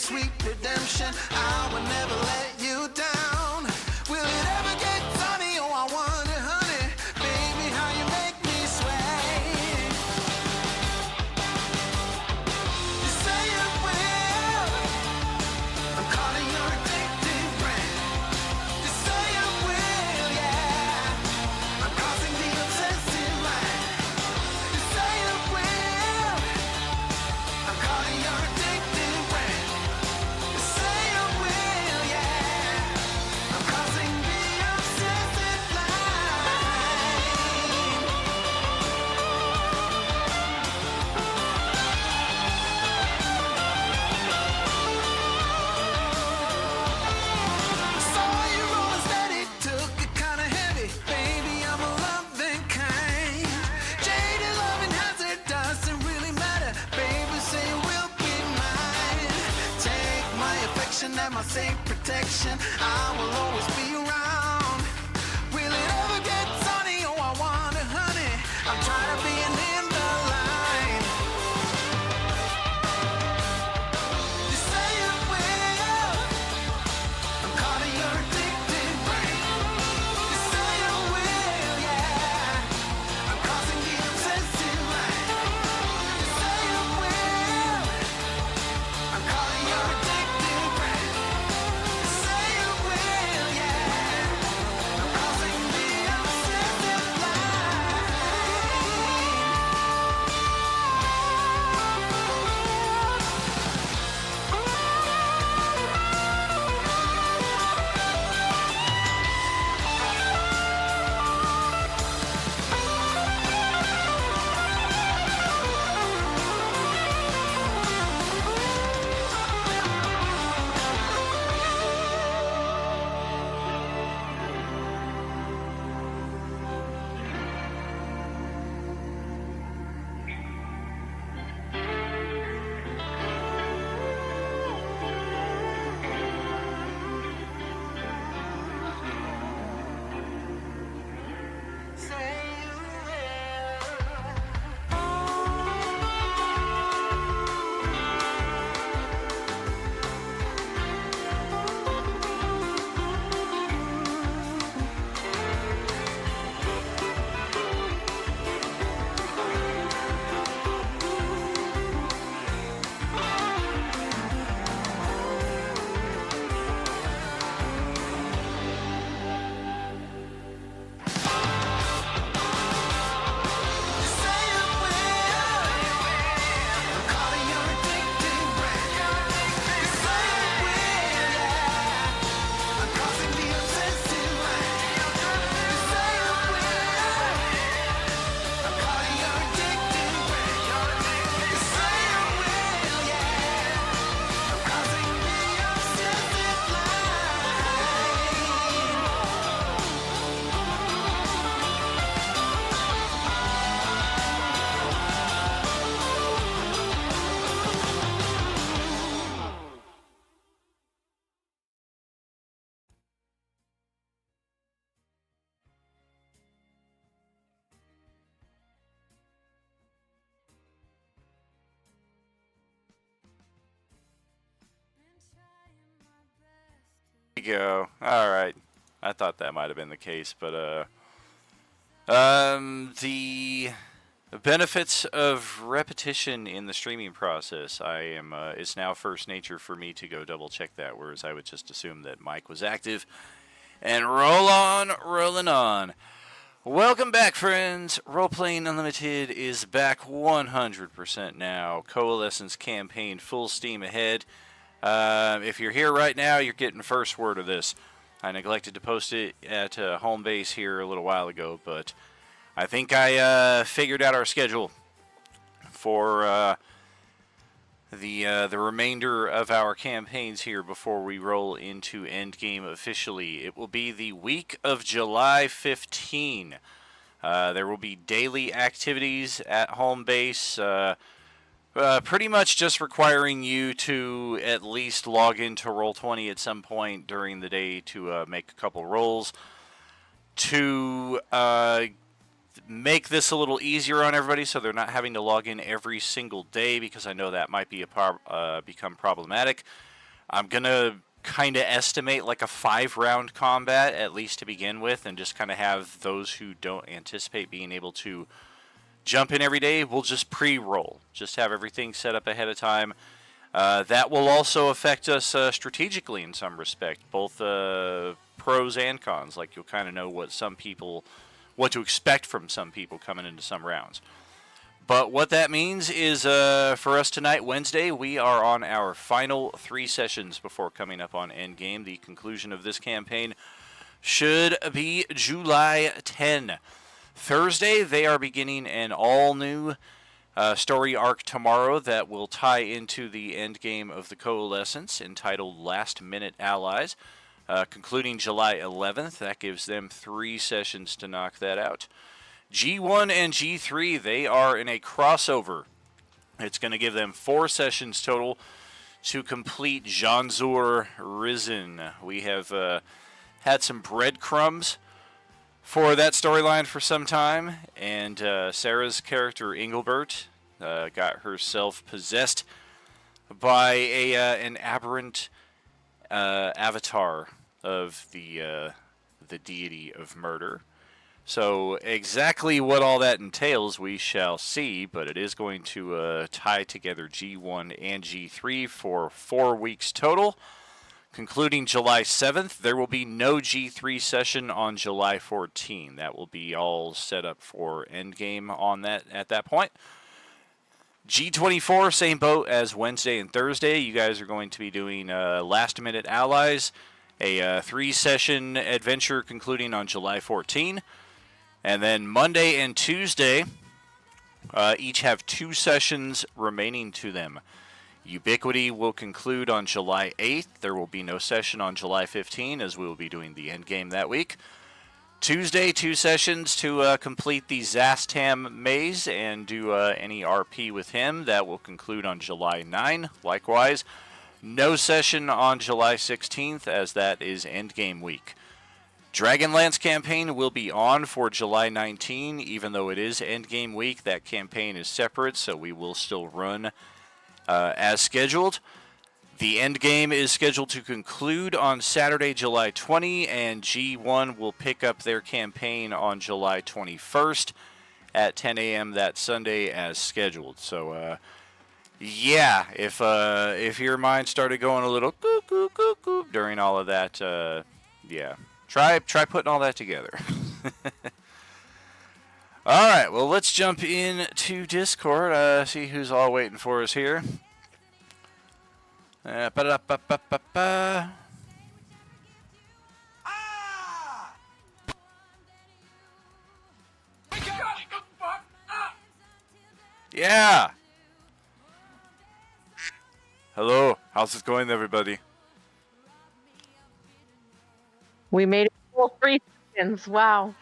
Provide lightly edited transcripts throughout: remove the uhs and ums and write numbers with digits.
bittersweet redemption. I will never let you down. Will it ever get sunny? Oh, I wonder, honey, baby, how you make me sway. You say it will. I'm calling your addictive brand. You say it will, yeah. I'm crossing the obsessive line. You say it will. I'm calling your addictive brand. You say it will, yeah. I'm crossing the obsessive line. Saw you rolling steady, took it kinda heavy. Baby, I'm a loving kind. Jaded loving hazard doesn't really matter. Baby, say you will be mine. Take my affection and my safe protection. I will always be around. Will it ever get sunny? Oh, I wonder, honey. I'm trying to be an in the line. You say it will. I'm calling your addictive brain. You say it will, yeah. I'm crossing the obsessive line. You say it will. I'm calling your addictive brain. You say it will, yeah. I'm crossing the obsessive line. You say it will. I'm calling your addictive brain. You say it will, yeah. I'm crossing the obsessive line. You say it will. I'm calling your addictive brain. You say it will, yeah. I'm crossing the obsessive There you go. All right. I thought that might have been the case, but the benefits of repetition in the streaming process. It's now first nature for me to go double check that, whereas I would just assume that Mike was active. And roll on, rolling on. Welcome back, friends. Roleplaying Unlimited is back 100% now. Coalescence campaign full steam ahead. If you're here right now, you're getting first word of this. I neglected to post it at home base here a little while ago, but I think I figured out our schedule for the remainder of our campaigns here before we roll into Endgame officially. It will be the week of July 15. There will be daily activities at home base. Pretty much just requiring you to at least log into Roll20 at some point during the day to make a couple rolls. To make this a little easier on everybody so they're not having to log in every single day, because I know that might be become problematic. I'm going to kind of estimate like a 5-round combat, at least to begin with, and just kind of have those who don't anticipate being able to jump in every day, we'll just pre-roll. Just have everything set up ahead of time. That will also affect us strategically in some respect, both pros and cons. Like, you'll kind of know what to expect from some people coming into some rounds. But what that means is for us tonight, Wednesday, we are on our final 3 sessions before coming up on Endgame. The conclusion of this campaign should be July 10. Thursday, they are beginning an all-new story arc tomorrow that will tie into the endgame of the Coalescence, entitled Last Minute Allies, concluding July 11th. That gives them 3 sessions to knock that out. G1 and G3, they are in a crossover. It's going to give them 4 sessions total to complete Janzur Risen. We have had some breadcrumbs for that storyline for some time, and Sarah's character Engelbert got herself possessed by an aberrant avatar of the deity of murder. So exactly what all that entails, we shall see, but it is going to tie together G1 and G3 for 4 weeks total. Concluding July 7th, there will be no G3 session on July 14. That will be all set up for Endgame on that at that point. G24, same boat as Wednesday and Thursday. You guys are going to be doing Last Minute Allies, a 3-session adventure concluding on July 14. And then Monday and Tuesday each have 2 sessions remaining to them. Ubiquity will conclude on July 8th. There will be no session on July 15, as we will be doing the endgame that week. Tuesday, 2 sessions to complete the Zastam maze and do any RP with him. That will conclude on July 9. Likewise, no session on July 16th, as that is endgame week. Dragonlance campaign will be on for July 19, even though it is endgame week. That campaign is separate, so we will still run as scheduled. The endgame is scheduled to conclude on Saturday, July 20, and G1 will pick up their campaign on July 21st at 10 a.m. that Sunday as scheduled. So, yeah, if your mind started going a little coo during all of that, yeah, try putting all that together. All right, well, let's jump into Discord, see who's all waiting for us here. Ba-da-ba-ba-ba-ba. Yeah. Hello, how's it going, everybody? We made it full 3 seconds. Wow.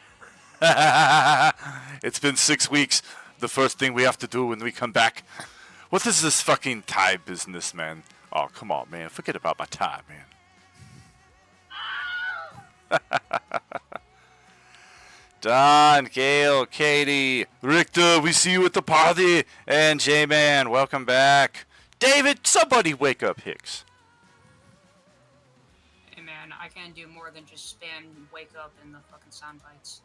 It's been 6 weeks. The first thing we have to do when we come back. What is this fucking tie business, man? Oh, come on, man. Forget about my tie, man. Don, Gail, Katie, Richter, we see you at the party. And J-Man, welcome back. David, somebody wake up Hicks. Hey man, I can't do more than just spam wake up in the fucking sound bites.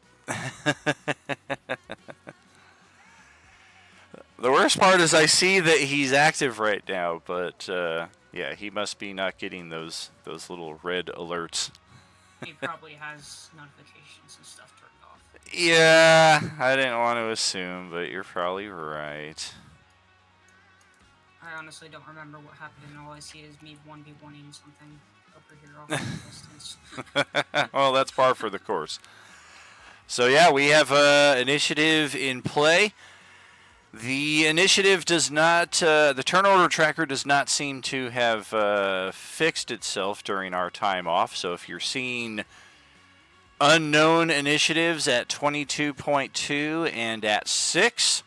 The worst part is I see that he's active right now, but yeah, he must be not getting those little red alerts. He probably has notifications and stuff turned off. Yeah, I didn't want to assume, but you're probably right. I honestly don't remember what happened, and all I see is me 1v1ing something over here off in the distance. Well, that's par for the course. So yeah, we have initiative in play. The initiative does not, the turn order tracker does not seem to have fixed itself during our time off. So if you're seeing unknown initiatives at 22.2 and at 6,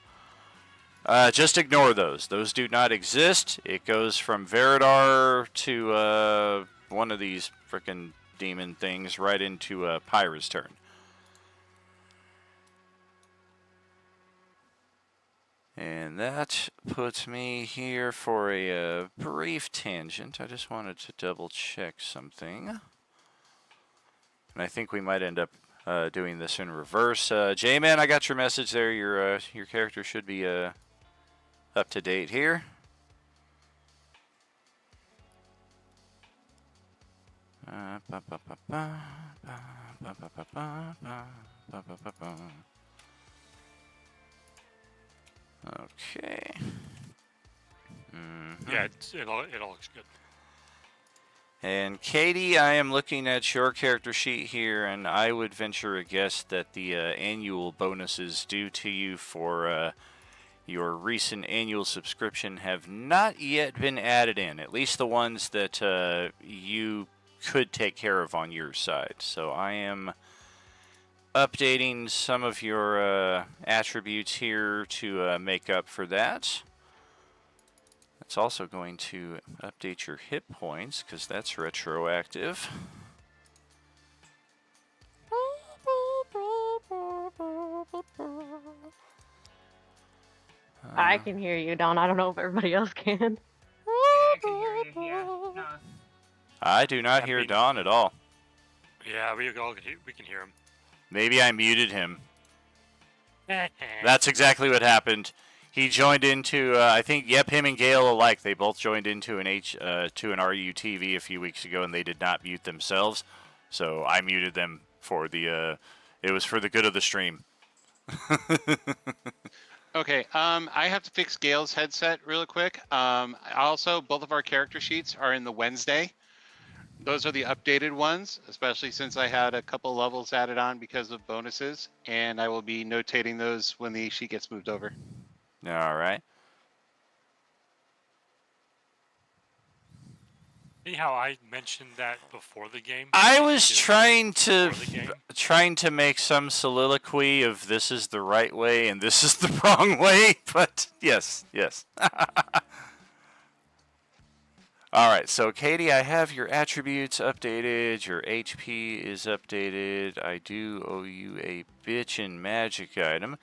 just ignore those. Those do not exist. It goes from Veridar to one of these frickin' demon things right into Pyra's turn. And that puts me here for a brief tangent. I just wanted to double check something. And I think we might end up doing this in reverse. J-Man, I got your message there. Your character should be up to date here. Okay. Yeah, it all looks good. And Katie, I am looking at your character sheet here, and I would venture a guess that the annual bonuses due to you for your recent annual subscription have not yet been added in, at least the ones that you could take care of on your side. So I am updating some of your attributes here to make up for that. It's also going to update your hit points because that's retroactive. I can hear you, Don. I don't know if everybody else can. Yeah, I can hear you. Yeah. No. I do not hear mean- Don at all. Yeah, we can hear him. Maybe I muted him. That's exactly what happened. He joined into, I think, yep, him and Gale alike. They both joined into an RUTV a few weeks ago, and they did not mute themselves. So I muted them for the. It was for the good of the stream. Okay, I have to fix Gail's headset real quick. Also, both of our character sheets are in the Wednesday. Those are the updated ones, especially since I had a couple levels added on because of bonuses, and I will be notating those when the sheet gets moved over. All right. See how I mentioned that before the game? I was Did it trying to make some soliloquy of this is the right way and this is the wrong way, but yes. All right, so Katie, I have your attributes updated. Your HP is updated. I do owe you a bitchin' magic item.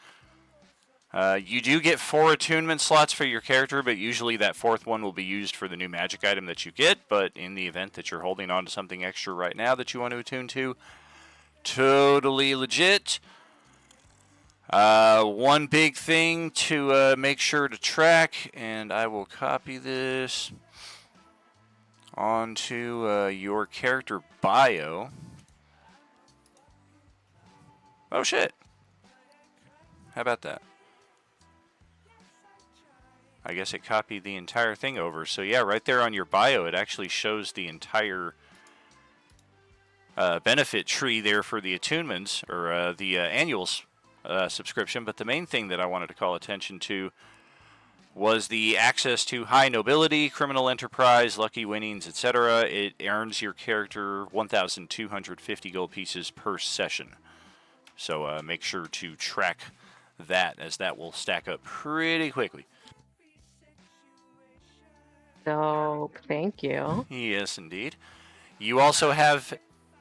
You do get 4 attunement slots for your character, but usually that 4th one will be used for the new magic item that you get. But in the event that you're holding on to something extra right now that you want to attune to, totally legit. One big thing to make sure to track, and I will copy this onto your character bio. Oh shit. How about that? I guess it copied the entire thing over. So yeah, right there on your bio, it actually shows the entire benefit tree there for the attunements, or the annual subscription. But the main thing that I wanted to call attention to was the access to high nobility, criminal enterprise, lucky winnings, etc. It earns your character 1,250 gold pieces per session. So make sure to track that, as that will stack up pretty quickly. Dope. Thank you. Yes, indeed. You also have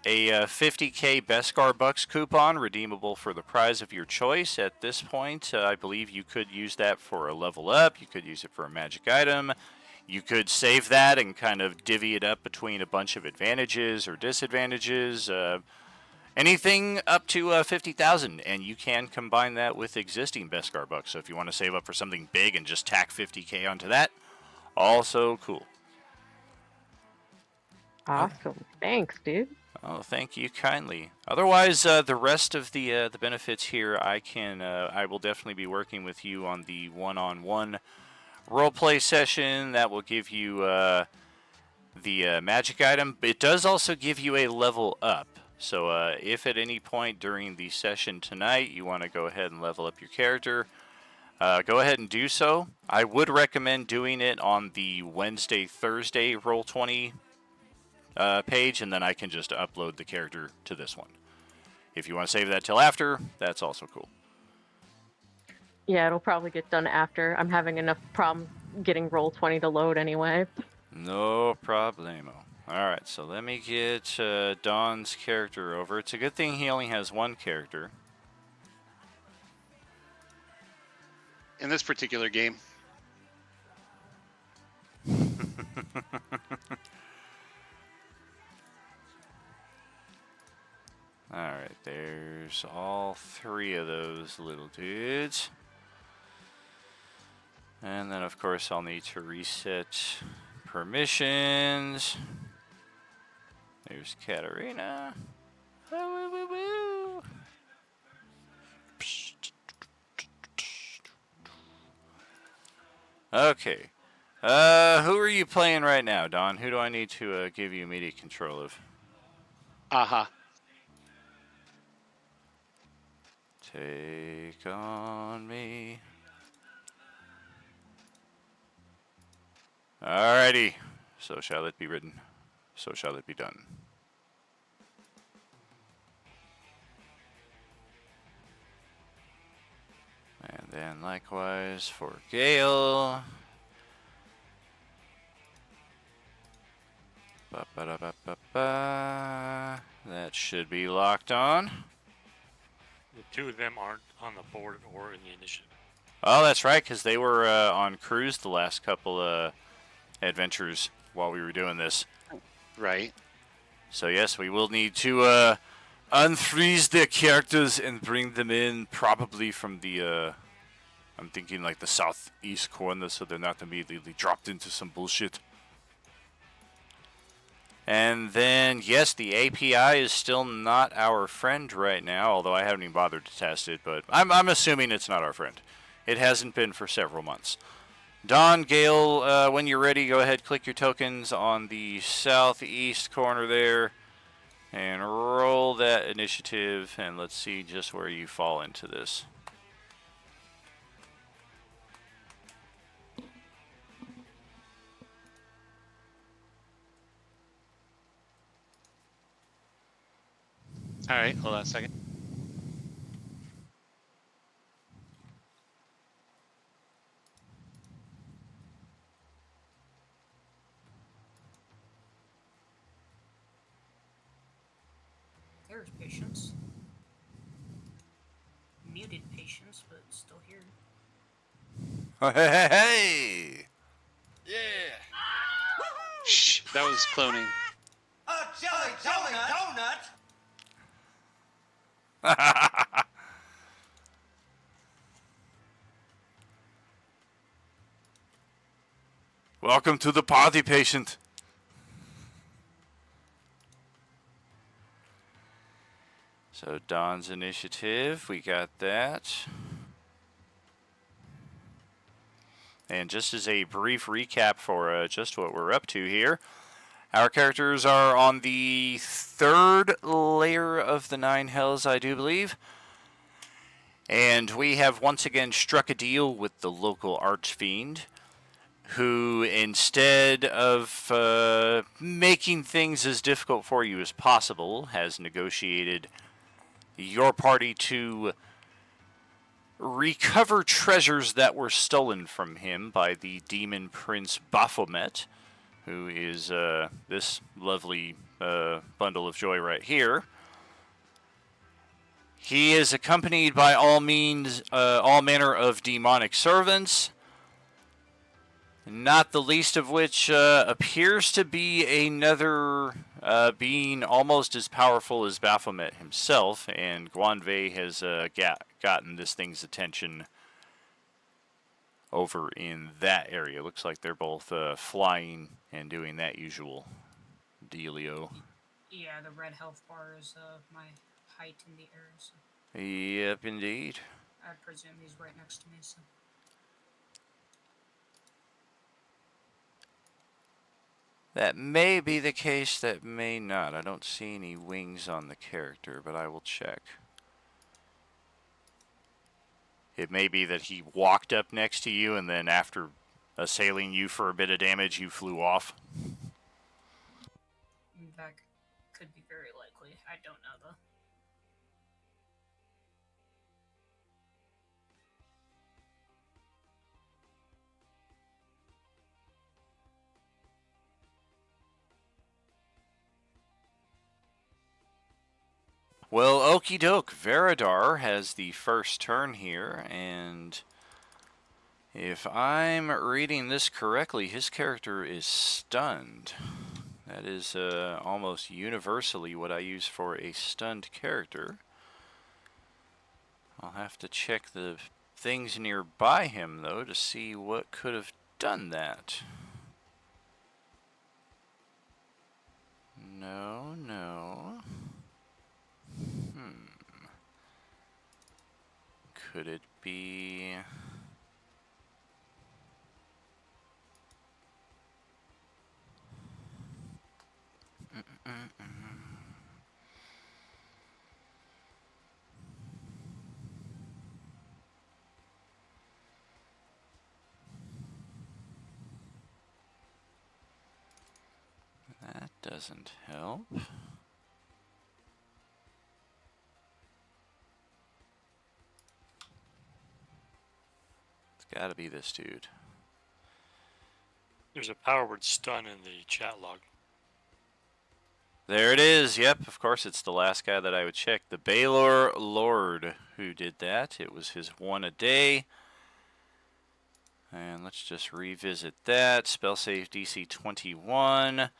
a 50k Beskar Bucks coupon redeemable for the prize of your choice. At this point, I believe you could use that for a level up. You could use it for a magic item. You could save that and kind of divvy it up between a bunch of advantages or disadvantages. Anything up to 50,000, and you can combine that with existing Beskar Bucks. So if you want to save up for something big and just tack 50k onto that, also cool. Awesome. Thanks, dude. Oh, thank you kindly. Otherwise, the rest of the benefits here, I will definitely be working with you on the one-on-one roleplay session. That will give you the magic item. It does also give you a level up. So if at any point during the session tonight you want to go ahead and level up your character, go ahead and do so. I would recommend doing it on the Wednesday-Thursday Roll20 page, and then I can just upload the character to this one. If you want to save that till after, that's also cool. Yeah, it'll probably get done after. I'm having enough problem getting Roll20 to load anyway. No problemo. Alright, so let me get Don's character over. It's a good thing he only has one character. in this particular game. Alright, there's all 3 of those little dudes. And then, of course, I'll need to reset permissions. There's Katarina. Woo, woo, woo. Okay. Who are you playing right now, Don? Who do I need to give you immediate control of? Aha. Take on me. Alrighty. So shall it be written. So shall it be done. And then likewise for Gale. Ba-ba-da-ba-ba-ba. That should be locked on. The 2 of them aren't on the board or in the initiative. Oh, that's right, because they were on cruise the last couple adventures while we were doing this. Right. So yes, we will need to unfreeze their characters and bring them in, probably from the, I'm thinking like the southeast corner, so they're not immediately dropped into some bullshit. And then, yes, the API is still not our friend right now, although I haven't even bothered to test it, but I'm assuming it's not our friend. It hasn't been for several months. Don, Gale, when you're ready, go ahead, click your tokens on the southeast corner there, and roll that initiative, and let's see just where you fall into this. All right, hold on a second. There's Patience. Muted Patience, but still here. Hey! Shh, that was cloning. A jelly donut. Welcome to the party, patient. So Don's initiative, we got that. And just as a brief recap for just what we're up to here, our characters are on the 3rd layer of the 9 hells, I do believe. And we have once again struck a deal with the local archfiend, who instead of making things as difficult for you as possible, has negotiated your party to recover treasures that were stolen from him by the demon prince Baphomet, who is this lovely bundle of joy right here. He is accompanied by all manner of demonic servants, not the least of which appears to be another being almost as powerful as Baphomet himself, and Guanvei has gotten this thing's attention over in that area. Looks like they're both flying and doing that usual dealio. Yeah, the red health bar is my height in the air, so Yep, indeed. I presume he's right next to me, so. That may be the case, that may not. I don't see any wings on the character, but I will check. It may be that he walked up next to you, and then after assailing you for a bit of damage, you flew off. That could be very likely. I don't know, though. Well, okie doke. Veradar has the first turn here, and If I'm reading this correctly, his character is stunned. That is almost universally what I use for a stunned character. I'll have to check the things nearby him, though, to see what could have done that. No, no. Could it be... That doesn't help. It's gotta be this dude. There's a power word stun in the chat log. There it is. Yep, of course it's the last guy that I would check. The Baylor Lord who did that. It was his 1 a day. And let's just revisit that. Spell save DC 21.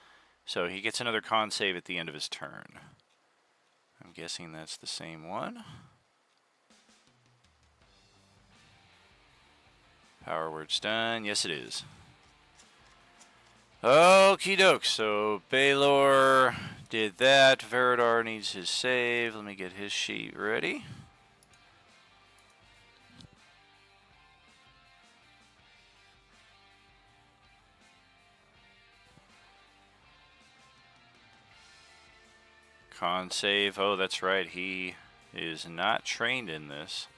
So he gets another con save at the end of his turn. I'm guessing that's the same one. Power word stun. Yes, it is. Okie doke. So Baylor did that. Veridar needs his save. Let me get his sheet ready. Con save. Oh, that's right. He is not trained in this.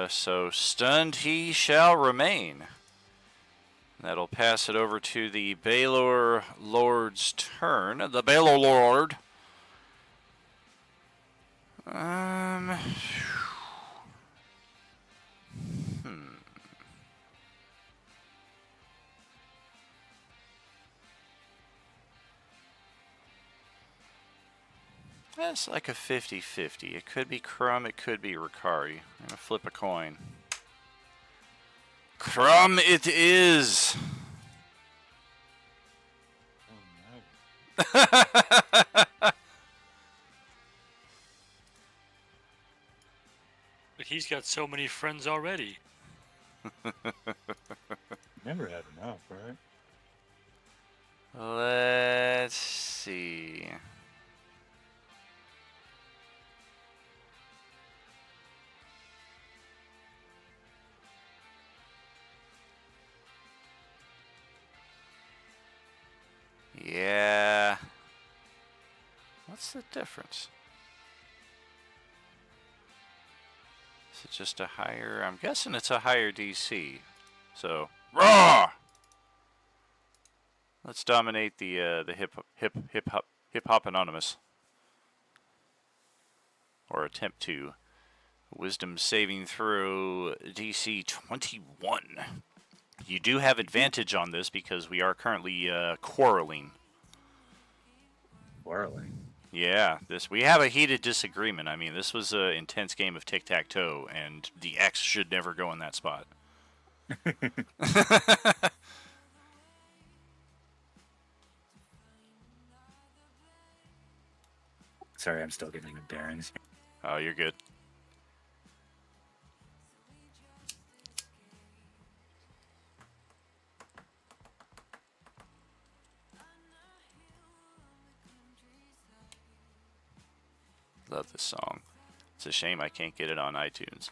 So stunned he shall remain. That'll pass it over to the Baylor Lord's turn. The Baylor Lord. That's like a 50-50. It could be Crumb, it could be Ricari. I'm gonna flip a coin. Crumb it is! But he's got so many friends already. Never had enough, right? Let's see. Yeah. What's the difference? Is it just a higher? I'm guessing it's a higher DC. So, raw. Let's dominate the hip hop anonymous, or attempt to. Wisdom saving throw DC 21. You do have advantage on this because we are currently quarreling. Quarreling. Yeah, we have a heated disagreement. I mean, this was an intense game of tic-tac-toe, and the X should never go in that spot. Sorry, I'm still getting the bearings. Oh, you're good. Love this song. It's a shame I can't get it on iTunes.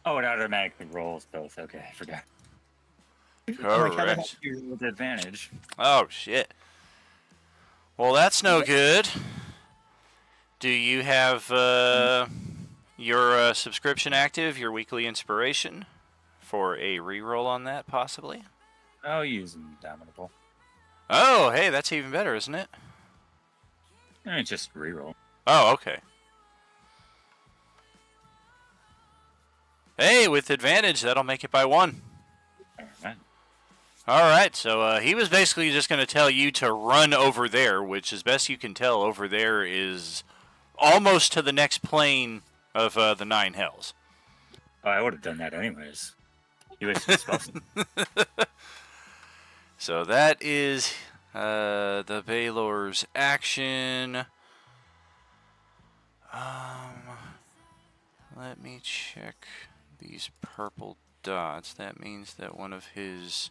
Oh, it automatically rolls both. Okay, I forgot. Correct. With advantage. Oh, shit. Well, that's no good. Do you have your subscription active, your weekly inspiration, for a reroll on that, possibly? I'll use Indomitable. Oh, hey, that's even better, isn't it? Just reroll. Oh, okay. Hey, with advantage, that'll make it by 1. Alright. All right, so he was basically just going to tell you to run over there, which, as best you can tell, over there is almost to the next plane of the 9 hells. Oh, I would have done that anyways. You wasted spells. So that is the Baylor's action. Let me check these purple dots. That means that one of his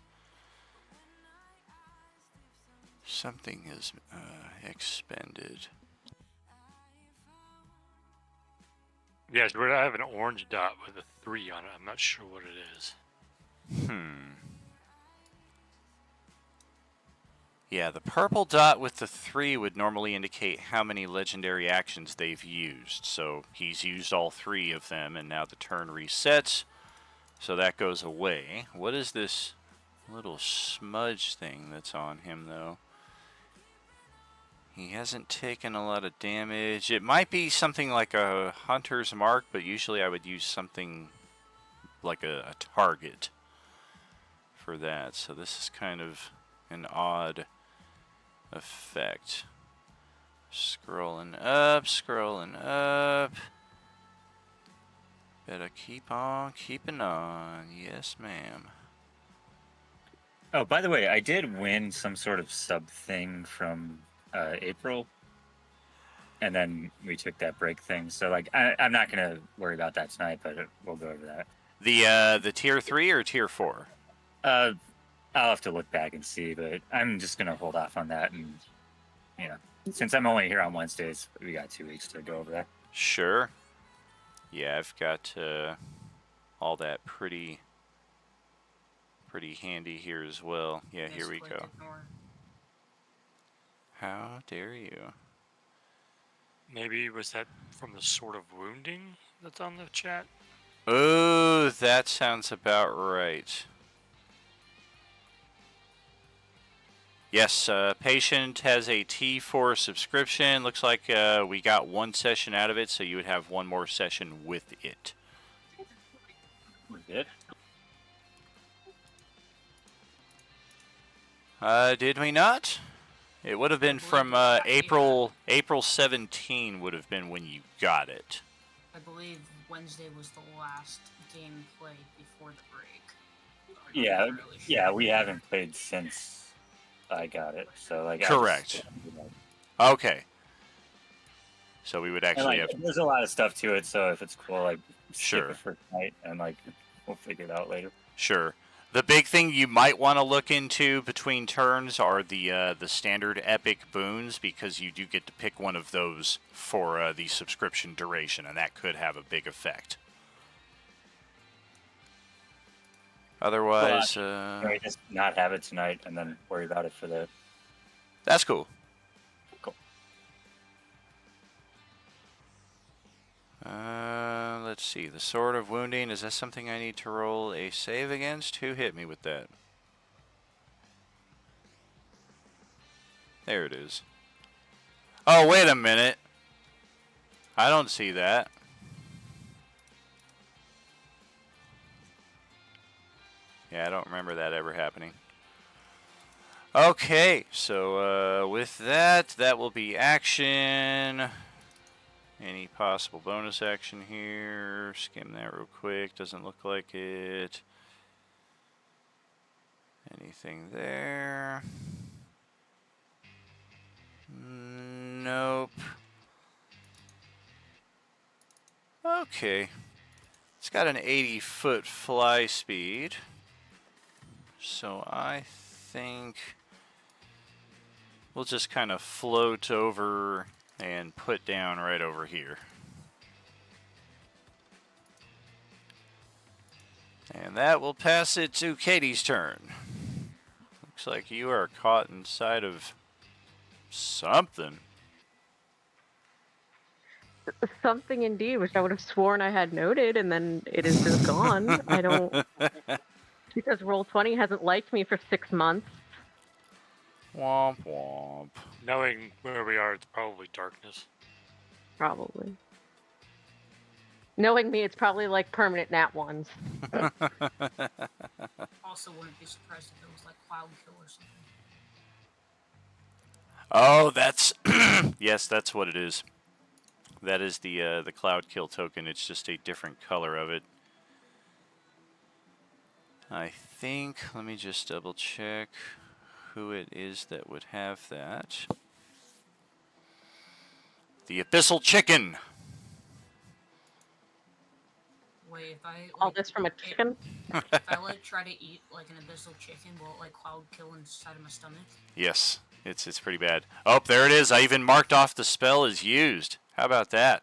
something is expended. Yes, but I have an orange dot with a 3 on it. I'm not sure what it is. Yeah, the purple dot with the 3 would normally indicate how many legendary actions they've used. So he's used all 3 of them, and now the turn resets. So that goes away. What is this little smudge thing that's on him, though? He hasn't taken a lot of damage. It might be something like a hunter's mark, but usually I would use something like a target for that. So this is kind of an odd effect. Scrolling up. Better keep on keeping on. Yes, ma'am. Oh, by the way, I did win some sort of sub thing from April, and then we took that break thing. So like, I'm not gonna worry about that tonight, but we'll go over that. The tier 3 or tier 4? I'll have to look back and see, but I'm just gonna hold off on that, and since I'm only here on Wednesdays, we got 2 weeks to go over that. Sure. Yeah, I've got all that pretty handy here as well. Yeah, here we Misclick go. ignore. How dare you? Maybe was that from the Sword of Wounding that's on the chat? Oh, that sounds about right. Yes, Patient has a T4 subscription. Looks like we got 1 session out of it, so you would have 1 more session with it. We did. Did we not? It would have been from April 17 would have been when you got it. I believe Wednesday was the last game played before the break. Yeah, I'm not really sure. yeah, we haven't played since I got it, so like. Correct. I Okay. So we would just, actually and, have... there's a lot of stuff to it, so if it's cool, like skip Sure. it for tonight, and like we'll figure it out later. Sure. The big thing you might want to look into between turns are the standard epic boons, because you do get to pick one of those for the subscription duration, and that could have a big effect. Otherwise, Can we just not have it tonight and then worry about it for the? that's cool. Cool. Let's see. The Sword of Wounding, is that something I need to roll a save against? Who hit me with that? There it is. Oh, wait a minute. I don't see that. Yeah, I don't remember that ever happening. Okay, so with that, that will be action. Any possible bonus action here? Skim that real quick. Doesn't look like it. Anything there? Nope. Okay. It's got an 80-foot fly speed. So I think we'll just kind of float over and put down right over here. And that will pass it to Katie's turn. Looks like you are caught inside of something. Something indeed, which I would have sworn I had noted, and then it is just gone. I don't... Because Roll20 hasn't liked me for 6 months. Womp womp. Knowing where we are, it's probably darkness. Probably. Knowing me, it's probably like permanent nat ones. Also, wouldn't be surprised if it was like Cloud Kill or something. Oh, that's yes, that's what it is. That is the Cloud Kill token. It's just a different color of it. I think. Let me just double check who it is that would have that. The Abyssal Chicken. Wait, if I All like, this from a chicken? if I like try to eat like an abyssal chicken, will it like Cloud Kill inside of my stomach? Yes, it's pretty bad. Oh, there it is. I even marked off the spell as used. How about that?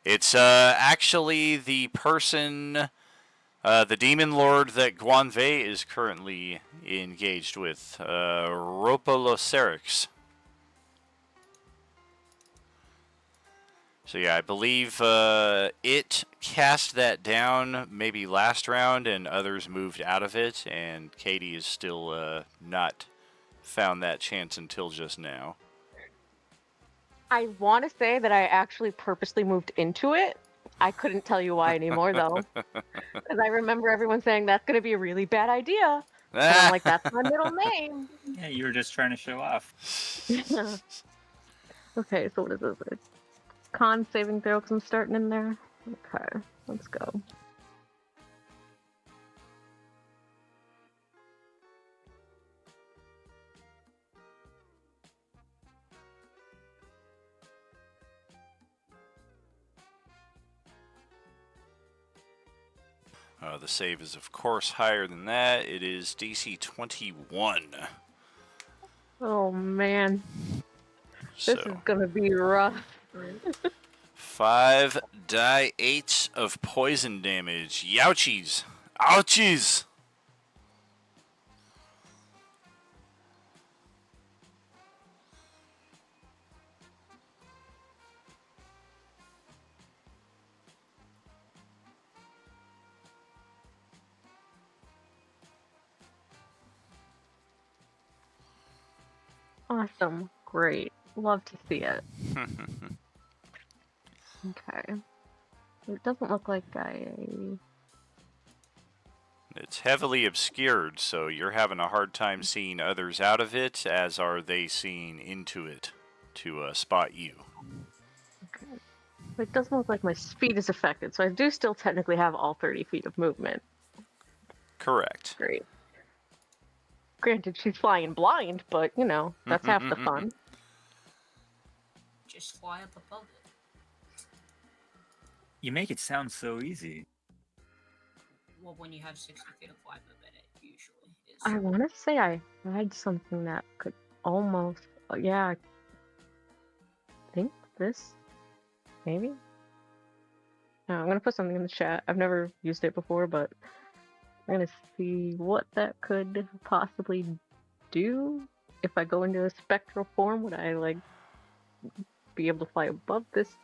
It's actually the person, the demon lord that Guanve is currently engaged with, Ropalocerix. So yeah, I believe it cast that down maybe last round, and others moved out of it, and Katie is still not found that chance until just now. I want to say that I actually purposely moved into it. I couldn't tell you why anymore, though. Because I remember everyone saying that's going to be a really bad idea. And I'm like, that's my middle name. Yeah, you were just trying to show off. Okay, so what is this? It's con saving throw because I'm starting in there. Okay, let's go. The save is, of course, higher than that. It is DC 21. Oh man, this is So, gonna be rough. 5 die 8 of poison damage. Youchies. Ouchies. Awesome, great, love to see it. Okay, it doesn't look like I. It's heavily obscured, so you're having a hard time seeing others out of it, as are they seeing into it to spot you. Okay. It doesn't look like my speed is affected, so I do still technically have all 30 feet of movement. Correct. Great. Granted, she's flying blind, but you know, that's half the fun. Just fly up above it. You make it sound so easy. Well, when you have 60 feet of fly movement, it usually is. I want to say I had something that could almost. Yeah, I think this. Maybe? No, I'm going to put something in the chat. I've never used it before, but I'm going to see what that could possibly do. If I go into a spectral form, would I, like, be able to fly above this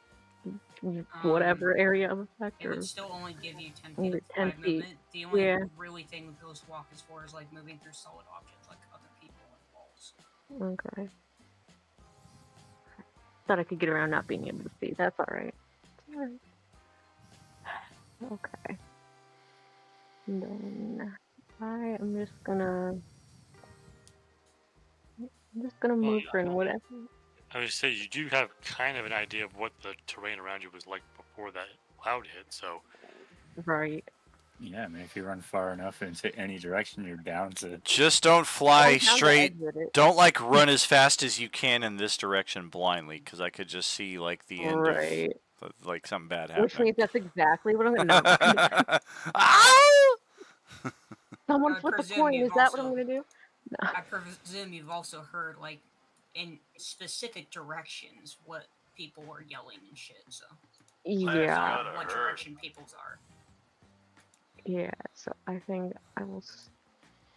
whatever area of effect? It Or would still only give you 10 feet only of 10 fly feet. movement. The only Yeah. really thing that Ghost Walk is for is like moving through solid objects like other people and walls. Okay. Thought I could get around not being able to see. That's alright. Okay. And then I am just gonna move her in whatever. I would say you do have kind of an idea of what the terrain around you was like before that cloud hit, so Right. Yeah, I mean, if you run far enough into any direction, you're bound to. Just don't fly I'm down to straight. exit it. Don't like run as fast as you can in this direction blindly, because I could just see like the end Right. of like something bad Which happening. means that's exactly what I'm gonna. No. Ow! Someone I flip a presume coin. you've Is that what I'm also- gonna do? I presume you've also heard, like, in specific directions what people were yelling and shit, so. Yeah. What direction people's are. Yeah. So I think I will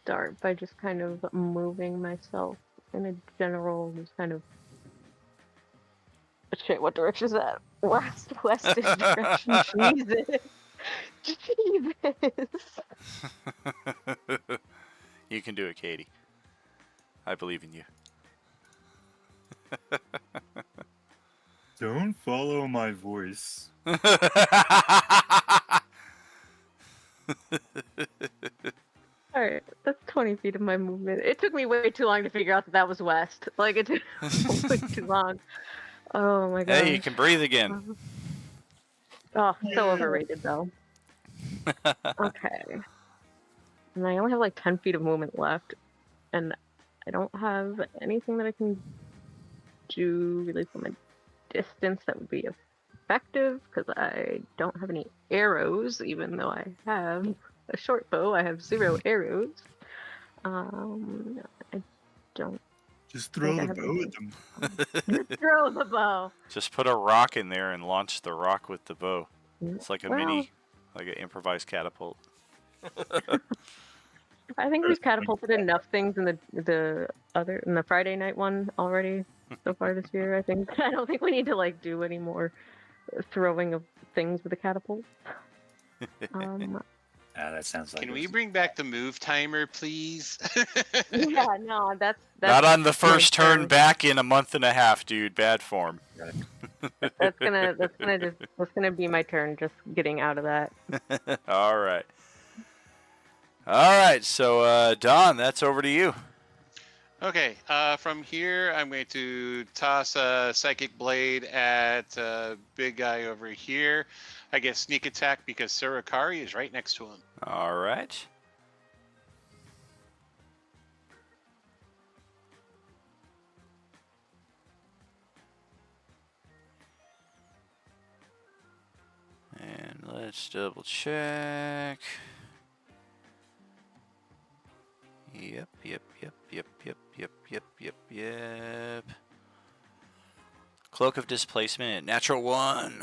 start by just kind of moving myself in a general, just kind of. Shit, what direction is that? West-ish direction. Jesus. Jesus. You can do it, Katie. I believe in you. Don't Follow my voice. All right, that's 20 feet of my movement. It took me way too long to figure out that that was west. Like it took way too long. Oh my god. Hey, you can breathe again. Oh, so overrated though. Okay. And I only have like 10 feet of movement left, and I don't have anything that I can do really from a distance that would be effective because I don't have any arrows, even though I have a short bow. I have 0 arrows. I don't Just throw throw the the bow bow at at them. throw the bow. Just put a rock in there and launch the rock with the bow. It's like a Well, mini, like an improvised catapult. I think we've catapulted enough things in the Friday night one already so far this year. I think I don't think we need to like do any more throwing of things with a catapult. That sounds like. Can it we was- bring back the move timer, please? Yeah, no, that's Not on the my first turn turn. back in a month and a half, dude. Bad form. That's gonna be my turn. Just getting out of that. All right. All right. So, Don, that's over to you. Okay, from here, I'm going to toss a Psychic Blade at big guy over here. I get sneak attack because Surakari is right next to him. All right. And let's double check. Yep. Cloak of Displacement, natural 1.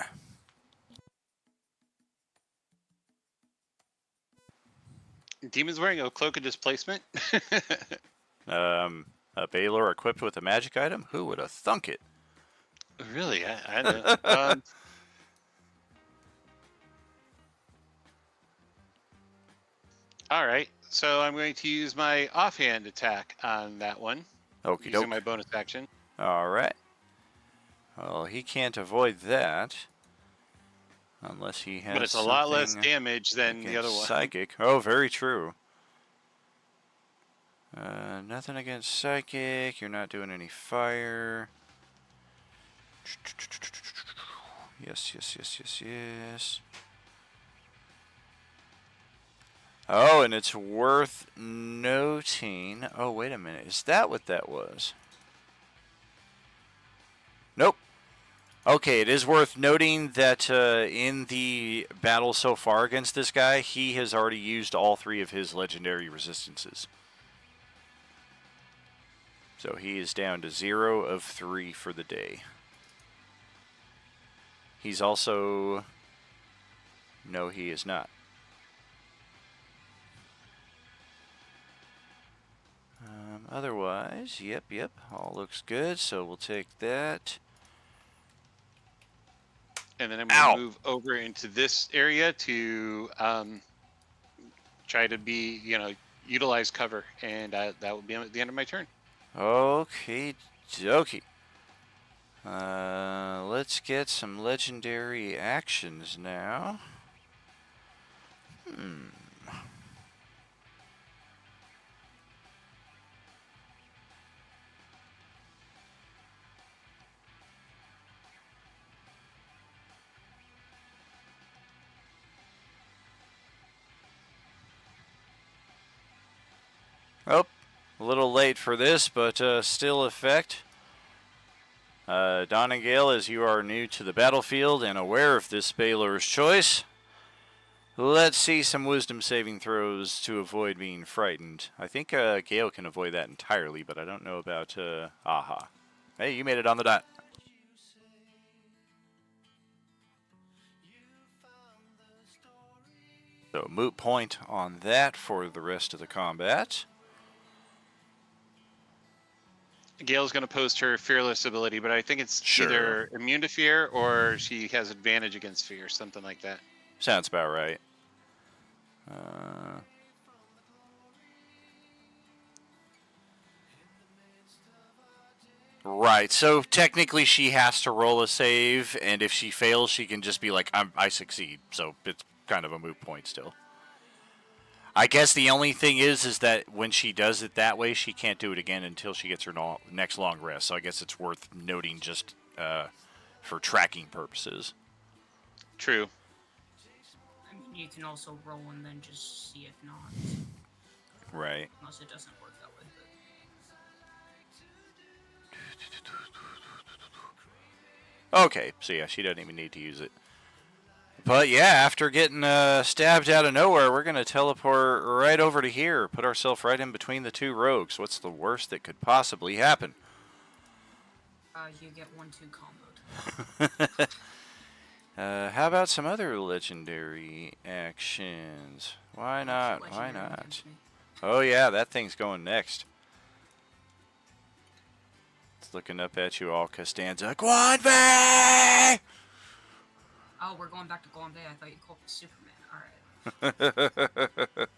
Demon's wearing a Cloak of Displacement. A Baylor equipped with a magic item? Who would have thunk it? Really? I don't. All right, so I'm going to use my offhand attack on that one, Okie using doke. my bonus action. All right. Well, he can't avoid that. Unless he has But it's a lot less something damage than the other against one. Psychic. Oh, very true. Nothing against Psychic. You're not doing any fire. Yes. Oh, and it's worth noting. Oh, wait a minute. Is that what that was? Nope. Okay, it is worth noting that in the battle so far against this guy, he has already used all 3 of his legendary resistances. So he is down to 0 of 3 for the day. He's also... No, he is not. Otherwise, yep, all looks good, so we'll take that. And then I'm going Ow. to move over into this area to try to be, utilize cover, and that will be at the end of my turn. Okay, dokie. Let's get some legendary actions now. Oh, a little late for this, but still effect. Don and Gale, as you are new to the battlefield and aware of this Baylor's choice, let's see some wisdom saving throws to avoid being frightened. I think Gale can avoid that entirely, but I don't know about Aha. Hey, you made it on the dot. So moot point on that for the rest of the combat. Gale's going to post her fearless ability, but I think it's Sure. either immune to fear or she has advantage against fear, something like that. Sounds about right. Right. So technically, she has to roll a save, and if she fails, she can just be like, I succeed. So it's kind of a moot point still. I guess the only thing is that when she does it that way, she can't do it again until she gets her next long rest. So I guess it's worth noting just for tracking purposes. True. I mean, you can also roll and then just see if not, Right. unless it doesn't work that way. Okay, so yeah, she doesn't even need to use it. But yeah, after getting stabbed out of nowhere, we're going to teleport right over to here. Put ourselves right in between the two rogues. What's the worst that could possibly happen? You get 1-2 comboed. How about some other legendary actions? Why not? Why Legendary not? against me. Oh yeah, that thing's going next. It's looking up at you all, Costanza. Guanbei! Oh, we're going back to Guan Bay. I thought you called me Superman. Alright.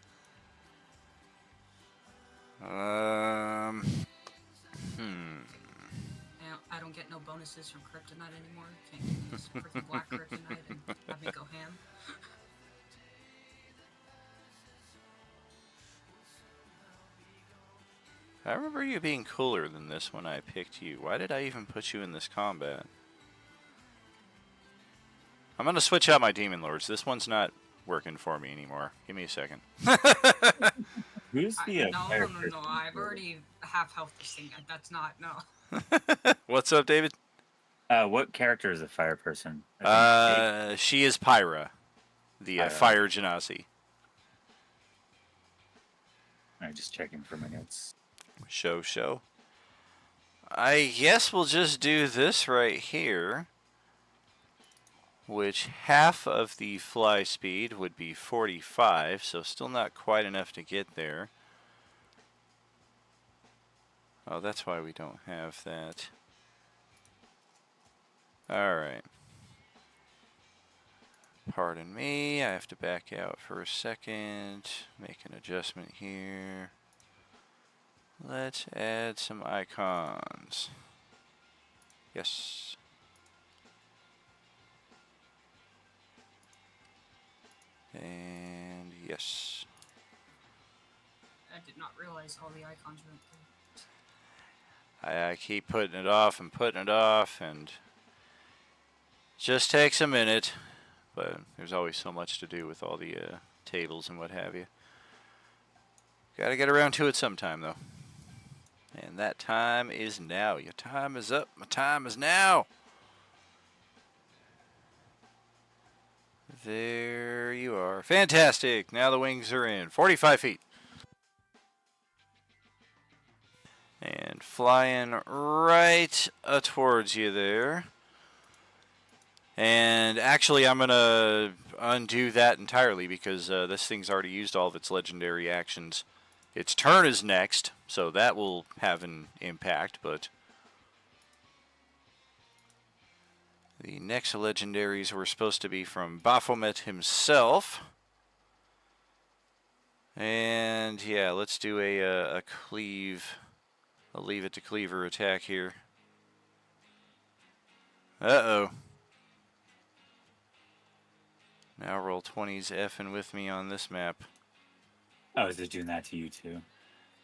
I don't get no bonuses from Kryptonite anymore. Can't use freaking black Kryptonite and have me go ham. I remember you being cooler than this when I picked you. Why did I even put you in this combat? I'm going to switch out my Demon Lords. This one's not working for me anymore. Give me a second. Who's the No, fire no, no, person? no. I've already half health this thing. That's not, no. What's up, David? What character is a fire person? I think She is Pyra, the Pyra. Fire Genasi. I'm just checking for my notes. Show. I guess we'll just do this right here. Which half of the fly speed would be 45, so still not quite enough to get there. Oh, that's why we don't have that. Alright. Pardon me, I have to back out for a second. Make an adjustment here. Let's add some icons. Yes. And yes. I did not realize all the icons were included. I keep putting it off and just takes a minute, but there's always so much to do with all the tables and what have you. Gotta get around to it sometime though. And that time is now. Your time is up. My time is now. There you are. Fantastic. Now the wings are in. 45 feet. And flying right towards you there. And actually, I'm going to undo that entirely because this thing's already used all of its legendary actions. Its turn is next, so that will have an impact, but the next legendaries were supposed to be from Baphomet himself. And yeah, let's do a cleave. I'll leave it to cleaver attack here. Uh-oh. Now roll 20's effing with me on this map. Oh, is it doing that to you too?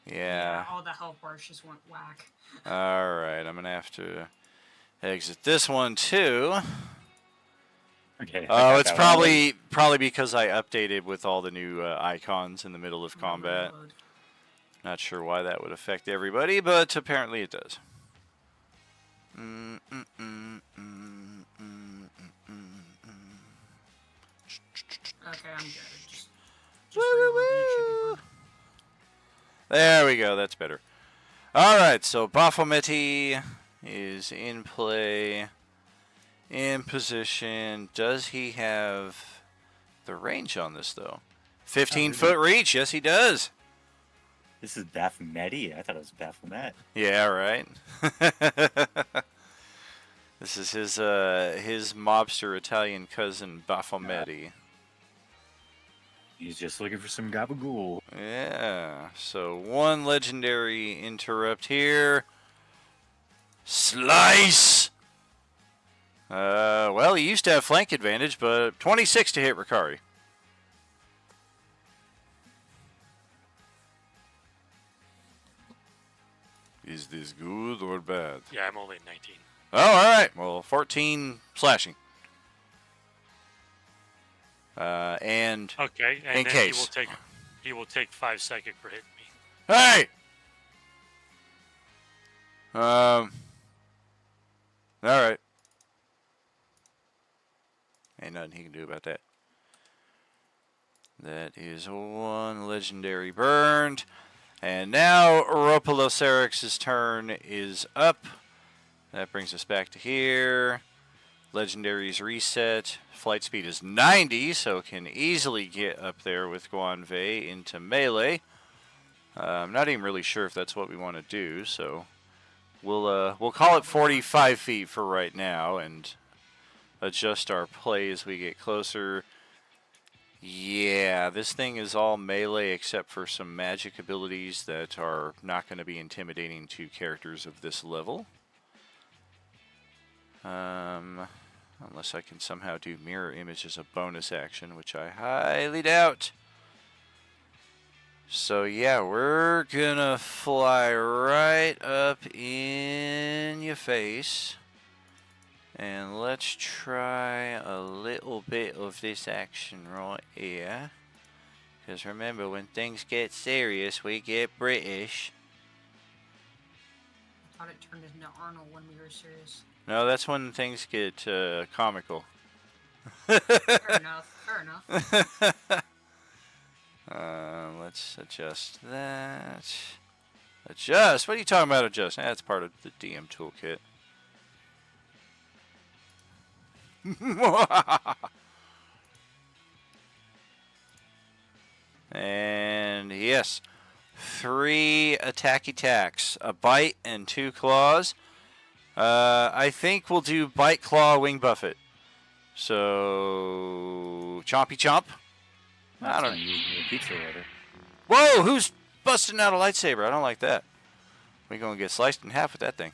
Yeah. All the health bars just went whack. Alright, I'm going to have to exit this one too. Okay. I Oh, got it's that one. probably because I updated with all the new icons in the middle of combat. Reload. Not sure why that would affect everybody, but apparently it does. Okay, I'm good. Just reloading. It should be fine. There we go, that's better. Alright, so Baphomet is in play, in position. Does he have the range on this, though? 15-foot reach, yes he does. This is Baphomet? I thought it was Baphomet. Yeah, right. This is his mobster Italian cousin Baphomet. He's just looking for some gabagool. Yeah. So one legendary interrupt here. Slice! Well, he used to have flank advantage, but 26 to hit Ricari. Is this good or bad? Yeah, I'm only 19. Oh, alright. Well, 14 slashing. And Okay, and In then case. he will take 5 seconds for hitting me. hey! Alright. Ain't nothing he can do about that. That is one legendary burned. And now Oropalos turn is up. That brings us back to here. Legendaries reset. Flight speed is 90, so can easily get up there with Guanvei into melee. I'm not even really sure if that's what we want to do, so we'll call it 45 feet for right now and adjust our play as we get closer. Yeah, this thing is all melee except for some magic abilities that are not going to be intimidating to characters of this level. Unless I can somehow do mirror image as a bonus action, which I highly doubt. So yeah, we're gonna fly right up in your face. And let's try a little bit of this action right here. Because remember, when things get serious, we get British. I thought it turned into Arnold when we were serious. No, that's when things get comical. Fair enough. Fair enough. Let's adjust that. Adjust? What are you talking about adjust? That's part of the DM toolkit. And yes, 3 attacky attacks, a bite and 2 claws. I think we'll do bite, claw, wing buffet. So chompy chomp. I don't. usually a pizza order. Whoa! Who's busting out a lightsaber? I don't like that. We gonna get sliced in half with that thing.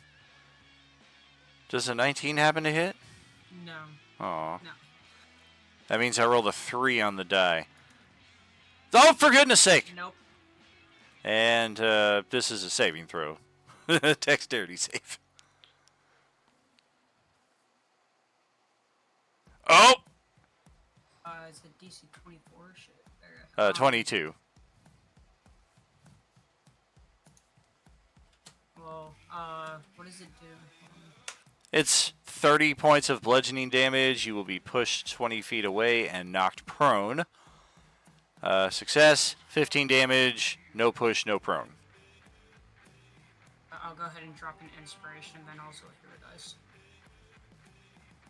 Does a 19 happen to hit? No. Aw. No. That means I rolled a 3 on the die. Oh, for goodness sake! Nope. And this is a saving throw. Dexterity save. Oh! It's a DC 24 shit. 22. Well, what does it do? It's 30 points of bludgeoning damage. You will be pushed 20 feet away and knocked prone. Success, 15 damage, no push, no prone. I'll go ahead and drop an inspiration, then also a hero dice.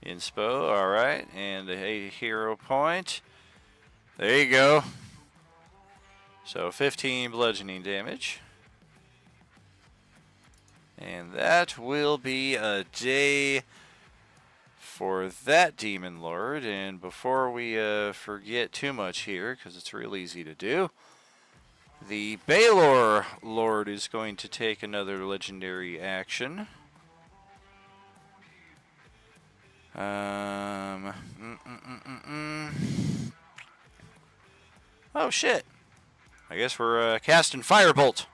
Inspo, alright, and a hero point. There you go. So 15 bludgeoning damage. And that will be a day for that Demon Lord. And before we forget too much here, because it's real easy to do, the Baylor Lord is going to take another legendary action. Oh shit. I guess we're casting Firebolt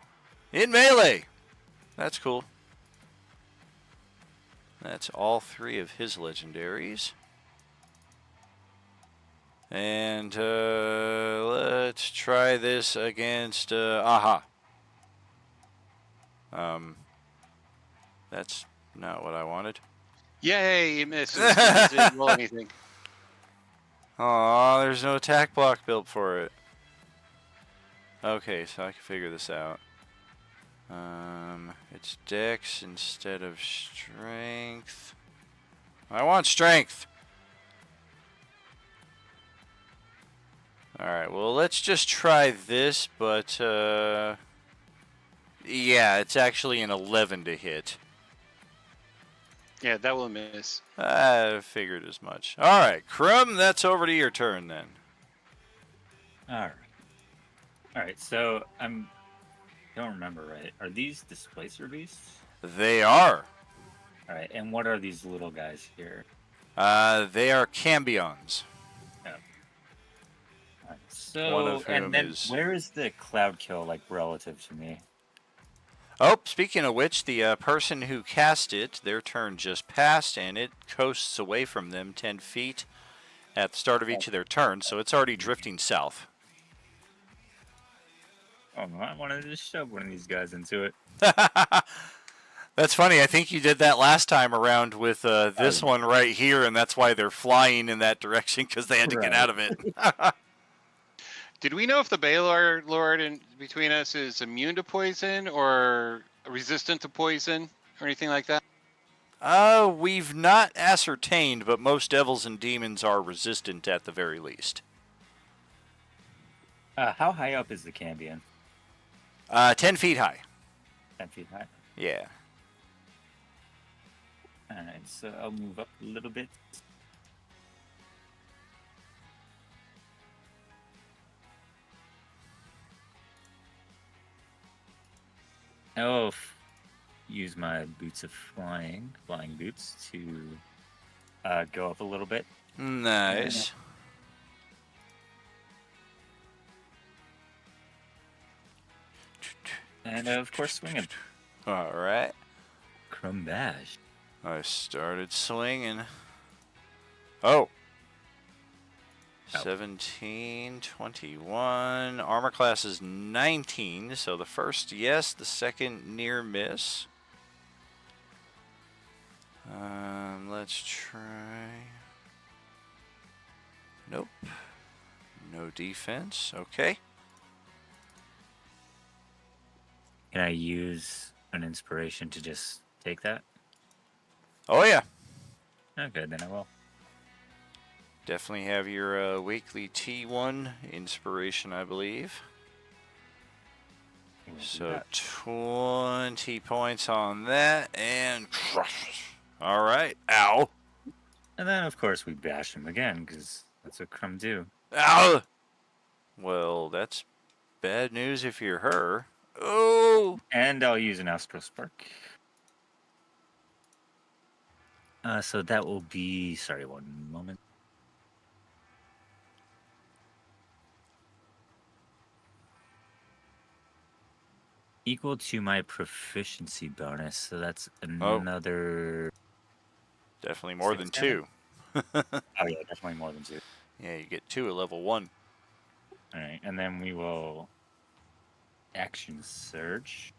in melee. That's cool. That's all 3 of his legendaries. And let's try this against Aha. That's not what I wanted. Yay, you missed. You didn't roll anything. Aw, there's no attack block built for it. Okay, so I can figure this out. It's Dex instead of Strength. I want Strength! Alright, well, let's just try this, but, yeah, it's actually an 11 to hit. Yeah, that will miss. I figured as much. Alright, Crumb, that's over to your turn then. Alright, so don't remember right. Are these Displacer Beasts? They are. All right, and what are these little guys here? They are cambions. All right, so, One of whom and then is- where is the cloud kill like relative to me? Oh, speaking of which, the person who cast it, their turn just passed, and it coasts away from them 10 feet at the start of each of their turns, so it's already drifting south. Oh, no, I wanted to just shove one of these guys into it. That's funny. I think you did that last time around with this Oh. one right here, and that's why they're flying in that direction because they had to get Right. out of it. Did we know if the Baylor Lord in between us is immune to poison or resistant to poison or anything like that? We've not ascertained, but most devils and demons are resistant at the very least. How high up is the Cambion? 10 feet high. 10 feet high. Yeah. All right, so I'll move up a little bit. Oh, use my boots of flying boots to go up a little bit. Nice. And of course, swinging. All right. Crumbash. I started swinging. Oh. Oh. 17, 21. Armor class is 19. So the first, yes. The second, near miss. Let's try. Nope. No defense. Okay. Can I use an inspiration to just take that? Oh, yeah. Okay, then I will. Definitely have your weekly T1 inspiration, I believe. We'll do So that. 20 points on that, and crush. All right. Ow. And then, of course, we bash him again, because that's what Crumb do. Ow. Well, that's bad news if you're her. Oh. And I'll use an Astral Spark. So that will be... Sorry, one moment. Equal to my proficiency bonus, so that's Oh. another... Definitely more than 6 damage? 2. Oh yeah, definitely more than 2. Yeah, you get 2 at level 1. Alright, and then we will... Action Surge.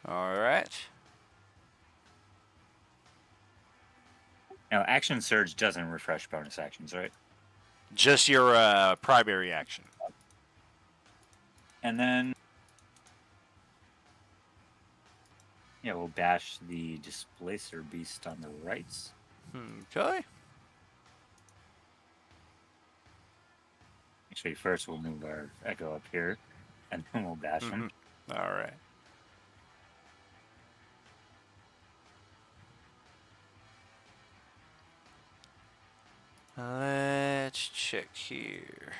All right. Now, Action Surge doesn't refresh bonus actions, right? Just your primary action. And then... Yeah, we'll bash the Displacer Beast on the right. Okay. Actually, first we'll move our Echo up here, and then we'll bash him. All right. Let's check here.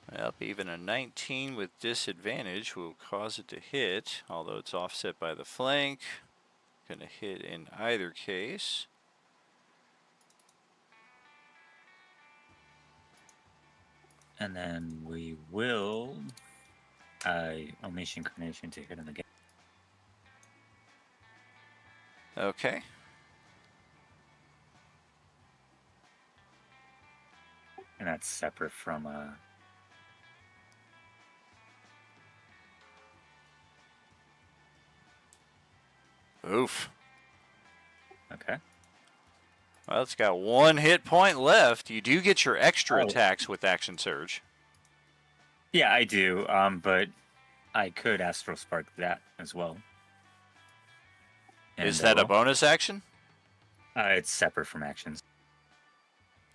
Well, even a 19 with disadvantage will cause it to hit, although it's offset by the flank. Gonna hit in either case. And then we will Unleash Incarnation to hit him again. Okay. And that's separate from Oof. okay. Well, it's got 1 hit point left. You do get your extra Oh. attacks with Action Surge. Yeah, I do. But I could Astral Spark that as well. Is And I that a will. bonus action? It's separate from actions.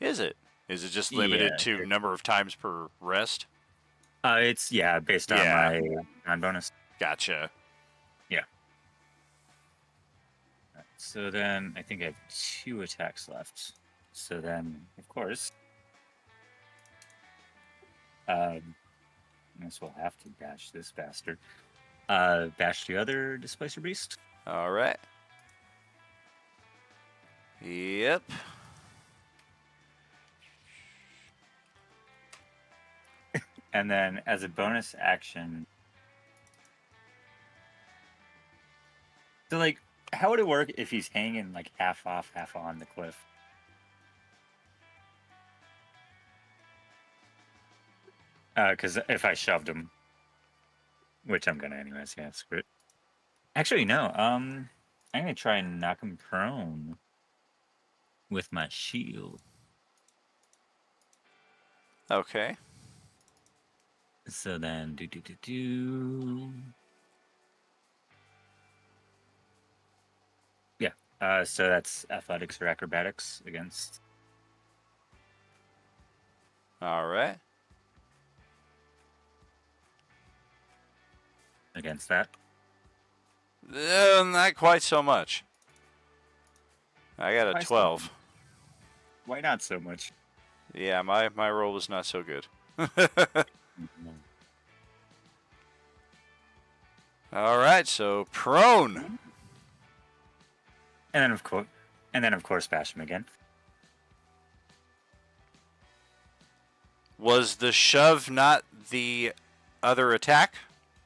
Is it? Is it just limited Yeah, to number of times per rest? It's based on Yeah. my non-bonus. Gotcha. So then I think I have 2 attacks left. So then, of course, I guess we'll have to bash this bastard. Bash the other Displacer Beast. All right. Yep. And then as a bonus action. So, like, how would it work if he's hanging, like, half off, half on the cliff? Because if I shoved him, which I'm gonna anyways, yeah, screw it. Actually, no. I'm gonna try and knock him prone with my shield. Okay. So then, do. Yeah. So that's athletics or acrobatics against. All right. Against that. Not quite so much. I got a Why so 12. Why not so much? Yeah, my roll was not so good. All right, so prone. And then of course, bash him again. Was the shove not the other attack?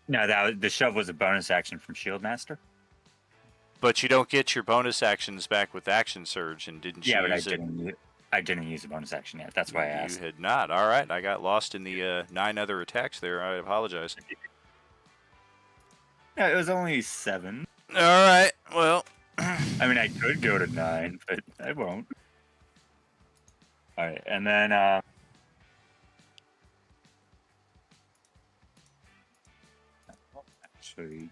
No, the shove was a bonus action from Shield Master. But you don't get your bonus actions back with Action Surge, and didn't Yeah, you but use it? I didn't use a bonus action yet. That's why I asked. You had not. All right, I got lost in the 9 other attacks there. I apologize. Yeah, it was only 7. All right, well. I mean, I could go to 9, but I won't. All right, and then actually,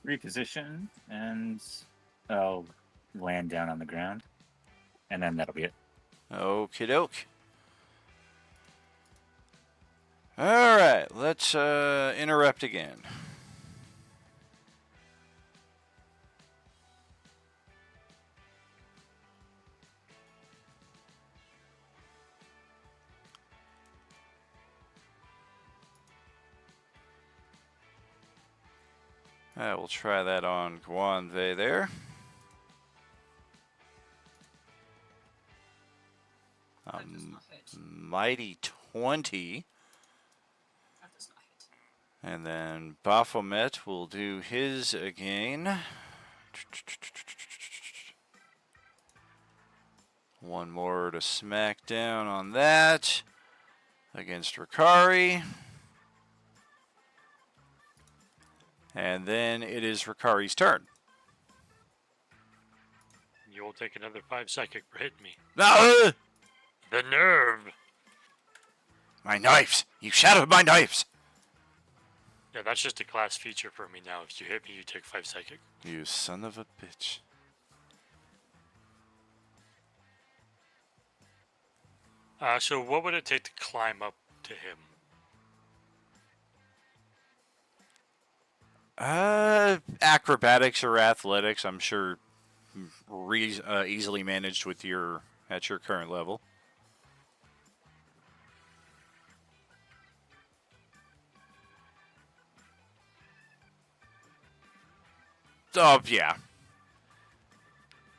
reposition, and I'll land down on the ground, and then that'll be it. Okie doke. All right, let's interrupt again. We'll try that on Guanve there. That does not hit. Mighty 20. That does not hit. And then Baphomet will do his again. One more to smack down on that against Ricari. And then it is Ricari's turn. You will take another 5 psychic for hitting me. Ah! The nerve! My knives! You shattered my knives! Yeah, that's just a class feature for me now. If you hit me, you take 5 psychic. You son of a bitch. So what would it take to climb up to him? Acrobatics or athletics, I'm sure easily managed with at your current level. Oh yeah,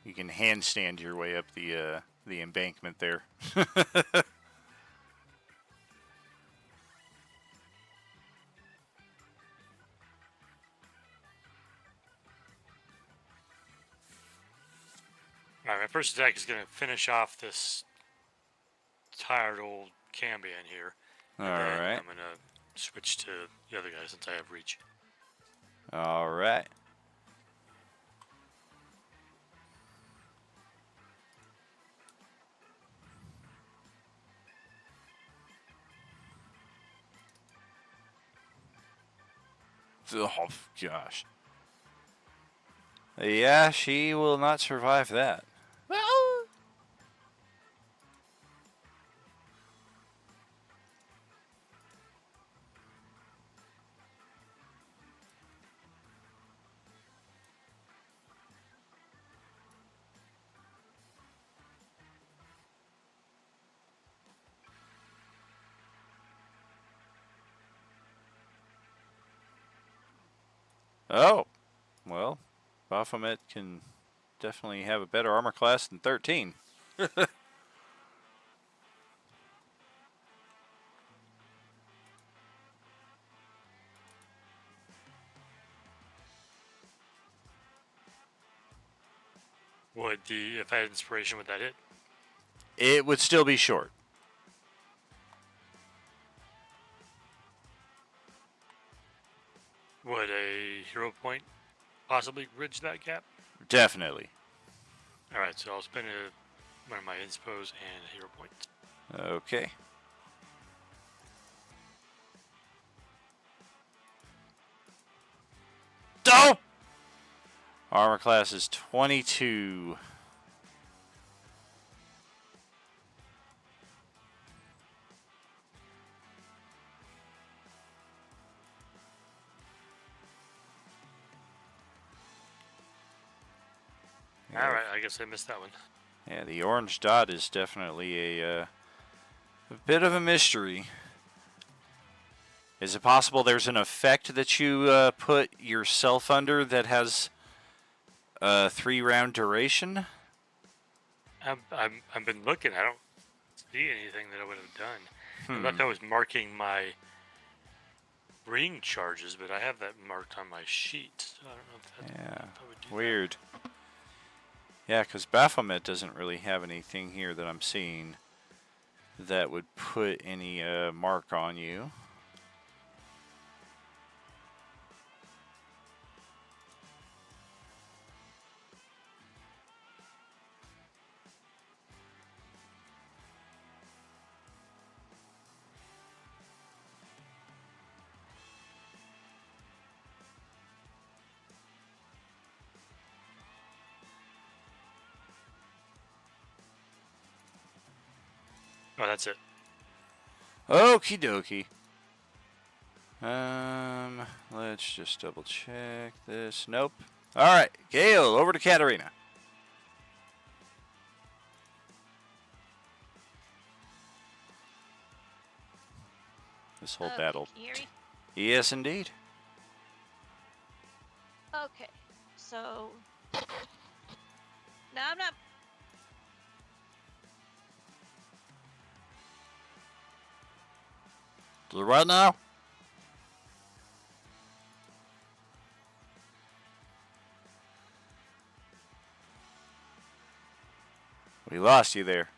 you can handstand your way up the embankment there. Alright, my first attack is going to finish off this tired old Cambion here. All And then right. I'm going to switch to the other guy since I have reach. All right. Oh, gosh. Yeah, she will not survive that. Oh, well, Baphomet can definitely have a better armor class than 13. Would the if I had inspiration, would that hit? It would still be short. Would a hero point possibly bridge that gap? Definitely. All right, so I'll spend one of my inspos and a hero point. Okay. Dope! Armor class is 22. All right, I guess I missed that one. Yeah, the orange dot is definitely a bit of a mystery. Is it possible there's an effect that you put yourself under that has a 3-round duration? I've been looking. I don't see anything that I would have done. I Hmm. thought I was marking my ring charges, but I have that marked on my sheet. So I don't know if that, Yeah, if I would do weird. Yeah, because Baphomet doesn't really have anything here that I'm seeing that would put any mark on you. that. Oh, that's it. Okie dokie. Let's just double check this. Nope. All right, Gale, over to Katarina. This whole Okay, battle. can you hear me? Yes, indeed. Okay, so now I'm not. Right now? We lost you there.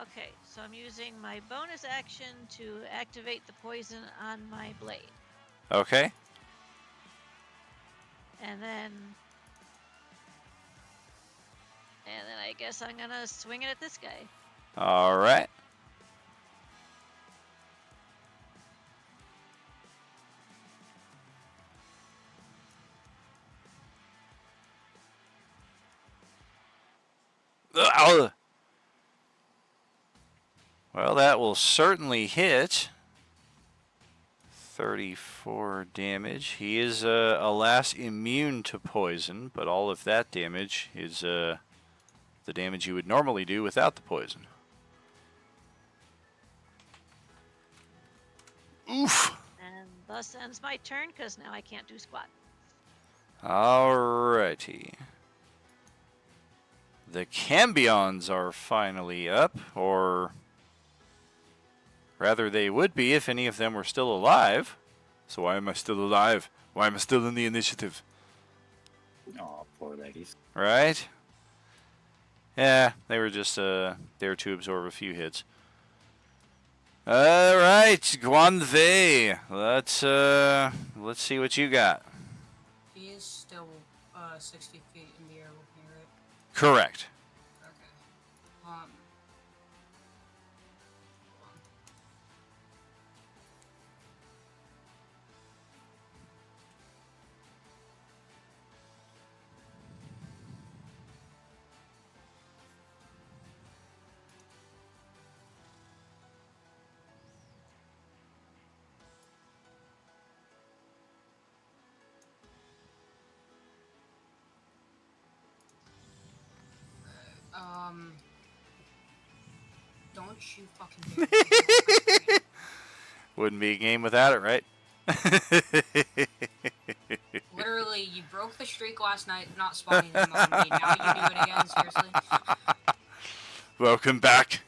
Okay, so I'm using my bonus action to activate the poison on my blade, Okay. and then I guess I'm gonna swing it at this guy. All right. Ugh. Well, that will certainly hit. 34 damage. He is, alas, immune to poison, but all of that damage is the damage you would normally do without the poison. Oof. And thus ends my turn, because now I can't do squat. Alrighty. The Cambions are finally up, or rather they would be if any of them were still alive. So why am I still alive? Why am I still in the initiative? Oh, poor ladies. Right? Yeah, they were just there to absorb a few hits. Alright, Guanve. Let's see what you got. He is still 60 feet in the air with me, right? Correct. Okay. Don't you fucking hit me. Wouldn't be a game without it, right? Literally, you broke the streak last night, not spawning them on me. Now you do it again. Seriously. Welcome back.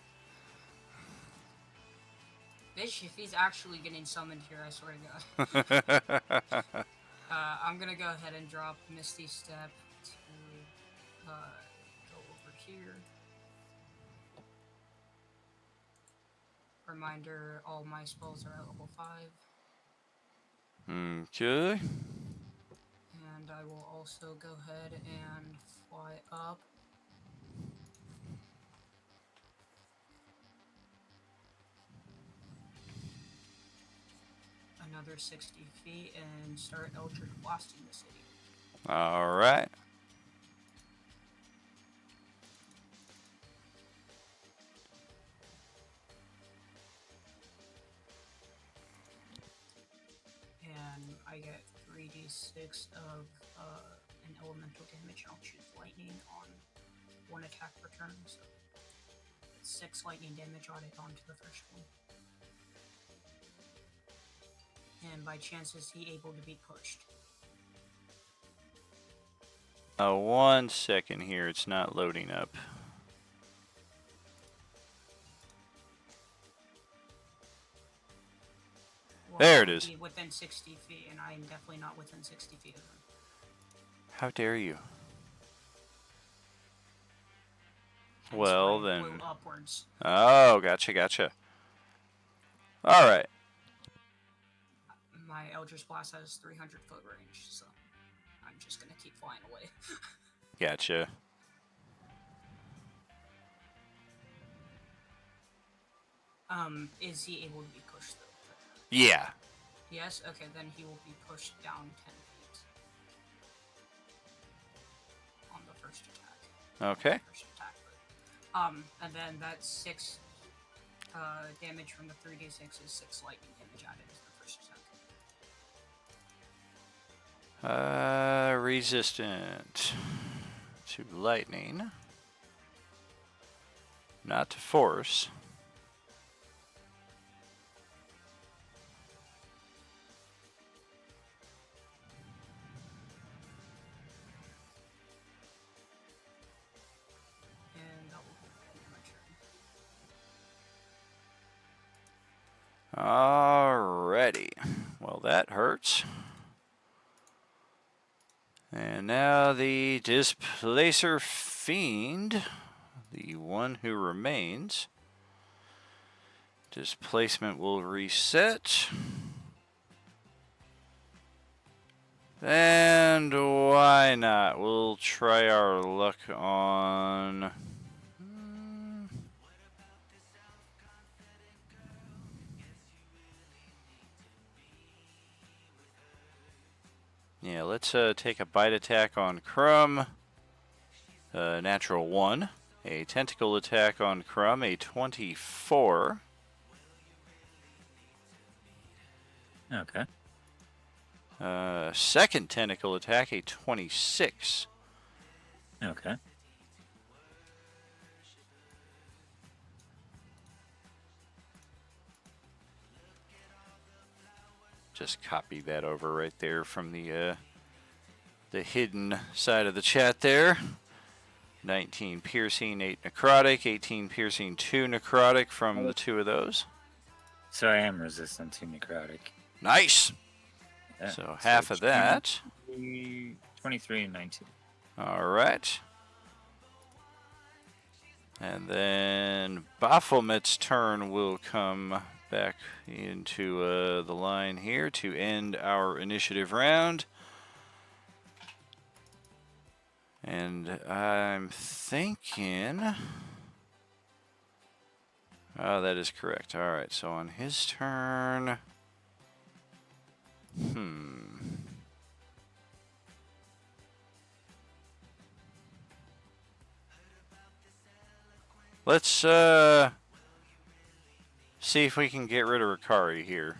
Bitch, if he's actually getting summoned here, I swear to God. I'm gonna go ahead and drop Misty Step to go over here. Reminder, all my spells are at level 5. Okay. And I will also go ahead and fly up. Another 60 feet and start Eldritch blasting the city. All right. And I get 3d6 of an elemental damage. I'll choose lightning on one attack per turn. So 6 lightning damage added onto the first one. And by chance is he able to be pushed? 1 second here. It's not loading up. Well, There it he would is. be within 60 feet, and I am definitely not within 60 feet of him. How dare you? Hence Well, why it then. flew upwards. Oh, gotcha. All right. My Eldritch Blast has 300-foot range, so I'm just gonna keep flying away. Gotcha. Is he able to be pushed though? Yeah. Yes? Okay, then he will be pushed down 10 feet. On the first attack. Okay. First attack, and then that's 6 damage from the 3d6 is 6 lightning damage added to the first attack. Resistant to lightning. Not to force. And that will be my turn. Alrighty. Well, that hurts. And now the Displacer Fiend, the one who remains. Displacement will reset. And why not? We'll try our luck on... Yeah, let's take a bite attack on Crumb. Natural 1. A tentacle attack on Crumb, a 24. Okay. Second tentacle attack, a 26. Okay. Just copy that over right there from the hidden side of the chat there. 19 piercing, 8 necrotic, 18 piercing, 2 necrotic from the 2 of those. So I am resistant to necrotic. Nice. Yeah, So half of that. 23 and 19. All right. And then Baphomet's turn will come back into the line here to end our initiative round. And I'm thinking... Oh, that is correct. All right, so on his turn... Let's see if we can get rid of Ricari here.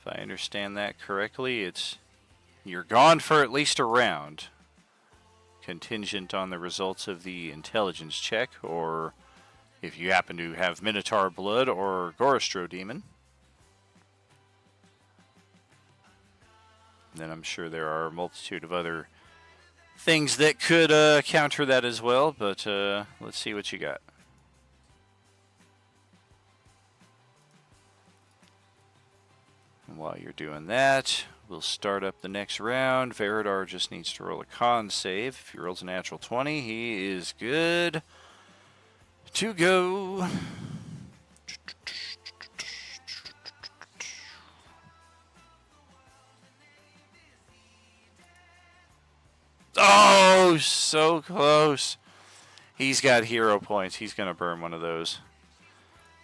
If I understand that correctly, it's you're gone for at least a round. contingent on the results of the intelligence check, or if you happen to have Minotaur blood or Gorostro demon. Then I'm sure there are a multitude of other things that could counter that as well, but let's see what you got. And while you're doing that, we'll start up the next round. Veridar just needs to roll a con save. If he rolls a natural 20, he is good to go. Oh, so close. He's got hero points. He's going to burn one of those.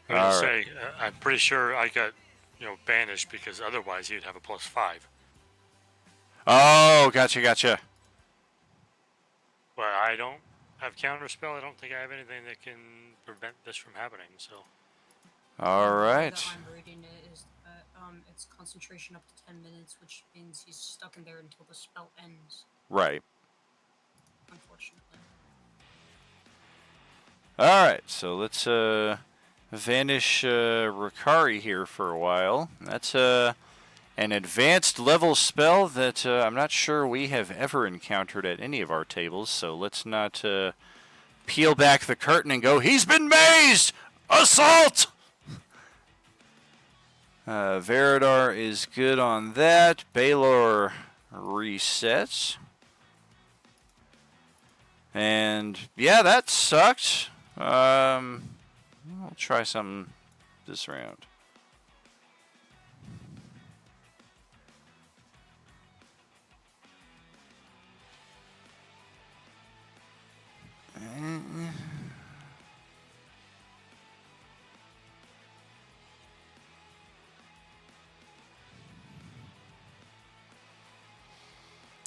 I'm gonna All say, I'm pretty sure I got, banished because otherwise he'd have a +5. Oh, gotcha. But I don't have counterspell. I don't think I have anything that can prevent this from happening. So All The way right. that I'm reading it is that it's concentration up to 10 minutes, which means he's stuck in there until the spell ends, Right. unfortunately. All right, so let's vanish Rikari here for a while. That's an advanced level spell that I'm not sure we have ever encountered at any of our tables, so let's not peel back the curtain and go, he's been mazed! Assault! Veridar is good on that. Baylor resets. And yeah, that sucked. I'll try something this round.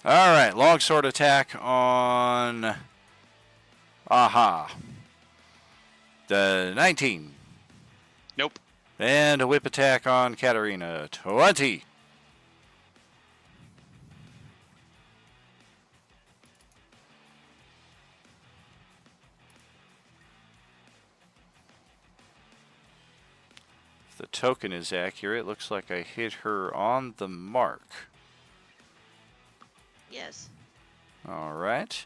All right, longsword attack on Aha. The 19. Nope. And a whip attack on Katarina. 20. If the token is accurate, looks like I hit her on the mark. Yes. All right.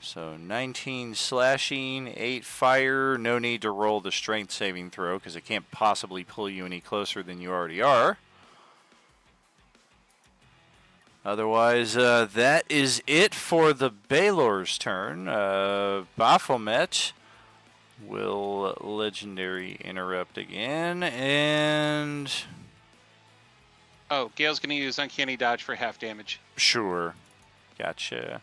So 19 slashing, 8 fire. No need to roll the strength saving throw because it can't possibly pull you any closer than you already are. Otherwise, that is it for the Baylor's turn. Baphomet will legendary interrupt again, and Oh, Gale's going to use Uncanny Dodge for half damage. sure, gotcha.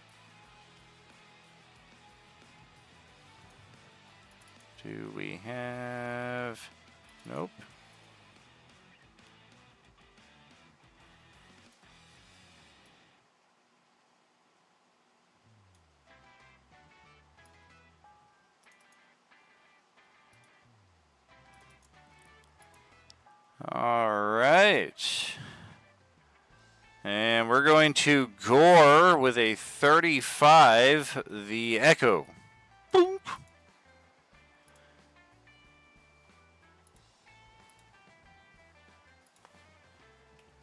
Do we have? Nope. All right. And we're going to gore with a 35, the Echo. Boop.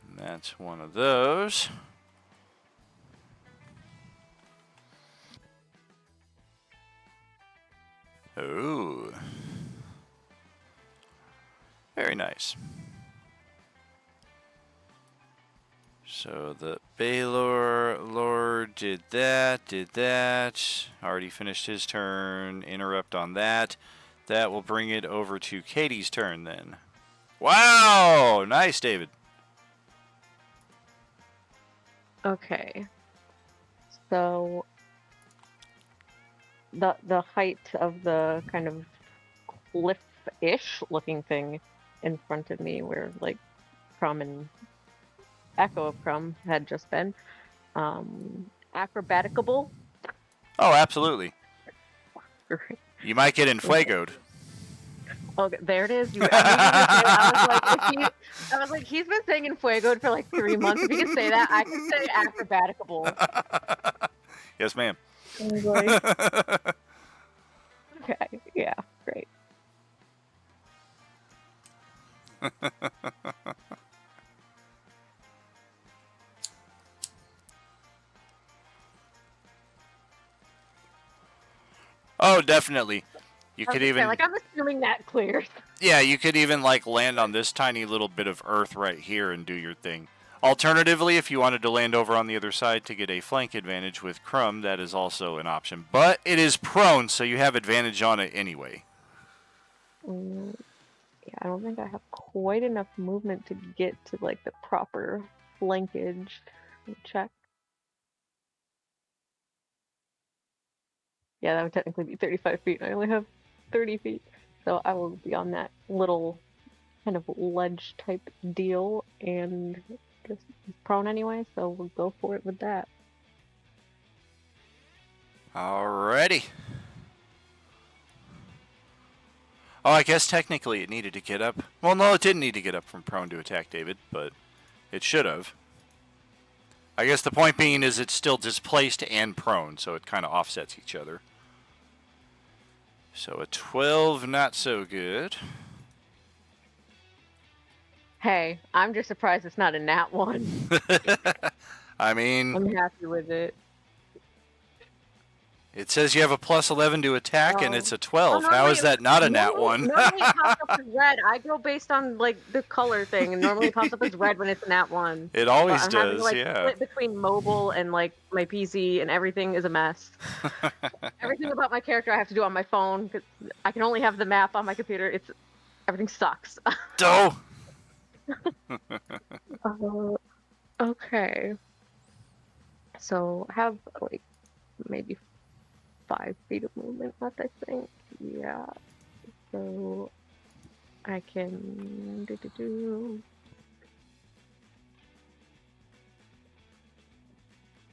And that's one of those. Oh. Very nice. So the Baylor Lord did that. Already finished his turn. Interrupt on that. That will bring it over to Katie's turn then. Wow! Nice, David. Okay. So the height of the kind of cliff-ish looking thing in front of me where like Crumb and Echo of Crumb had just been acrobaticable. Oh, absolutely. You might get infuegoed. Okay, there it is. I was like, he's been saying infuegoed for like 3 months. If he can say that, I can say acrobaticable. Yes, ma'am. I was like, okay, yeah, great. Oh, definitely. You I was could gonna say, even, like, I'm assuming that clears. yeah, you could even like land on this tiny little bit of earth right here and do your thing. Alternatively, if you wanted to land over on the other side to get a flank advantage with Crumb, that is also an option. But it is prone, so you have advantage on it anyway. Mm, yeah, I don't think I have quite enough movement to get to like the proper flankage. Let me check. Yeah, that would technically be 35 feet. I only have 30 feet. So I will be on that little kind of ledge type deal and just he's prone anyway, so we'll go for it with that. Alrighty. Oh, I guess technically it needed to get up. Well, no, it didn't need to get up from prone to attack David, but it should have. I guess the point being is it's still displaced and prone, so it kind of offsets each other. So a 12, not so good. Hey, I'm just surprised it's not a nat one. I mean, I'm happy with it. it says you have a plus 11 to attack, and Oh. it's a 12. Well, How is normally- that not a nat normally- one? Normally it pops up as red. I go based on like the color thing, and normally it pops up as red when it's a nat one. It always But I'm having to, does, like, yeah. split between mobile and like my PC, and everything is a mess. Everything about my character I have to do on my phone because I can only have the map on my computer. Everything sucks. Doe! Okay. So I have like maybe 5 feet of movement left, I think. Yeah. So I can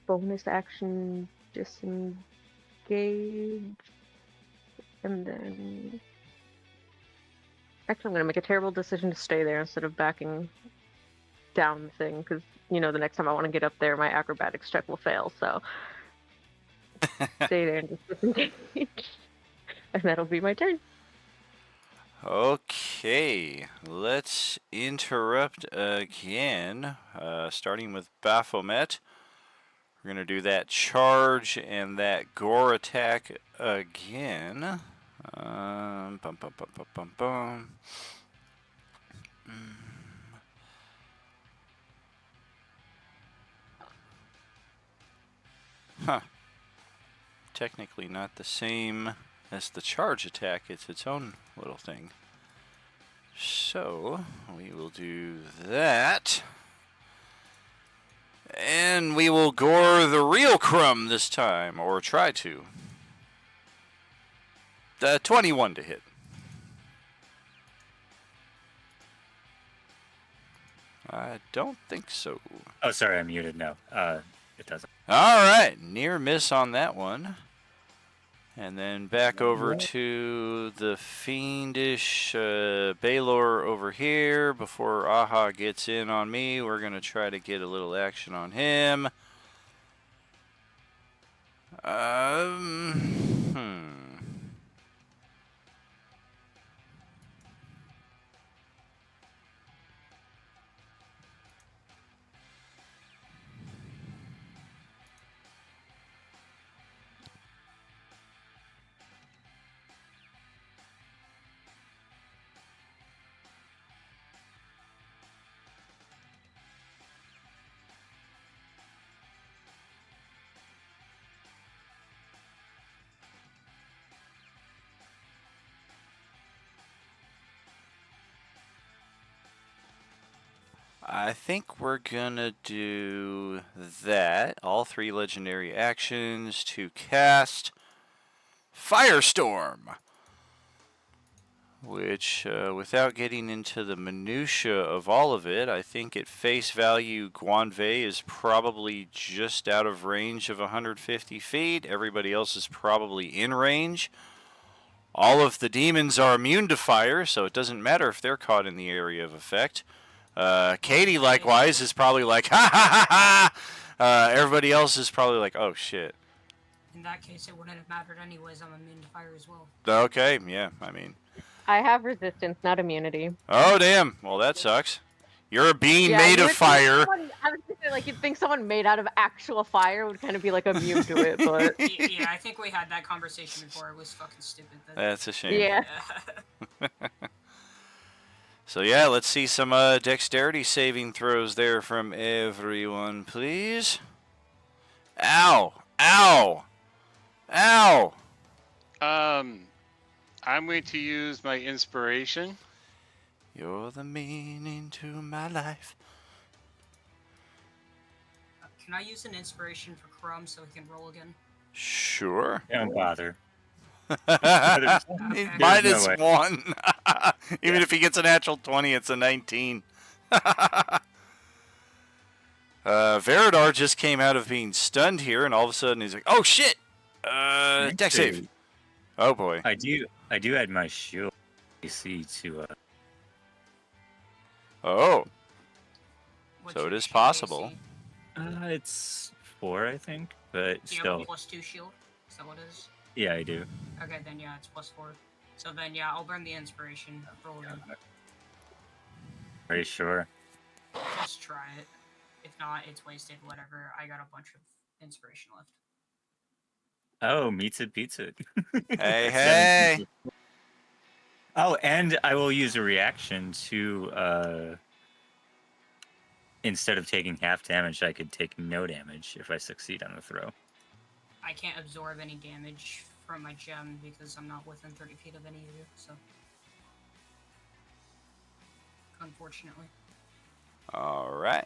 bonus action disengage, and then actually I'm gonna make a terrible decision to stay there instead of backing down the thing because the next time I want to get up there my acrobatics check will fail, so stay there and just disengage. And that'll be my turn. Okay, let's interrupt again, starting with Baphomet. We're going to do that charge and that gore attack again. Bum, bum, bum, bum, bum, bum. Huh. Technically not the same as the charge attack, it's its own little thing. So, we will do that. And we will gore the real Crumb this time, or try to. 21 to hit. I don't think so. Oh, sorry, I'm muted. No, it doesn't. Alright, near miss on that one. And then back over to the fiendish Baylor over here. Before Aha gets in on me, we're going to try to get a little action on him. I think we're gonna do that. All 3 legendary actions to cast Firestorm. Which, without getting into the minutia of all of it, I think at face value, Guanvei is probably just out of range of 150 feet. Everybody else is probably in range. All of the demons are immune to fire, so it doesn't matter if they're caught in the area of effect. Katie, likewise, is probably like, ha ha ha ha! Everybody else is probably like, oh shit. In that case, it wouldn't have mattered anyways. I'm immune to fire as well. Okay, yeah, I mean. I have resistance, not immunity. Oh, damn. Well, that sucks. You're a being Yeah, made you of would think fire. I was gonna say, like, you'd think someone made out of actual fire would kind of be, like, immune to it, but... Yeah, I think we had that conversation before. It was fucking stupid. That's a shame. Yeah. So yeah, let's see some dexterity saving throws there from everyone, please. Ow! Ow! Ow! I'm going to use my inspiration. You're the meaning to my life. Can I use an inspiration for Crumb so he can roll again? Sure. Don't bother. Minus no way. 1. Even if he gets a natural 20, it's a 19. Veridar just came out of being stunned here, and all of a sudden he's like, "Oh shit!" Dex save. Oh boy. I do add my shield AC to Oh, What's so your it is shield possible. AC? it's 4, I think, but Do you have a still. +2 shield? Is that what it is? Yeah, I do. Okay, then yeah, it's +4. So then yeah, I'll burn the inspiration. Roll again. Are you sure? Just try it. If not, it's wasted. Whatever. I got a bunch of inspiration left. Oh, meets it, beats it. Hey, hey. Oh, and I will use a reaction to instead of taking half damage, I could take no damage if I succeed on the throw. I can't absorb any damage from my gem because I'm not within 30 feet of any of you, so. Unfortunately. All right.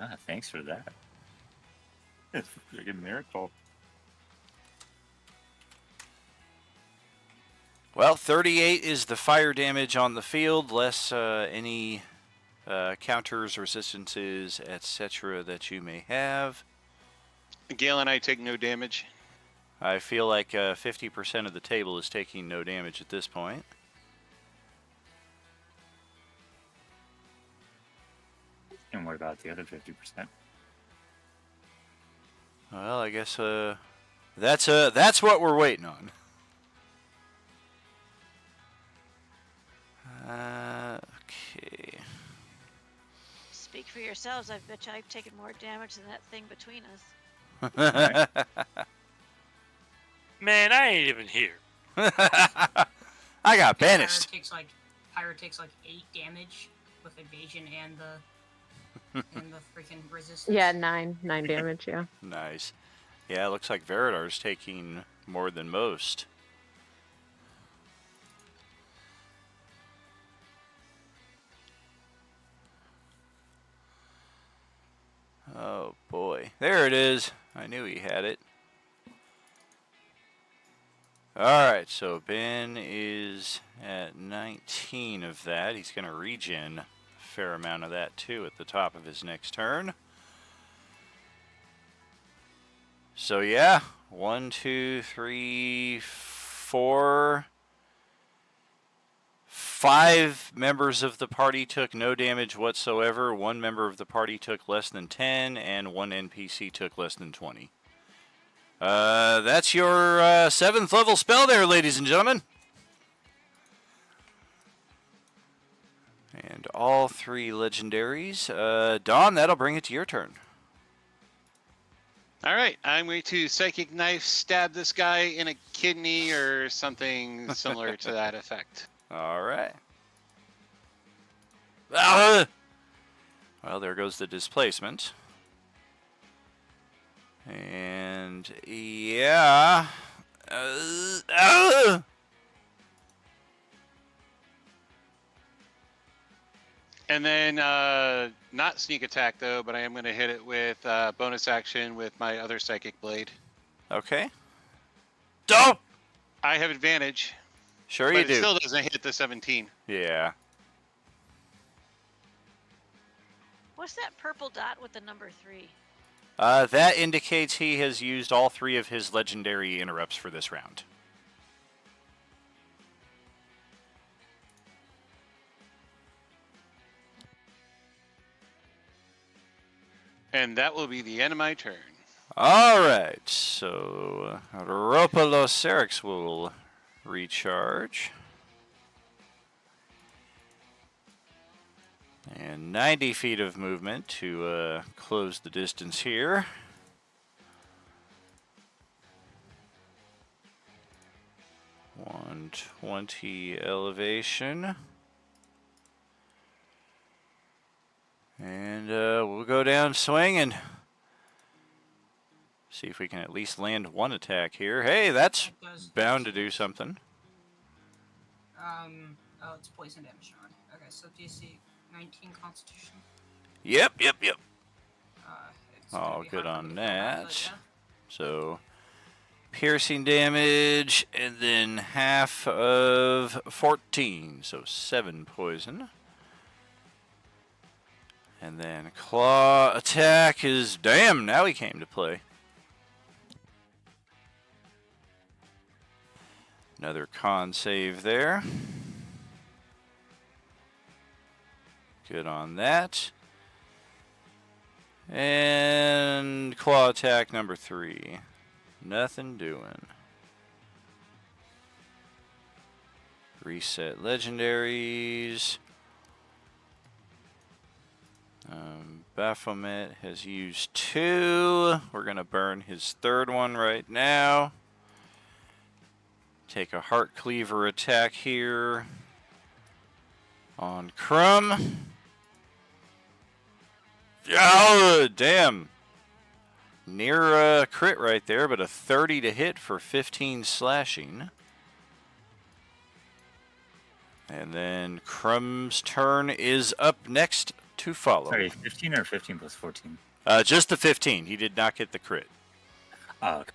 Ah, thanks for that. It's a freaking miracle. Well, 38 is the fire damage on the field, less any counters, resistances, etc. that you may have. Gale and I take no damage. I feel like 50% of the table is taking no damage at this point. And what about the other 50%? Well, I guess that's what we're waiting on. Okay. Speak for yourselves. I bet you I've taken more damage than that thing between us. Man, I ain't even here. I got banished. Pyro takes like 8 damage with evasion and the freaking resistance. Yeah, 9 damage, yeah. Nice. Yeah, it looks like Veridar's taking more than most. Oh boy. There it is. I knew he had it. Alright, so Ben is at 19 of that. He's going to regen a fair amount of that too at the top of his next turn. So yeah, 1, 2, 3, 4, 5 members of the party took no damage whatsoever. 1 member of the party took less than 10, and 1 NPC took less than 20. That's your 7th level spell there, ladies and gentlemen. And all 3 legendaries. Dawn, that'll bring it to your turn. All right, I'm going to psychic knife stab this guy in a kidney or something similar to that effect. All right. Ah! Well, there goes the displacement. And yeah. And then, not sneak attack though, but I am going to hit it with bonus action with my other psychic blade. Okay. Dope! I have advantage, Sure but you it do. still doesn't hit the 17. Yeah. What's that purple dot with the number 3? That indicates he has used all 3 of his legendary interrupts for this round. And that will be the end of my turn. All right, so Ropelocerix will recharge. And 90 feet of movement to close the distance here. .120 elevation. And we'll go down swinging. See if we can at least land one attack here. Hey, that's It does bound to do something. Oh, it's poison damage. Not. Okay, so DC 19 Constitution. Yep. It's Oh, gonna be good hard for on me to fill that, but that. yeah. So, piercing damage, and then half of 14, so 7 poison. And then claw attack is, damn, now he came to play. Another con save there. Good on that. And claw attack number 3. Nothing doing. Reset legendaries. Baphomet has used 2. We're going to burn his 3rd one right now. Take a Heart Cleaver attack here on Crumb. Oh, damn. Near a crit right there, but a 30 to hit for 15 slashing. And then Crumb's turn is up next to follow. Sorry, 15 or 15 plus 14? Just the 15. He did not get the crit. Oh, okay.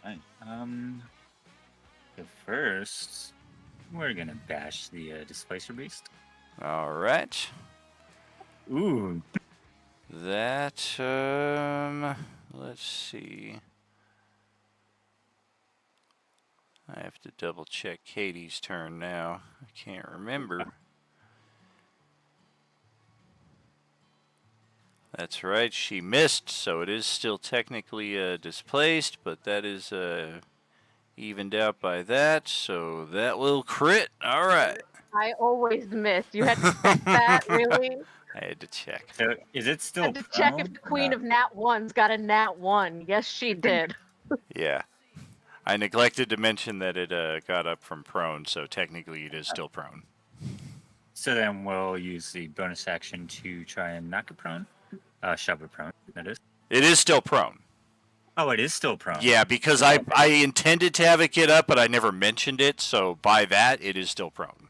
Fine. So first, we're gonna bash the Displacer Beast. All right. Ooh. That, let's see. I have to double check Katie's turn now. I can't remember. That's right, she missed, so it is still technically displaced, but that is evened out by that, so that will crit. All right. I always miss. You had to check that, really? I had to check. So is it I still had to check if prone the or Queen not? of Nat 1's got a Nat 1. Yes, she did. Yeah. I neglected to mention that it got up from prone, so technically it is still prone. So then we'll use the bonus action to try and knock it prone. Shove it prone, that is. It is still prone. Oh, it is still prone. Yeah, because I intended to have it get up, but I never mentioned it, so by that, it is still prone.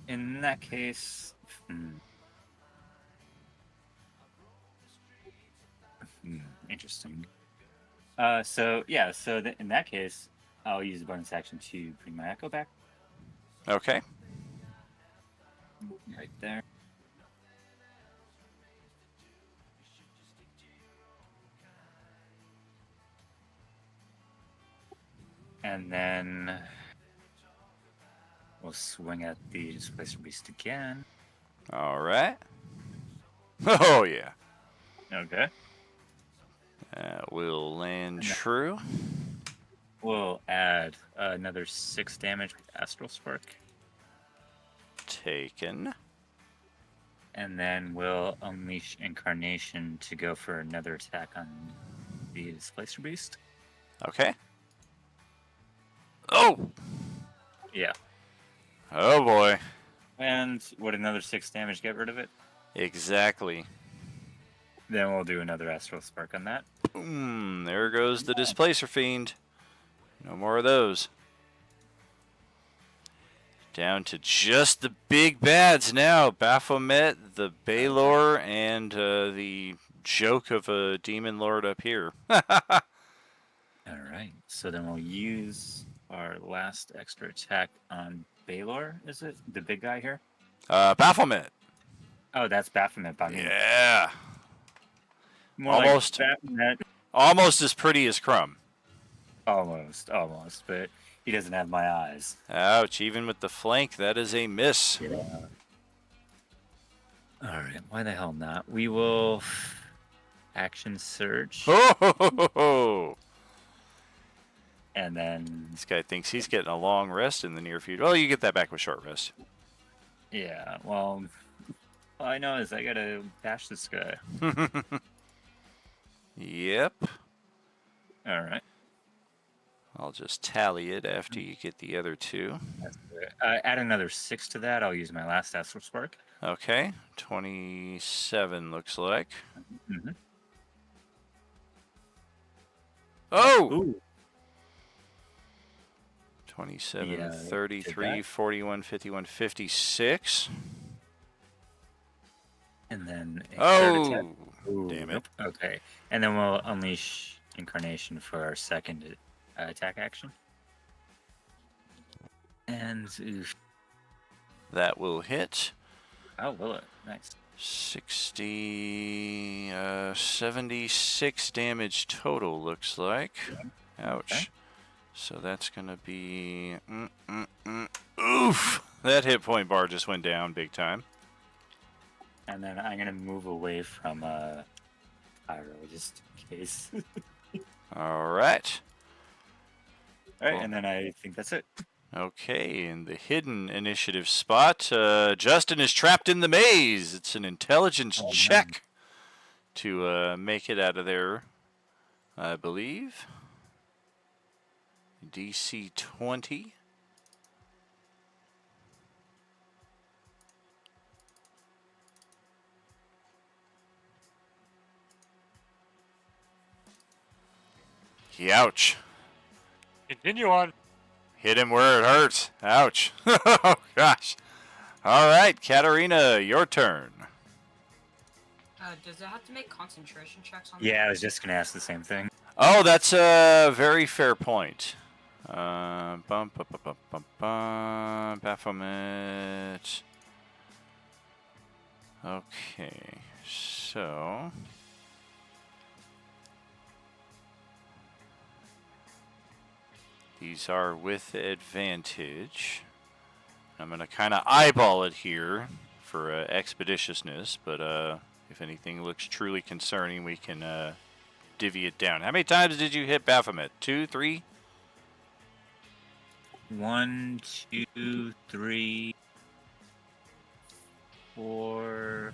In that case, interesting. So in that case, I'll use the bonus action to bring my echo back Okay. right there. And then we'll swing at the Displacer Beast again. All right. Oh, yeah. Okay. We'll land true. We'll add another 6 damage with Astral Spark. Taken. And then we'll unleash Incarnation to go for another attack on the Displacer Beast. Okay. Oh! Yeah. Oh, boy. And would another 6 damage get rid of it? Exactly. Then we'll do another Astral Spark on that. Boom. There goes the Displacer Fiend. No more of those. Down to just the big bads now. Baphomet, the Baylor, and the joke of a Demon Lord up here. Alright, so then we'll use our last extra attack on Baylor, is it? The big guy here? Baphomet. Oh, that's Baphomet by me. Yeah. More like Almost. Baphomet. Almost as pretty as Crumb. Almost. But He doesn't have my eyes. Ouch, even with the flank, that is a miss. Yeah. All right, why the hell not? We will action surge, Ho, ho, ho, ho, ho. and then This guy thinks he's getting a long rest in the near future. Well, you get that back with short rest. yeah. Well, all I know is I gotta bash this guy. Yep. All right. I'll just tally it after you get the other two. That's good. Add another 6 to that. I'll use my last Astral Spark. Okay, 27 looks like. Mhm. Oh! Ooh. 27, Yeah, 33, did that. 41, 51, 56. And then a third attack. Oh! Ooh, damn it. nope. Okay. And then we'll unleash Incarnation for our second attack action. And oof. That will hit. Oh, will it? Nice. 60, 76 damage total, looks like. Ouch. Okay. So that's going to be... Oof! That hit point bar just went down big time. And then I'm gonna move away from Pyro just in case. All right. All right, Cool. and then I think that's it. Okay, in the hidden initiative spot, Justin is trapped in the maze. It's an intelligence Oh, man. check to make it out of there, I believe. DC 20. Ouch. Continue on. Hit him where it hurts. Ouch. Oh, gosh. All right, Katarina, your turn. Does it have to make concentration checks on Yeah, I was just gonna ask the same thing. Oh, that's a very fair point. Baphomet. Okay, so... These are with advantage. I'm going to kind of eyeball it here for expeditiousness, but if anything looks truly concerning, we can divvy it down. How many times did you hit Baphomet? 2, 3? 1, 2, 3, 4.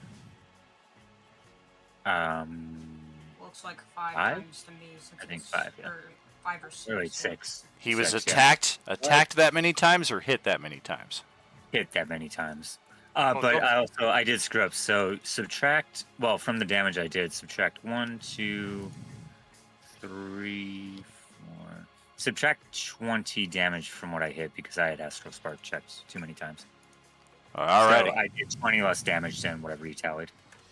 Looks like 5 5? times to me. Since I think it's- 5, yeah. Or 5 or 6. Or wait, yeah. 6. He was 6, yeah. attacked that many times or hit that many times? Hit that many times. Oh, But no. I did screw up. So subtract, well, from the damage I did, subtract 1, 2, 3, 4. Subtract 20 damage from what I hit because I had Astral Spark checked too many times. Alrighty, So I did 20 less damage than whatever you tallied.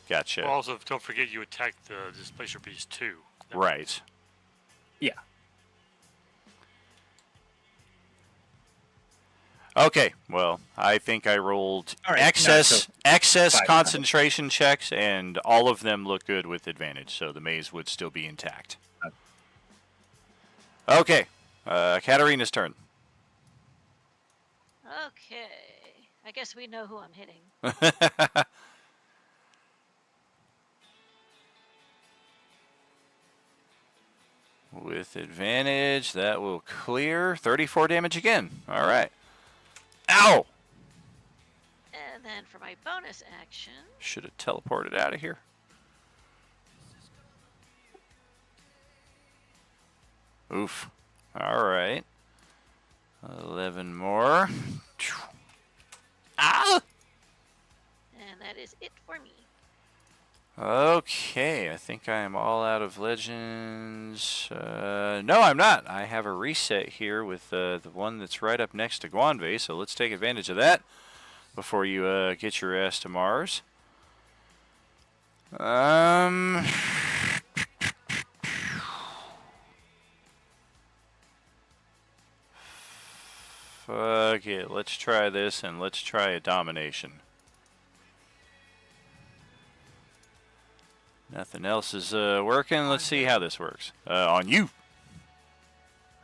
gotcha. Well, also, don't forget you attacked the Displacer Beast too. Right. Yeah. Okay, well, I think I rolled All right, no, excess so 5 concentration checks, and all of them look good with advantage, so the maze would still be intact. Okay, Katarina's turn. Okay. I guess we know who I'm hitting. With advantage, that will clear. 34 damage again. All right. Ow! And then for my bonus action, Should have teleported out of here. Oof. All right. 11 more. Ah! and that is it for me. Okay, I think I am all out of legends. No, I'm not. I have a reset here with the one that's right up next to Guanve, so let's take advantage of that before you get your ass to Mars. Fuck it. Let's try this, and let's try a domination. Nothing else is working. Let's see how this works. On you.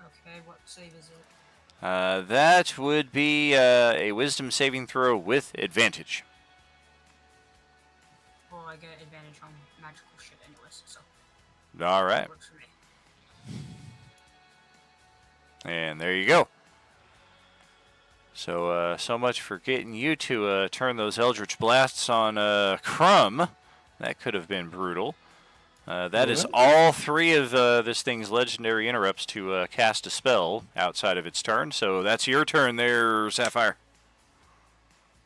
Okay, what save is it? That would be a wisdom saving throw with advantage. Well, I get advantage on magical shit anyways, so All it right. works for me. And there you go. So, so much for getting you to turn those Eldritch Blasts on Crumb. That could have been brutal. That is all 3 of this thing's legendary interrupts to cast a spell outside of its turn. So that's your turn there, Sapphire.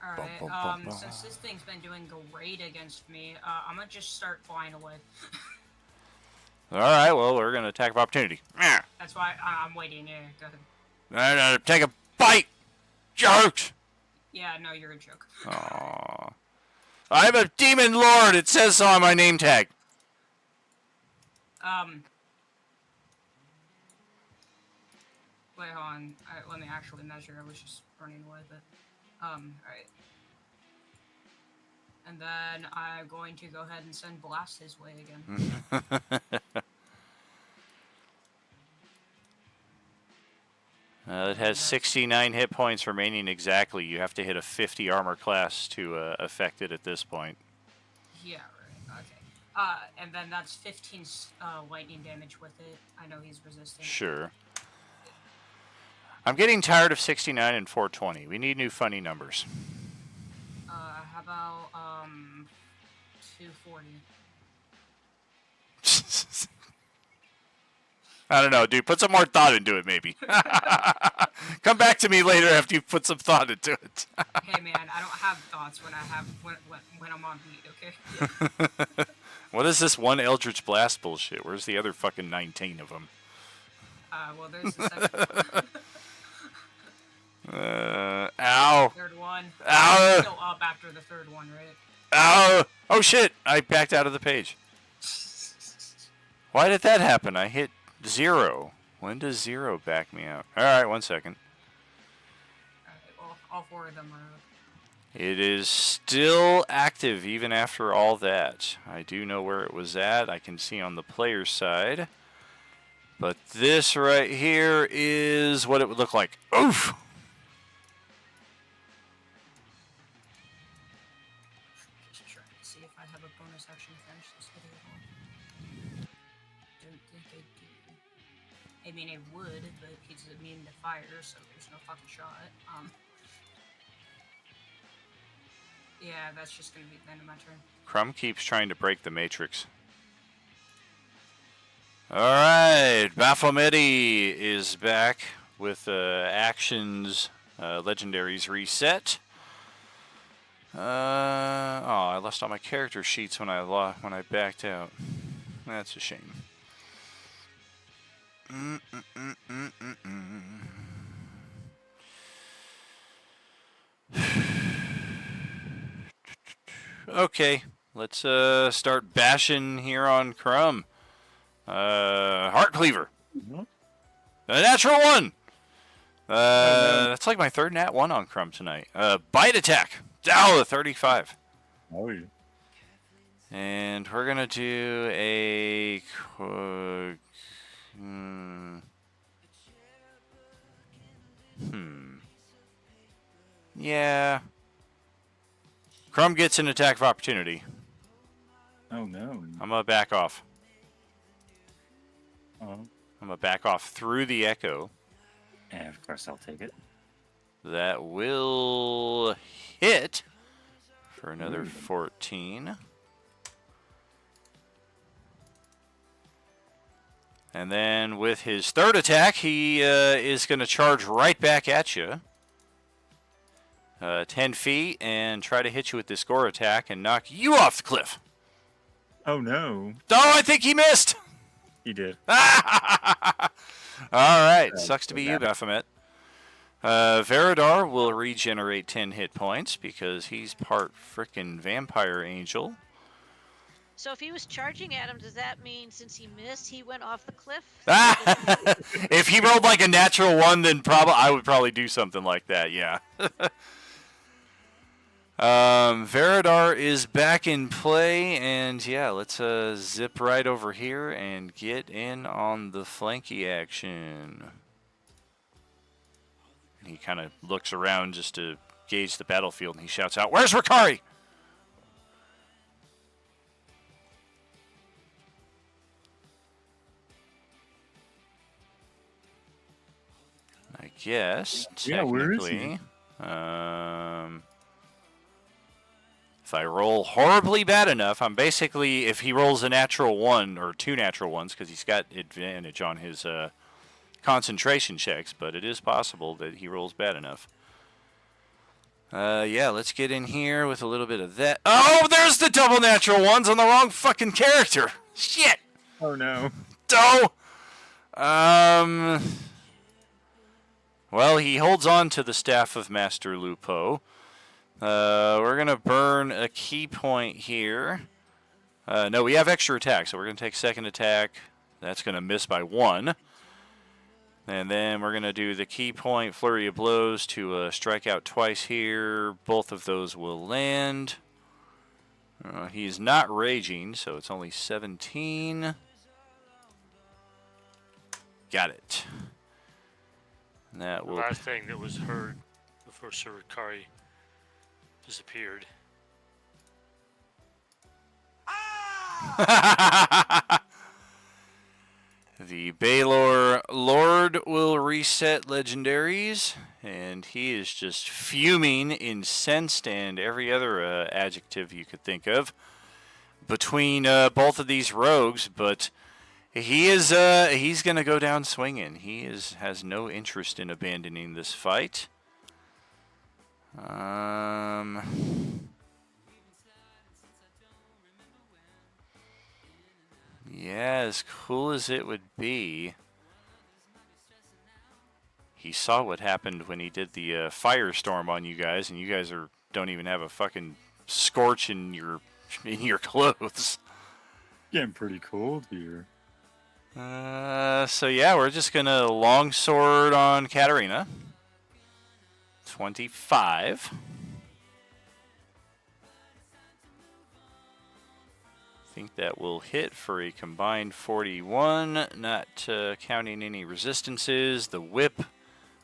Alright, since this thing's been doing great against me, I'm gonna just start flying away. All right, well, we're going to attack of opportunity. That's why I'm waiting. Yeah, go ahead. Take a bite! Jokes! Yeah, no, you're a joke. Aww. I'm a demon lord! It says so on my name tag. Wait, hold on. Let me actually measure. I was just running away, but, alright. And then I'm going to go ahead and send Blast his way again. It has 69 hit points remaining exactly. You have to hit a 50 armor class to affect it at this point. Yeah, right. Okay. And then that's 15 lightning damage with it. I know he's resistant. Sure. I'm getting tired of 69 and 420. We need new funny numbers. How about 240? I don't know, dude. Put some more thought into it, maybe. Come back to me later after you put some thought into it. Hey man, I don't have thoughts when I'm on beat, okay? What is this one Eldritch Blast bullshit? Where's the other fucking 19 of them? Well, there's the second one. Ow. Third one. Ow. Still up after the third one, right? Ow. Oh shit, I backed out of the page. Why did that happen? I hit 0. When does 0 back me out? Alright, 1 second. Alright, well, all 4 of them are up. It is still active even after all that. I do know where it was at. I can see on the player's side. But this right here is what it would look like. Oof! Just trying to see if I have a bonus action to finish this video off. Don't think I do. I mean, I would, but he's immune to fire, so there's no fucking shot. Yeah, that's just gonna be the end of my turn. Crumb keeps trying to break the matrix. Alright, Baphomet is back with actions, legendaries reset. Oh, I lost all my character sheets when I backed out. That's a shame. Okay, let's start bashing here on Crumb. Heart Cleaver. A natural 1! That's like my 3rd nat 1 on Crumb tonight. Bite attack. Ow, 35. Oh, yeah. And we're gonna do a... Yeah. Crumb gets an attack of opportunity. Oh, no. I'm gonna back off. Oh. I'm gonna back off through the echo. And of course, I'll take it. That will hit for another 14. And then with his 3rd attack, he is going to charge right back at you. 10 feet and try to hit you with this gore attack and knock you off the cliff. Oh, no. Oh, I think he missed. He did. All right. Sucks to be you, Baphomet. Veridar will regenerate 10 hit points because he's part frickin' vampire angel. So if he was charging at him, does that mean since he missed, he went off the cliff? If he rolled like a natural 1, then I would probably do something like that, yeah. Veridar is back in play, and yeah, let's zip right over here and get in on the flanky action. He kind of looks around just to gauge the battlefield, and he shouts out, "Where's Ricari?" I guess, Yeah, where is he? technically, if I roll horribly bad enough, I'm basically, if he rolls a natural 1 or 2 natural ones, because he's got advantage on his concentration checks, but it is possible that he rolls bad enough. Yeah, let's get in here with a little bit of that. Oh, there's the double natural ones on the wrong fucking character. Shit. Oh no. Doe. Well, he holds on to the Staff of Master Lupo. We're going to burn a key point here. No, we have extra attack, so we're going to take second attack. That's going to miss by 1. And then we're going to do the key point, Flurry of Blows, to strike out twice here. Both of those will land. He's not raging, so it's only 17. Got it. And that The will... last thing that was heard before Sir Ricari disappeared. The Baylor Lord will reset legendaries, and he is just fuming, incensed, and every other adjective you could think of between both of these rogues. But he is he's gonna go down swinging. He has no interest in abandoning this fight. Yeah, as cool as it would be, he saw what happened when he did the firestorm on you guys, and you guys don't even have a fucking scorch in your clothes. Getting pretty cold here. So yeah, we're just gonna longsword on Katarina. 25. I think that will hit for a combined 41, not counting any resistances. The whip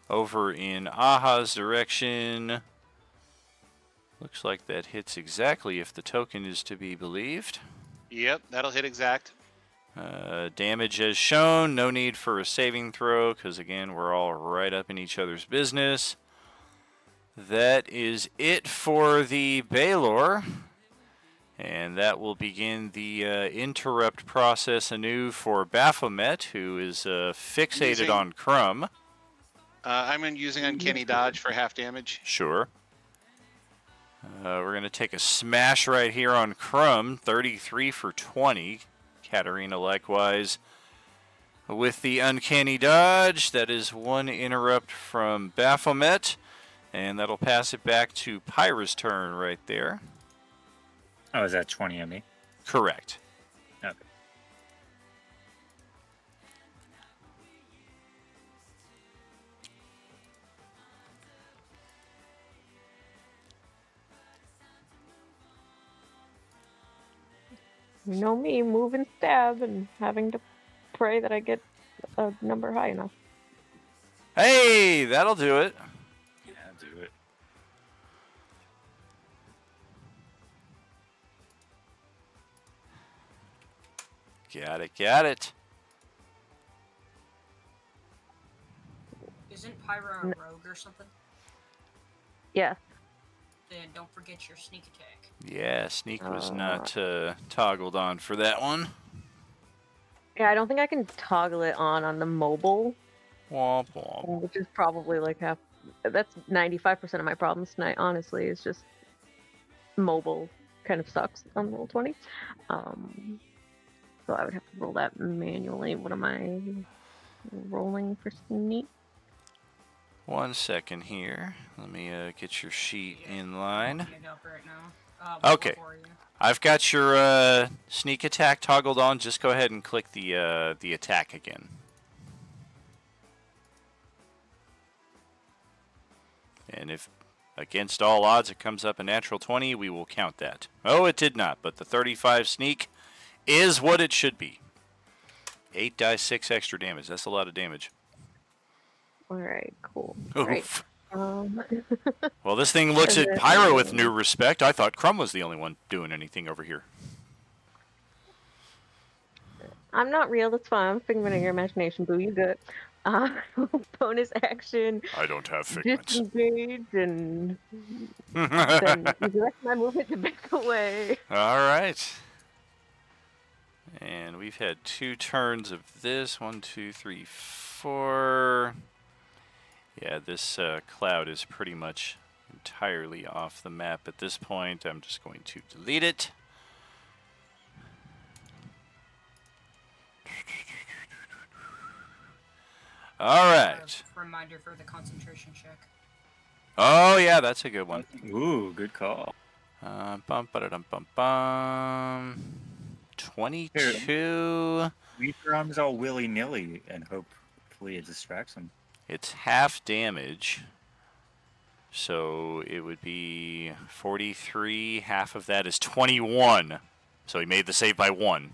over in Aha's direction. Looks like that hits exactly if the token is to be believed. Yep, that'll hit exact. Damage as shown, no need for a saving throw, because again, we're all right up in each other's business. That is it for the Baylor. And that will begin the interrupt process anew for Baphomet, who is fixated on Crumb. I'm using Uncanny Dodge for half damage. Sure. We're going to take a smash right here on Crumb, 33 for 20. Katarina likewise with the Uncanny Dodge. That is 1 interrupt from Baphomet. And that'll pass it back to Pyra's turn right there. Oh, is that 20 on me? Correct. Okay. You know me, move and stab and having to pray that I get a number high enough. Hey, that'll do it. Yeah, do it. Got it, got it. Isn't Pyra a rogue or something? Yeah. Then don't forget your sneak attack. Yeah, sneak was not toggled on for that one. Yeah, I don't think I can toggle it on the mobile, Womp womp. which is probably like half. That's 95% of my problems tonight, honestly, is just mobile kind of sucks on roll 20. So I would have to roll that manually. What am I rolling for sneak? 1 second here. Let me get your sheet in line. Looking it up right now. Okay. Before you. I've got your sneak attack toggled on. Just go ahead and click the attack again. And if against all odds it comes up a natural 20, we will count that. Oh, it did not, but the 35 sneak is what it should be. 8 dice, 6 extra damage. That's a lot of damage. Alright, cool. Oof. Right. Um, Well, this thing looks And at then- Pyro with new respect. I thought Crumb was the only one doing anything over here. I'm not real. That's fine. I'm figment of your imagination, boo. You good? Uh, bonus action, I don't have figments. disengage, and then direct my movement to back away. All right. And we've had 2 turns of this. 1, 2, 3, 4. Yeah, this cloud is pretty much entirely off the map at this point. I'm just going to delete it. All right. Reminder for the concentration check. Oh, yeah, that's a good one. Ooh, good call. Bum, ba-da-dum, bum, bum. 22. Leave your arms all willy-nilly and hopefully it distracts him. It's half damage. So it would be 43. Half of that is 21. So he made the save by 1.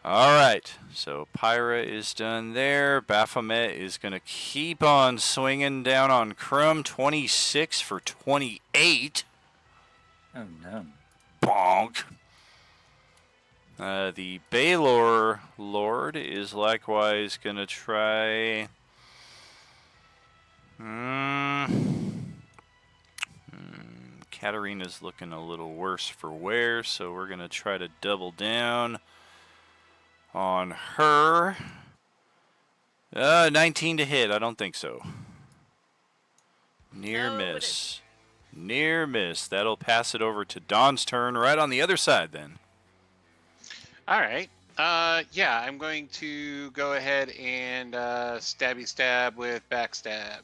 All right. So Pyra is done there. Baphomet is going to keep on swinging down on Crumb. 26 for 28. Oh no. Bonk. The Baylor Lord is likewise going to try. Katarina's looking a little worse for wear, so we're going to try to double down on her. 19 to hit. I don't think so. Near No, it miss. Near miss. That'll pass it over to Dawn's turn right on the other side then. All right. Yeah, I'm going to go ahead and stabby stab with backstab.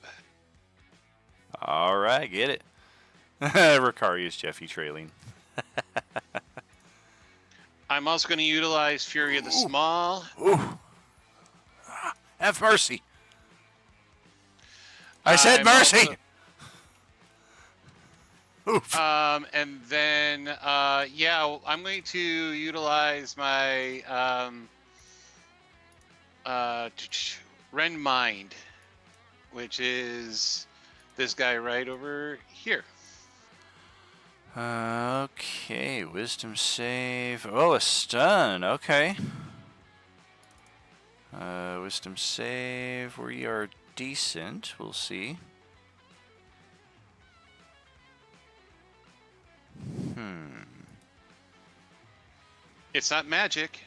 All right, get it. Ricarius Jeffy trailing. I'm also going to utilize Fury of the Small. Ooh. Have mercy. I said I'm mercy. also- Oof. And then, yeah, I'm going to utilize my Rend Mind, which is this guy right over here. Okay, wisdom save. Oh, a stun. Okay. Wisdom save. We are decent. We'll see. It's not magic.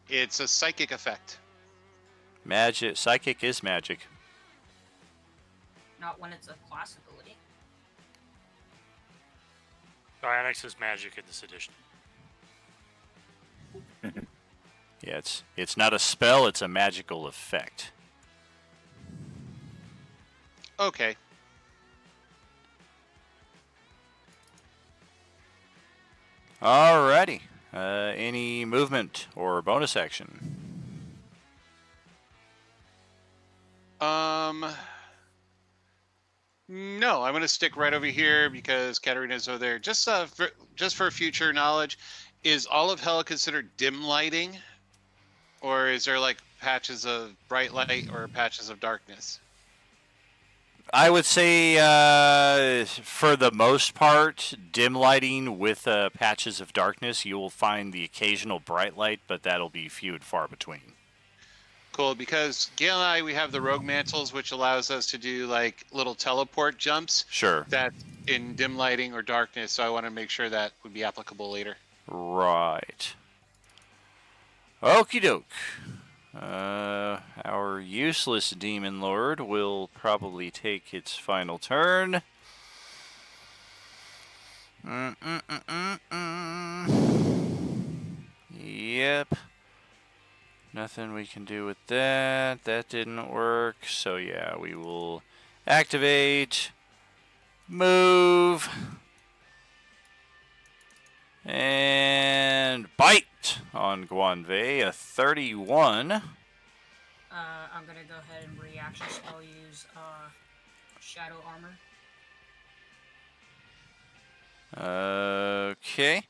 It's a psychic effect. Magic. Psychic is magic. Not when it's a class ability. Psionics is magic in this edition. Yeah, it's not a spell. It's a magical effect. Okay. Alrighty. Any movement or bonus action? No, I'm going to stick right over here because Katarina's over there. Just for future knowledge, is all of hell considered dim lighting? Or is there like patches of bright light or patches of darkness? I would say, for the most part, dim lighting with patches of darkness. You will find the occasional bright light, but that'll be few and far between. Cool, because Gail and I, we have the rogue mantles, which allows us to do like little teleport jumps Sure. that in dim lighting or darkness. So I want to make sure that would be applicable later. Right. Okie doke. Our useless demon lord will probably take its final turn. Yep. Nothing we can do with that. That didn't work. So yeah, we will activate, move, and bite on Guanve, a 31. I'm gonna go ahead and reaction spell use Shadow Armor. Okay.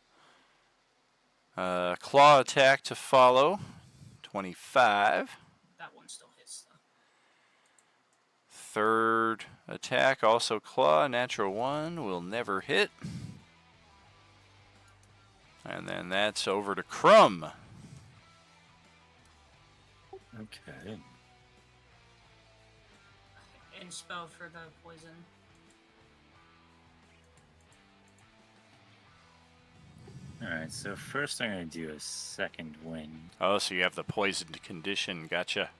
Claw attack to follow, 25. That one still hits though. third attack, also claw, natural 1, will never hit. And then that's over to Crumb. Okay. And spell for the poison. Alright, so first I'm going to do a second wind. Oh, so you have the poisoned condition. Gotcha.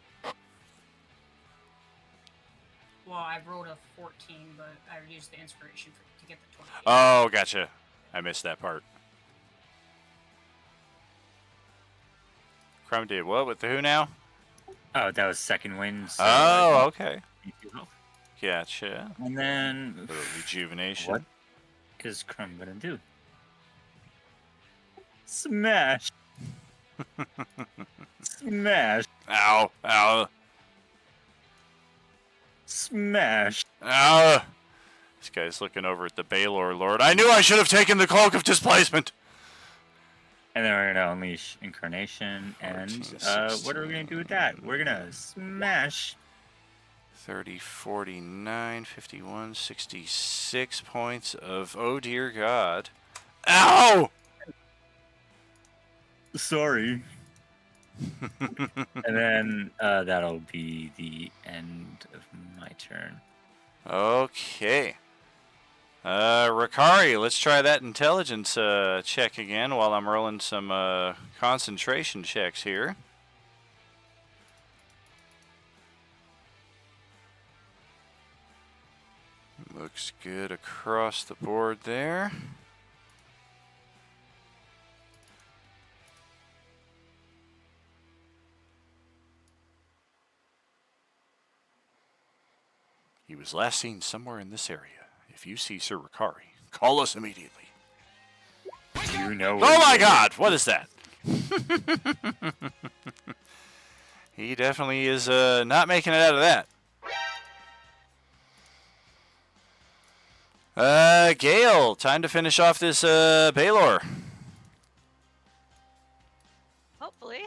Well, I rolled a 14, but I used the inspiration to get the 28. Oh, gotcha. I missed that part. Crumb did what with the who now? Oh, that was second wind. So Oh, okay. okay. Gotcha. And then, A little rejuvenation. what is Crumb going to do? Smash! Smash! Ow, ow, Smash! ow. This guy's looking over at the Baylor Lord. I knew I should have taken the Cloak of Displacement. And then we're going to unleash Incarnation. And 14, what are we going to do with that? We're going to smash. 30, 49, 51, 66 points of, oh dear God. Ow! Sorry. And then that'll be the end of my turn. Okay. Rakari, let's try that intelligence check again while I'm rolling some concentration checks here. Looks good across the board there. He was last seen somewhere in this area. If you see Sir Rakari, call us immediately. You know. Oh my God! What is that? He definitely is not making it out of that. Gale, time to finish off this Baylor. Hopefully.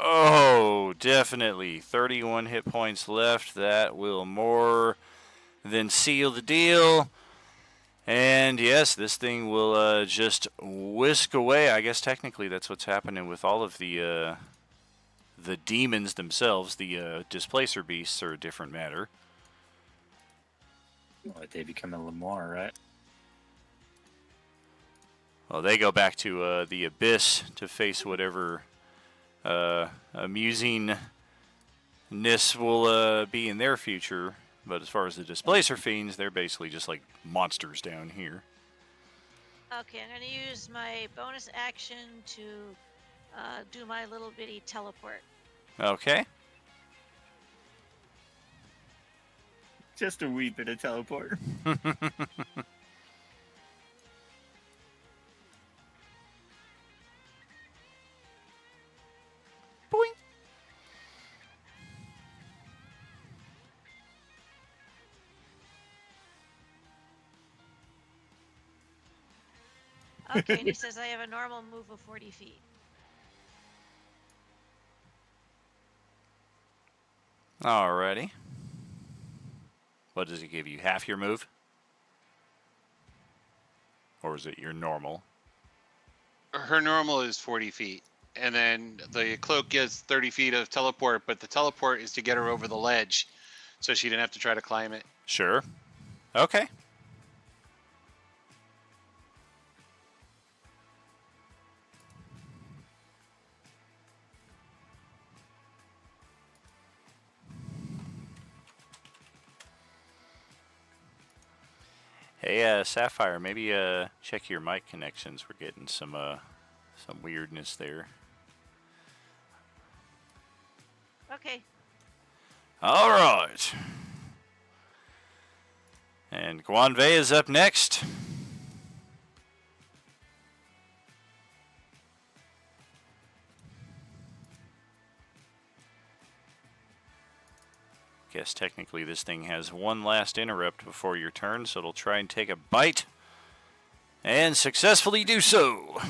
Oh, definitely. 31 hit points left. That will more than seal the deal. And yes, this thing will just whisk away. I guess technically that's what's happening with all of the demons themselves. The displacer beasts are a different matter. Well, they become a Lamar, right? Well, they go back to the abyss to face whatever amusingness will be in their future. But as far as the displacer fiends, they're basically just like monsters down here. Okay, I'm going to use my bonus action to do my little bitty teleport. Okay. Just a wee bit of teleport. Boing. Okay, and he says I have a normal move of 40 feet. Alrighty. What does it give you? Half your move? Or is it your normal? Her normal is 40 feet. And then the cloak gives 30 feet of teleport, but the teleport is to get her over the ledge so she didn't have to try to climb it. Sure. Okay. Hey, Sapphire, maybe check your mic connections. We're getting some weirdness there. Okay. All right. And Guanvei is up next. Guess technically this thing has one last interrupt before your turn, so it'll try and take a bite And successfully do so.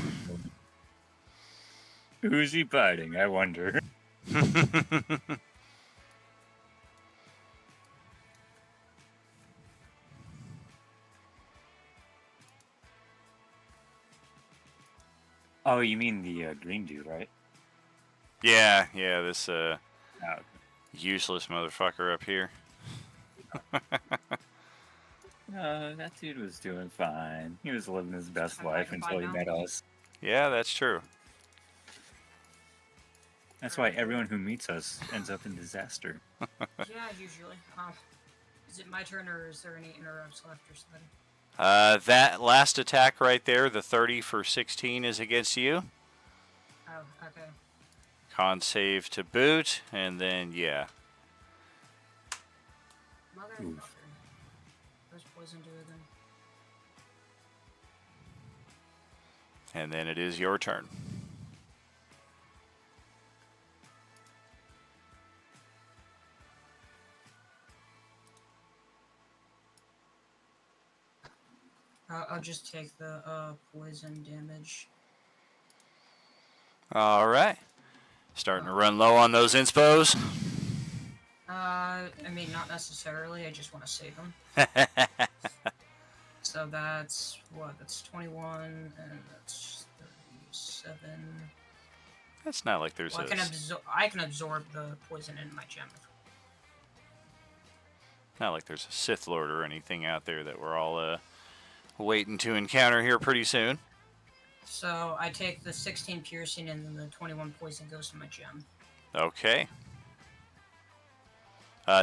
Who's he biting? I wonder. Oh, you mean the green dude, right? Yeah, this Oh, useless motherfucker up here. that dude was doing fine. He was living his best I'm life fine until he now. met us. Yeah, that's true. That's why everyone who meets us ends up in disaster. Yeah, usually. Is it my turn or is there any interrupts left or something? That last attack right there, the 30 for 16, is against you. Oh, okay. Con save to boot, and then, yeah. Motherfucker. Where's poison do it then? And then it is your turn. I'll just take the poison damage. All right. Starting to run low on those inspos. I mean, not necessarily. I just want to save them. So that's what? That's 21, and that's 37. That's not like there's Well, a I can absorb the poison in my gem. not like there's a Sith Lord or anything out there that we're all waiting to encounter here pretty soon. So I take the 16 piercing, and then the 21 poison goes to my gem. Okay.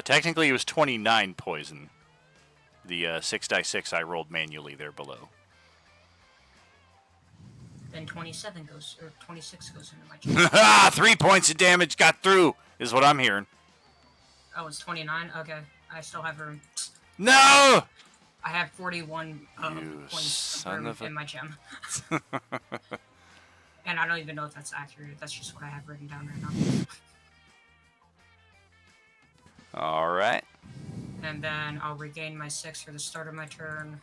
Technically, it was 29 poison. The 6 die 6 I rolled manually there below. Then 27 goes, or 26 goes into my gem. 3 points of damage got through, is what I'm hearing. Oh, it's 29. Okay, I still have room. No! I have 41 You points son of room of a- in my gem. And I don't even know if that's accurate. That's just what I have written down right now. All right. And then I'll regain my 6 for the start of my turn.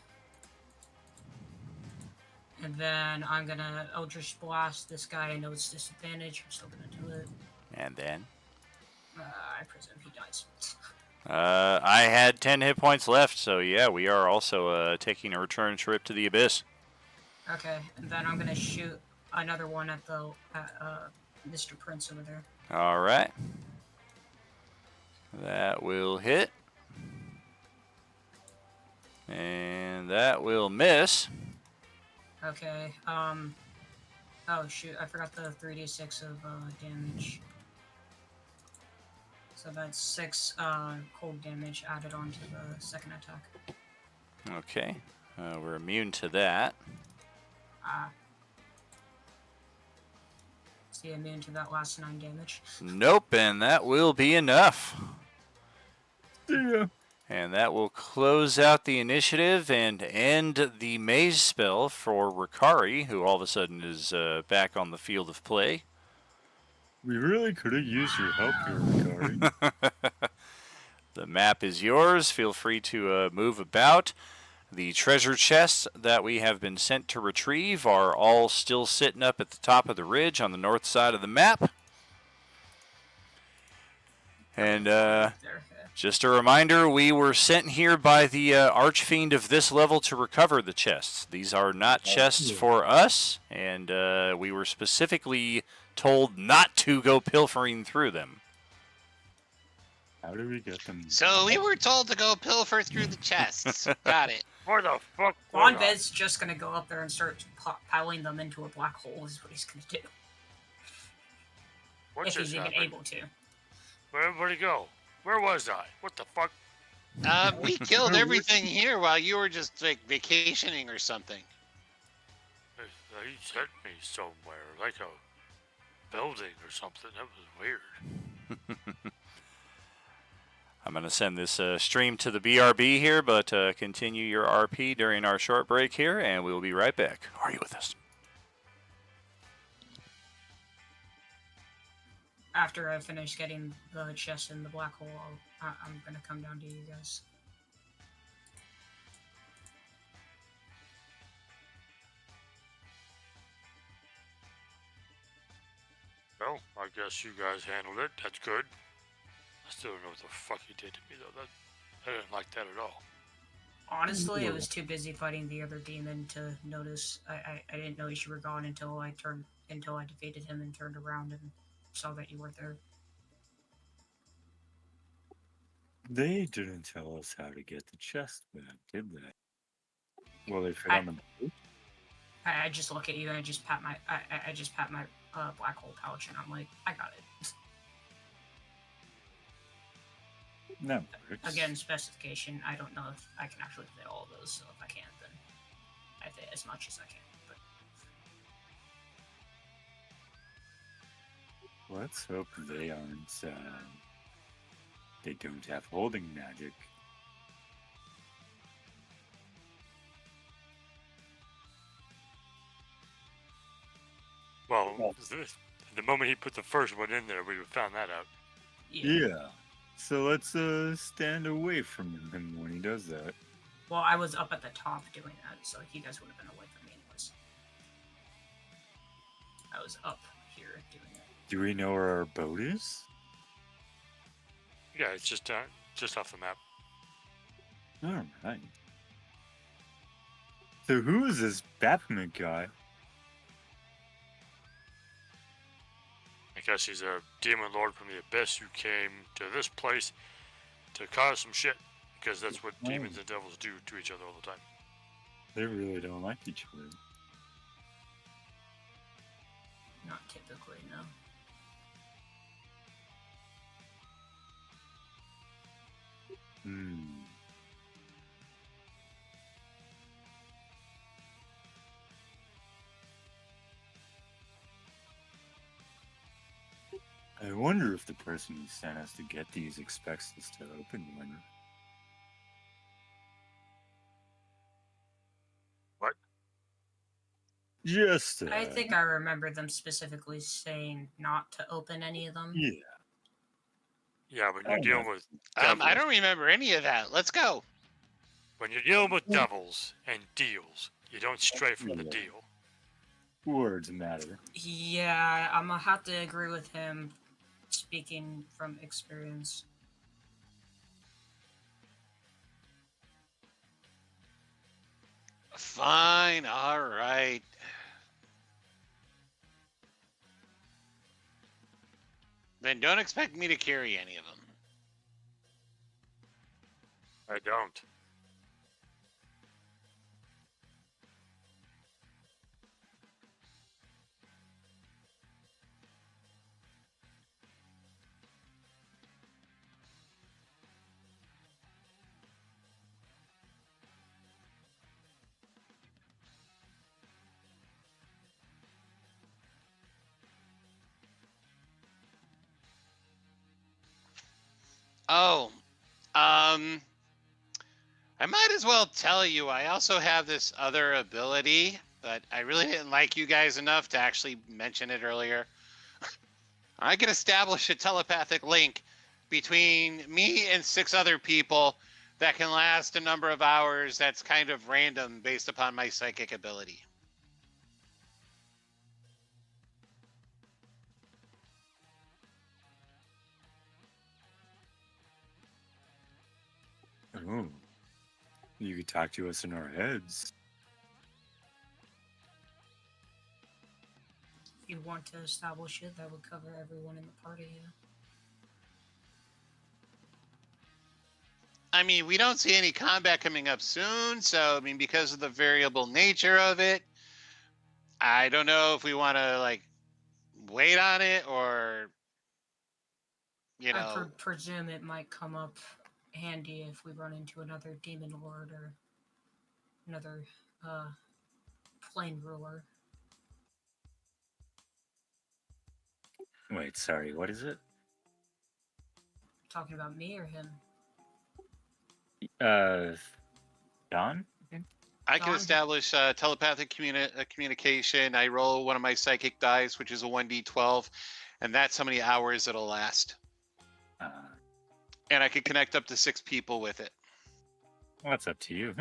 And then I'm gonna Eldritch Blast this guy. I know it's disadvantage. I'm still gonna do it. And then I presume he dies. I had 10 hit points left, so yeah, we are also taking a return trip to the abyss. Okay, and then I'm gonna shoot another one at Mr. Prince over there. All right. That will hit. And that will miss. Okay, oh shoot, I forgot the 3d6 of damage. So that's 6 cold damage added onto the second attack. Okay. We're immune to that. Is he immune to that last 9 damage? Nope, and that will be enough. Yeah. And that will close out the initiative and end the maze spell for Ricari, who all of a sudden is back on the field of play. We really could have used your help here, Ricari. The map is yours. Feel free to move about. The treasure chests that we have been sent to retrieve are all still sitting up at the top of the ridge on the north side of the map. And There, yeah. just a reminder, we were sent here by the Archfiend of this level to recover the chests. These are not chests for us, and we were specifically told not to go pilfering through them. How do we get them? So we were told to go pilfer through the chests. Got it. Where the fuck? Von Ved's just gonna go up there and start piling them into a black hole is what he's gonna do. What If just he's even happened? able to. Where'd he go? Where was I? What the fuck? We killed everything here while you were just like vacationing or something. He sent me somewhere, like a building or something. That was weird. I'm going to send this stream to the BRB here, but continue your RP during our short break here, and we will be right back. Are you with us? After I finish getting the chest in the black hole, I'm gonna come down to you guys. Well, I guess you guys handled it. That's good. I still don't know what the fuck he did to me, though. I didn't like that at all. Honestly, I was too busy fighting the other demon to notice. I didn't notice you were gone until I defeated him and turned around and saw that you were there. They didn't tell us how to get the chest back, did they? Will they fit on the boat? I just look at you and I just pat my black hole pouch and I'm like, I got it. That works. Again, specification. I don't know if I can actually fit all of those, so if I can't, then I fit as much as I can. But Let's hope they aren't. They don't have holding magic. Well, the moment he put the first one in there, we would have found that out. Yeah. So let's stand away from him when he does that. Well, I was up at the top doing that, so you guys would have been away from me anyways. I was up here doing that. Do we know where our boat is? Yeah, it's just off the map. All right. So who is this Baphomet guy? I guess he's a demon lord from the abyss who came to this place to cause some shit, because that's what demons and devils do to each other all the time. They really don't like each other. Not typically, no. Hmm. I wonder if the person who sent us to get these expects us to open one. What? Just. I think I remember them specifically saying not to open any of them. Yeah. Yeah, when you're dealing with I devils, don't remember any of that. Let's go. when you're dealing with devils and deals, you don't stray from the deal. Words matter. Yeah, I'm gonna have to agree with him, speaking from experience. Fine. All right. Then don't expect me to carry any of them. I don't. Oh, I might as well tell you, I also have this other ability, but I really didn't like you guys enough to actually mention it earlier. I can establish a telepathic link between me and 6 other people that can last a number of hours that's kind of random based upon my psychic ability. Oh. You could talk to us in our heads. If you want to establish it, that would cover everyone in the party. Yeah. I mean, we don't see any combat coming up soon, so I mean, because of the variable nature of it, I don't know if we want to like wait on it or, you I know. presume it might come up handy if we run into another demon lord or another plane ruler. Wait, sorry, what is it? Talking about me or him? Don? I can Dawn? establish telepathic communication. I roll one of my psychic dice, which is a 1d12, and that's how many hours it'll last. And I can connect up to 6 people with it. Well, that's up to you.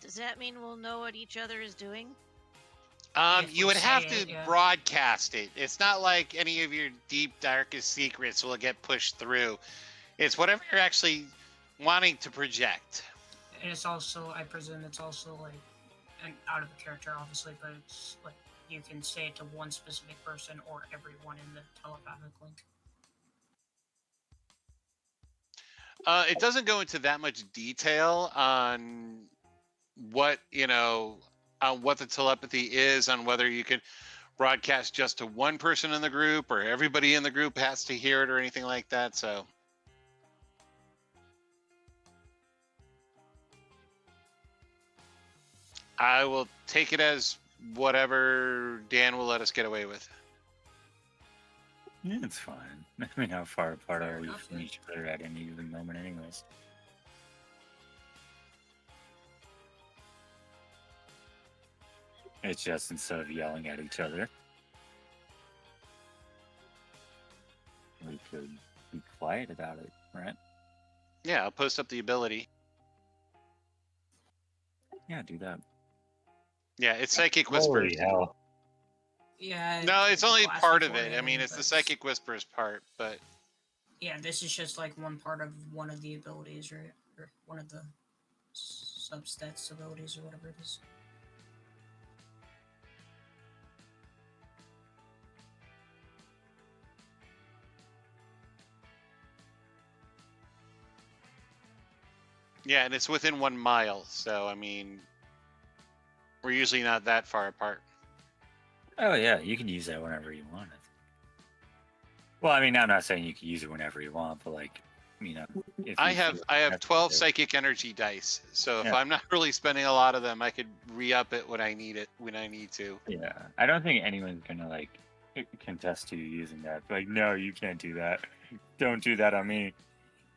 Does that mean we'll know what each other is doing? If You we would have say it, to yeah. broadcast it. It's not like any of your deep, darkest secrets will get pushed through. It's whatever you're actually wanting to project. And it's also, I presume it's also like, and out of the character, obviously, but it's like you can say it to one specific person or everyone in the telepathic link. It doesn't go into that much detail on what on what the telepathy is, on whether you can broadcast just to one person in the group or everybody in the group has to hear it or anything like that. So I will take it as whatever Dan will let us get away with. Yeah, it's fine. I mean, how far apart Fair are we enough, from yeah. each other at any given moment, anyways? It's just instead of yelling at each other, we could be quiet about it, right? Yeah, I'll post up the ability. Yeah, do that. Yeah, it's Psychic Whispers. Holy hell. Yeah. No, it's the only class part of before it. I mean, it's the but Psychic Whispers part, but Yeah, this is just like one part of one of the abilities, right? Or one of the substats abilities, or whatever it is. yeah, and it's within 1 mile. So, I mean, we're usually not that far apart. Oh, yeah, you can use that whenever you want it. Well, I mean, I'm not saying you can use it whenever you want, but like, if I you have feel I have 12 necessary. psychic energy dice, so if Yeah. I'm not really spending a lot of them, I could re-up it when I need to. Yeah, I don't think anyone's gonna like contest you using that. Like, no, you can't do that. Don't do that on me.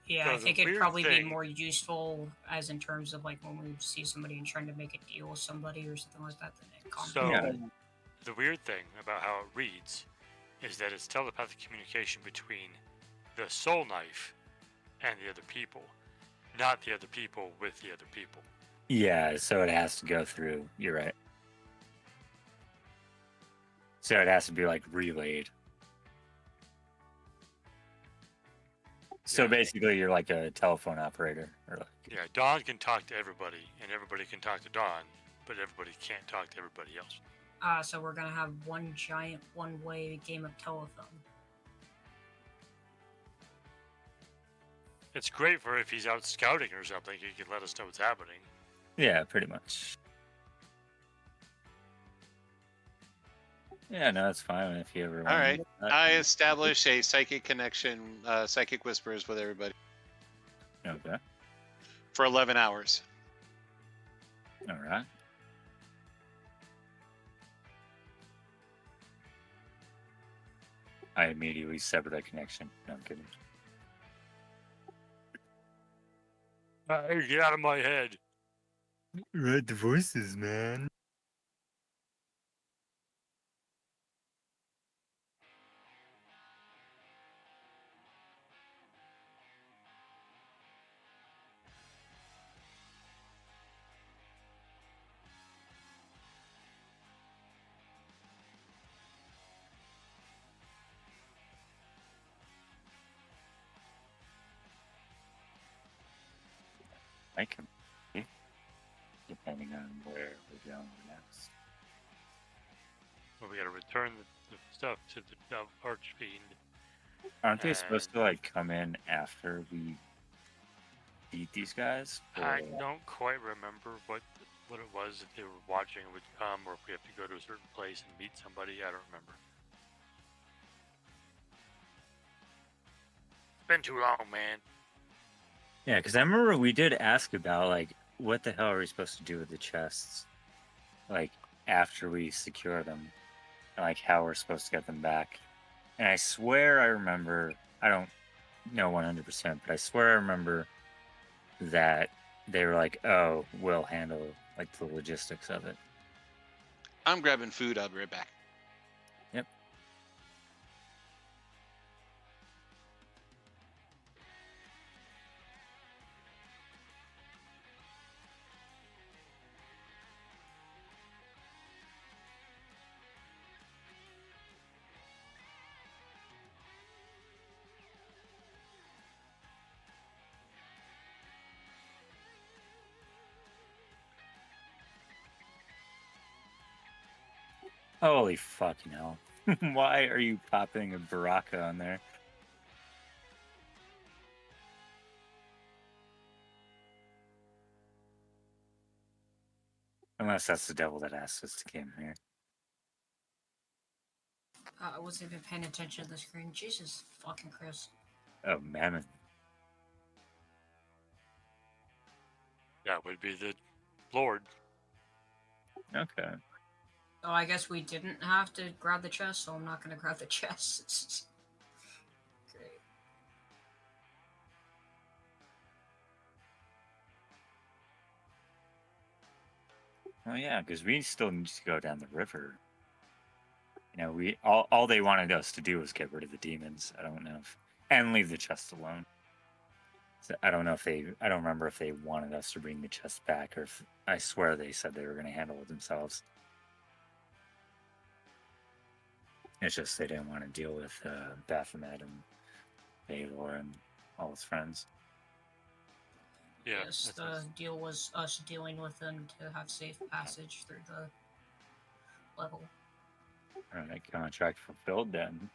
Yeah, So I the think it'd weird probably be thing- more useful as in terms of like when we see somebody and trying to make a deal with somebody or something like that. Than a combat. So, Yeah. the weird thing about how it reads is that it's telepathic communication between the soul knife and the other people, not the other people with the other people. Yeah, so it has to go through. You're right. So it has to be like relayed. So Yeah. basically, you're like a telephone operator, or like Yeah, Dawn can talk to everybody, and everybody can talk to Dawn, but everybody can't talk to everybody else. So we're gonna have one giant one-way game of telephone. It's great for if he's out scouting or something, he can let us know what's happening. yeah, pretty much. Yeah, no, it's fine if you ever. All wanna right, do that. I establish a psychic connection, Psychic Whispers with everybody Okay. for 11 hours. All right. I immediately sever that connection. No, I'm kidding. Hey, get out of my head. Right, the voices, man. I can be, depending on where we're going next. Well, we gotta return the stuff to the Archfiend. Aren't they supposed And- to like come in after we beat these guys? I Or- don't quite remember what it was, if they were watching it would come, or if we have to go to a certain place and meet somebody. I don't remember. It's been too long, man. Yeah, because I remember we did ask about like what the hell are we supposed to do with the chests, like after we secure them, and like how we're supposed to get them back. And I swear I remember. I don't know 100%, but I swear I remember that they were like, "Oh, we'll handle like the logistics of it." I'm grabbing food. I'll be right back. Yep. Holy fucking hell. Why are you popping a Baraka on there? Unless that's the devil that asked us to come here. I wasn't even paying attention to the screen. Jesus fucking Chris. Oh, Mammon. That would be the Lord. Okay. So I guess we didn't have to grab the chest, so I'm not gonna grab the chest. Great. Oh yeah, because we still need to go down the river. You know, we all they wanted us to do was get rid of the demons. I don't know if and leave the chest alone. So I don't know if I don't remember if they wanted us to bring the chest back or if I swear they said they were going to handle it themselves. It's just they didn't want to deal with Baphomet and Baylor and all his friends. Yeah. Yes, the deal was us dealing with them to have safe passage through the level. All right, contract fulfilled then.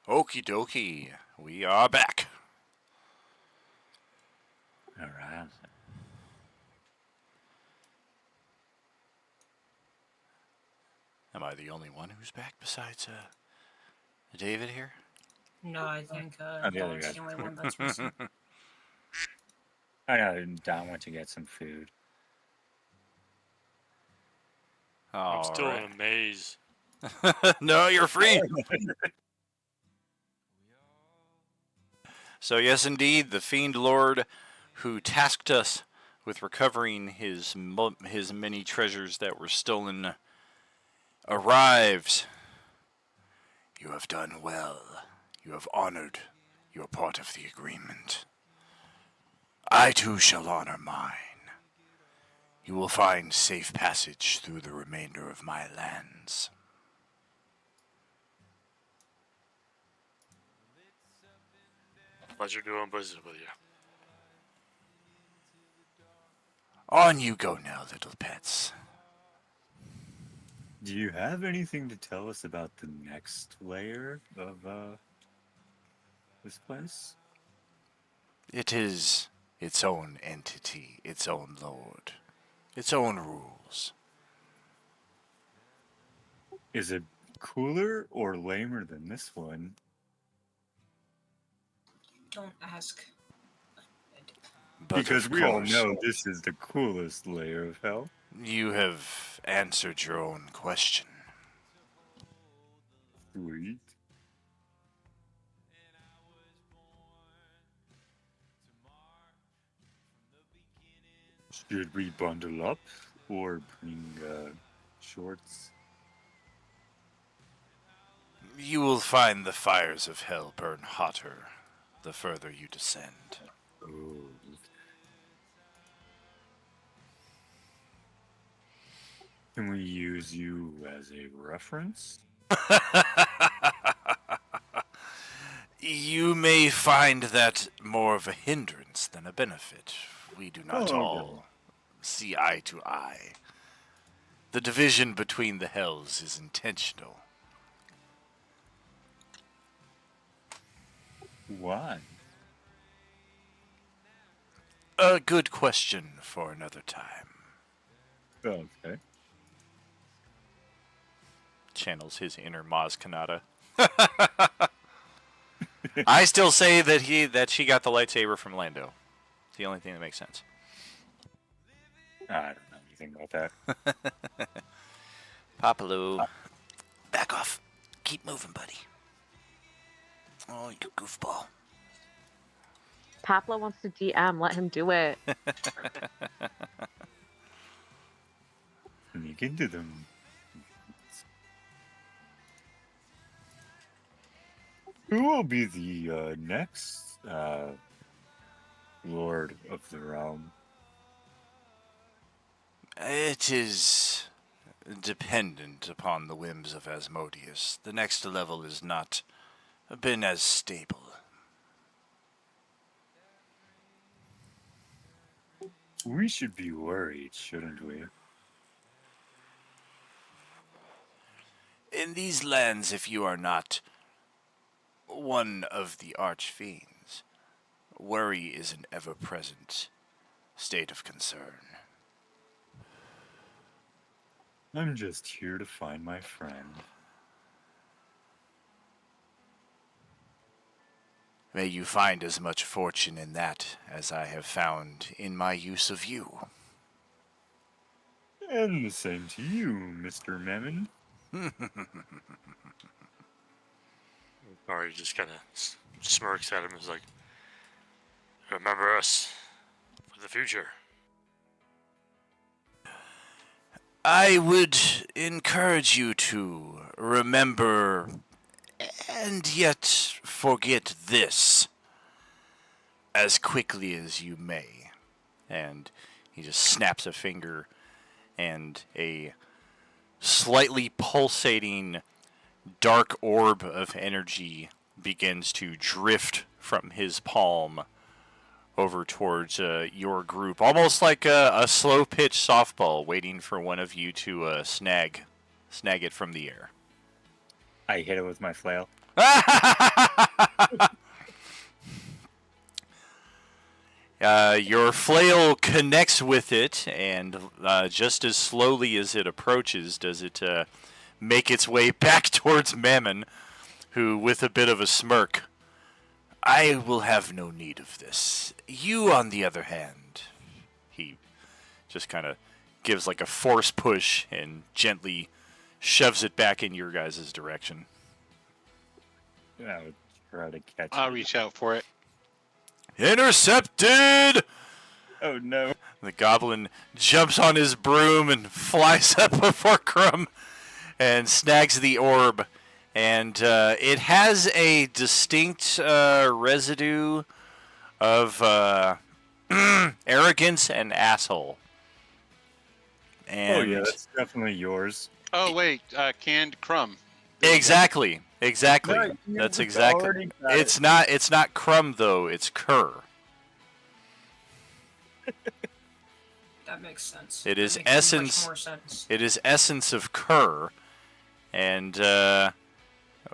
Okie dokie. We are back. All right. Am I the only one who's back besides David here? No, I think the other Don's guy. the only one that's missing. I know Don went to get some food. I'm still Alright. in a maze. No, you're free. So yes, indeed, the Fiend Lord, who tasked us with recovering his many treasures that were stolen, arrives. You have done well. You have honored your part of the agreement. I too shall honor mine. You will find safe passage through the remainder of my lands. Pleasure doing business with you. On you go now, little pets. Do you have anything to tell us about the next layer of this place? It is its own entity, its own lord, its own rules. Is it cooler or lamer than this one? Don't ask. But Because of we all course, know this is the coolest layer of hell. you have answered your own question. Sweet. Should we bundle up or bring shorts? You will find the fires of hell burn hotter the further you descend. Oh. Can we use you as a reference? You may find that more of a hindrance than a benefit. We do not Oh, okay. all see eye to eye. The division between the hells is intentional. Why? A good question for another time. Okay. Channels his inner Maz Kanata. I still say that she got the lightsaber from Lando. It's the only thing that makes sense. I don't know anything about that. Papalu. Back off. Keep moving, buddy. Oh, you goofball. Papla wants to DM. Let him do it. Sneak into them. Who will be the next Lord of the Realm? It is dependent upon the whims of Asmodeus. The next level has not been as stable. We should be worried, shouldn't we? In these lands, if you are not one of the archfiends, worry is an ever-present state of concern. I'm just here to find my friend. May you find as much fortune in that as I have found in my use of you. And the same to you, Mr. Mammon. Ari just kind of smirks at him. Is like, remember us for the future. I would encourage you to remember and yet forget this as quickly as you may. And he just snaps a finger, and a slightly pulsating dark orb of energy begins to drift from his palm over towards your group, almost like a slow pitch softball waiting for one of you to snag it from the air. I hit it with my flail. Your flail connects with it, and just as slowly as it approaches, does it make its way back towards Mammon, who, with a bit of a smirk, I will have no need of this. You, on the other hand, he just kind of gives like a force push and gently shoves it back in your guys' direction. I would try to catch I'll it. reach out for it. Intercepted! Oh no. The goblin jumps on his broom and flies up before Crumb and snags the orb. And it has a distinct residue of arrogance and asshole. And Oh yeah, that's definitely yours. Oh wait, canned crumb. exactly. Right, That's you've exactly. already got it. It's not Crumb though. It's Cur. That makes sense. It That is makes so much essence- more sense. It is essence of Cur, and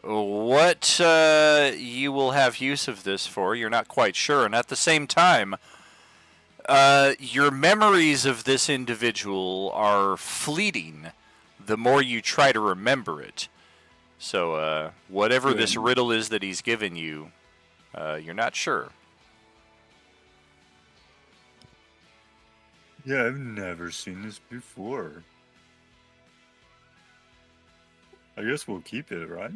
what you will have use of this for, you're not quite sure. And at the same time, your memories of this individual are fleeting the more you try to remember it. So whatever this Good. riddle is that he's given you, you're not sure. Yeah, I've never seen this before. I guess we'll keep it, right?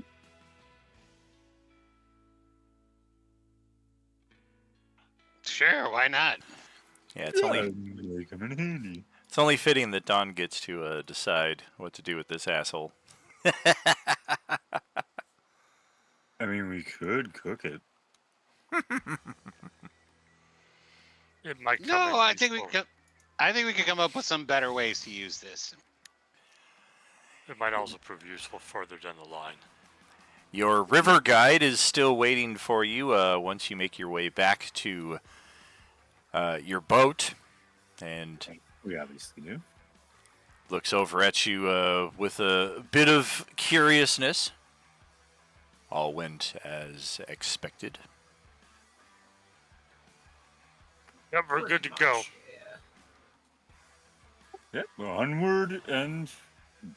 Sure, why not? Yeah, it's only They come in handy. it's only fitting that Don gets to decide what to do with this asshole. I mean, we could cook it. It might come No, in I think useful. I think we could come up with some better ways to use this. It might also prove useful further down the line. Your river guide is still waiting for you once you make your way back to your boat, and We obviously do. looks over at you with a bit of curiousness. All went as expected. Yep, we're good to Pretty go. much, yeah. Yep. Onward and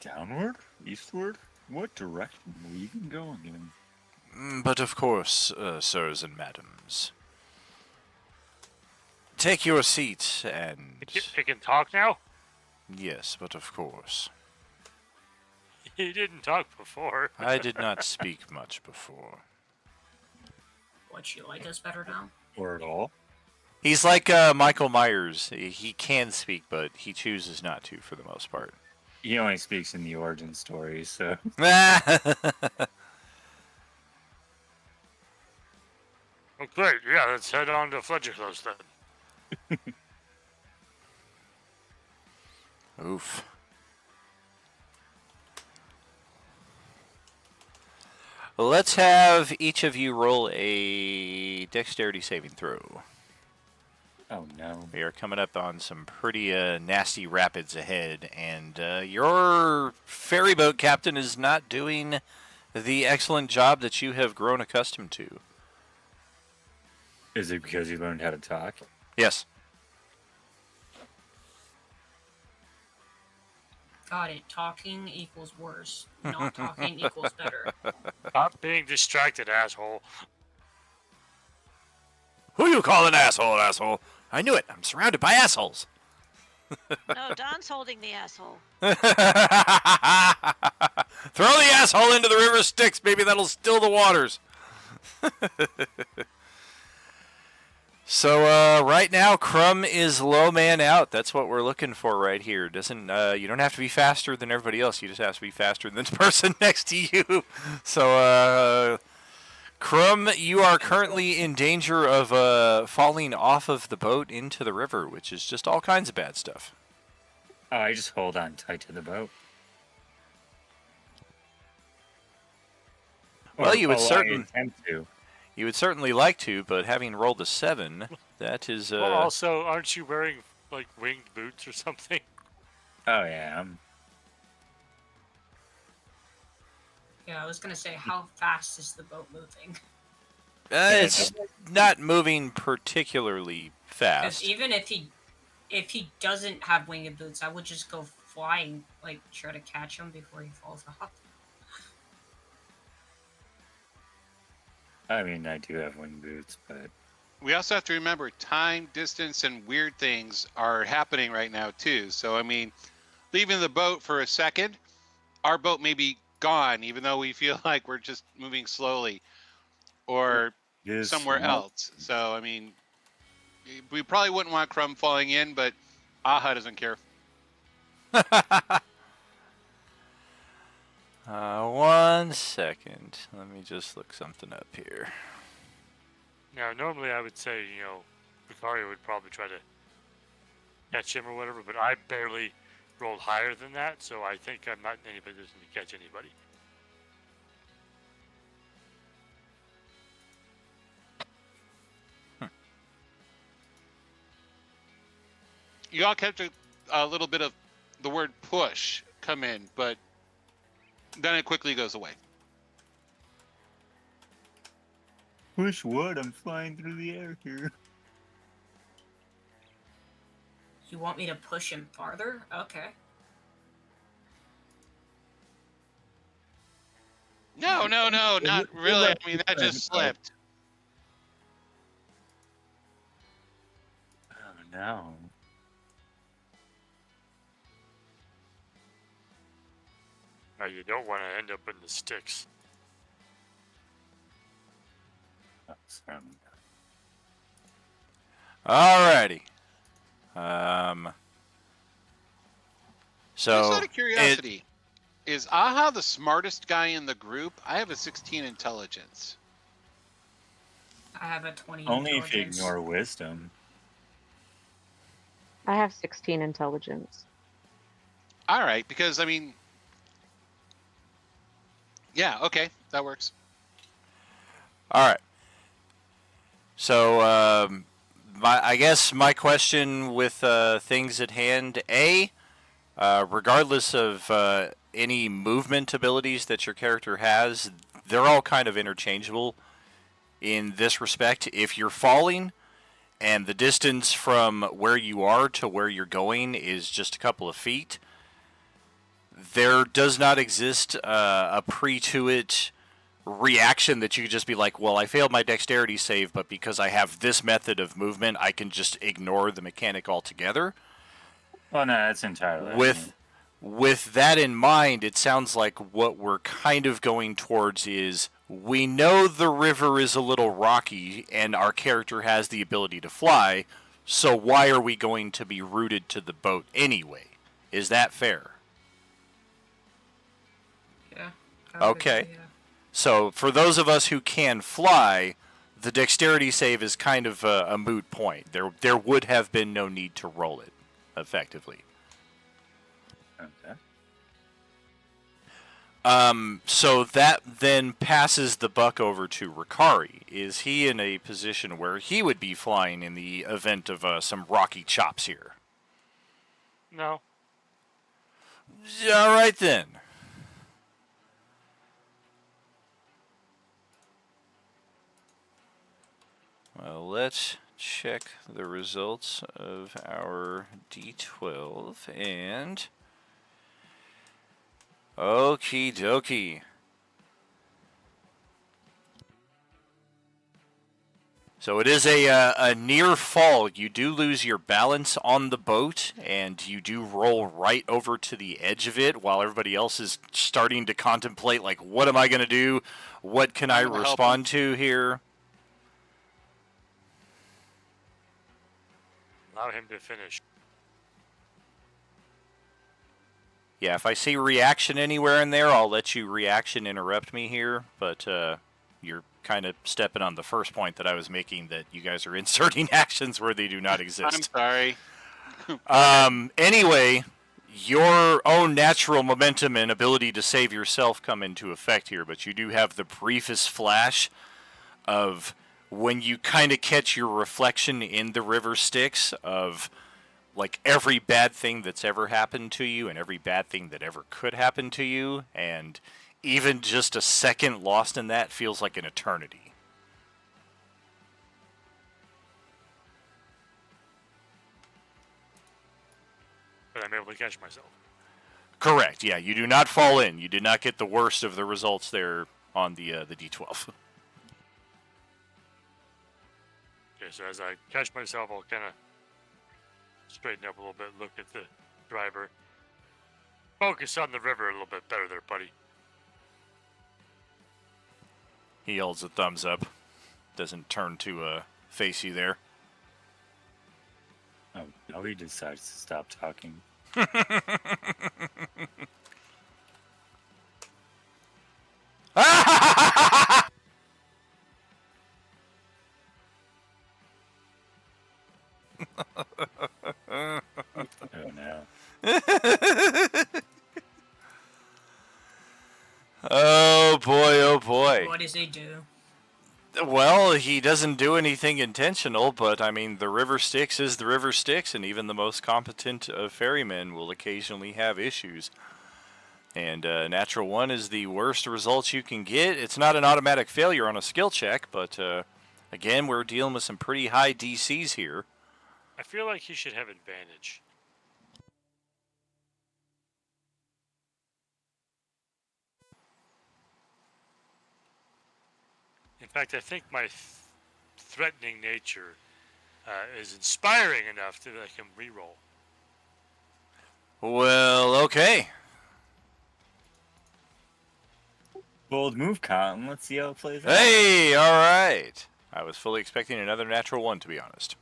downward, eastward. What direction we can go again? But of course, sirs and madams, take your seat and... It can talk now? Yes, but of course. He didn't talk before. I did not speak much before. What, you like us better now? Or at all? He's like Michael Myers. He can speak, but he chooses not to for the most part. He only speaks in the origin story, so. Oh, great. Yeah, let's head on to Fledgerclose then. Oof. Let's have each of you roll a dexterity saving throw. Oh no. We are coming up on some pretty nasty rapids ahead, and your ferry boat captain is not doing the excellent job that you have grown accustomed to. Is it because you learned how to talk? Yes. Got it. Talking equals worse. Not talking equals better. Stop being distracted, asshole. Who you call an asshole, asshole? I knew it. I'm surrounded by assholes. No, Don's holding the asshole. Throw the asshole into the river Styx. Maybe that'll still the waters. So right now, Crumb is low man out. That's what we're looking for right here. Doesn't you don't have to be faster than everybody else. You just have to be faster than the person next to you. So Crumb, you are currently in danger of falling off of the boat into the river, which is just all kinds of bad stuff. Oh, I just hold on tight to the boat. Well, you would I attempt to. You would certainly like to, but having rolled a 7, that is Well, also, aren't you wearing, like, winged boots or something? Oh yeah. Yeah, I was gonna say, how fast is the boat moving? it's not moving particularly Because fast. even if he doesn't have winged boots, I would just go flying, like try to catch him before he falls off. I mean, I do have wing boots, but We also have to remember time, distance, and weird things are happening right now too. So I mean, leaving the boat for a second, our boat may be gone, even though we feel like we're just moving slowly, or this somewhere else. So I mean, we probably wouldn't want Crumb falling in, but Aha doesn't care. 1 second. Let me just look something up here. Now, normally I would say, you know, Vicario would probably try to catch him or whatever, but I barely rolled higher than that, so I think I'm not in any position to catch anybody. You all kept a little bit of the word push come in, but then it quickly goes away. Push what? I'm flying through the air here. You want me to push him farther? Okay. No, not really. I mean, that just slipped. Oh no. Now, you don't want to end up in the sticks. Oh, sorry. Alrighty. Just So out of curiosity, is Aha the smartest guy in the group? I have a 16 intelligence. I have a 20 Only if you intelligence. ignore wisdom. I have 16 intelligence. All right, because I mean, yeah, okay, that works. All right. So, I guess my question with things at hand: A, regardless of any movement abilities that your character has, they're all kind of interchangeable in this respect. If you're falling and the distance from where you are to where you're going is just a couple of feet, there does not exist a pre-to-it reaction that you could just be like, well, I failed my dexterity save, but because I have this method of movement, I can just ignore the mechanic altogether. Well, no, that's entirely. With that in mind, it sounds like what we're kind of going towards is we know the river is a little rocky and our character has the ability to fly, so why are we going to be rooted to the boat anyway? Is that fair? Yeah. I would Okay. say, yeah. So for those of us who can fly, the dexterity save is kind of a moot point. There would have been no need to roll it, effectively. Okay. So that then passes the buck over to Ricari. Is he in a position where he would be flying in the event of some rocky chops here? No. All right then. Well, let's check the results of our D12 and... Okie dokie. So it is a near fall. You do lose your balance on the boat, and you do roll right over to the edge of it while everybody else is starting to contemplate, like, what am I going to do? What can I I'm gonna help respond to here? Allow him to finish. Yeah, if I see reaction anywhere in there, I'll let you reaction interrupt me here, but you're kind of stepping on the first point that I was making, that you guys are inserting actions where they do not I'm exist. sorry. Anyway, your own natural momentum and ability to save yourself come into effect here, but you do have the briefest flash of when you kind of catch your reflection in the river Styx of like every bad thing that's ever happened to you and every bad thing that ever could happen to you, and even just a second lost in that feels like an eternity. But I'm able to catch myself. Correct. Yeah, you do not fall in. You did not get the worst of the results there on the D12. Okay, so as I catch myself, I'll kind of straighten up a little bit, look at the driver. Focus on the river a little bit better there, buddy. He holds a thumbs up. Doesn't turn to face you there. Oh, no, he decides to stop talking. Oh no. Oh boy, oh boy. What does he do? Well, he doesn't do anything intentional, but I mean, the river Styx is the river Styx, and even the most competent of ferrymen will occasionally have issues. And natural one is the worst results you can get. It's not an automatic failure on a skill check, but again, we're dealing with some pretty high DCs here. I feel like he should have advantage. In fact, I think my threatening nature is inspiring enough that I can reroll. Well, okay. Bold move, Cotton. Let's see how it plays out. Hey, all right. I was fully expecting another natural one, to be honest.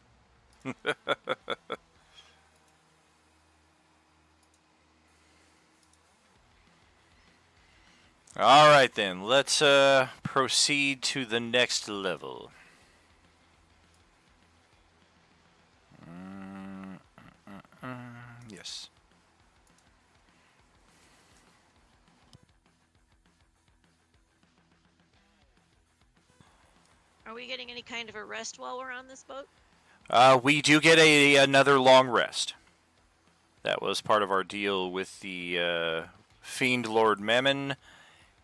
All right, then. Let's proceed to the next level. Yes. Are we getting any kind of a rest while we're on this boat? We do get another long rest. That was part of our deal with the Fiend Lord Mammon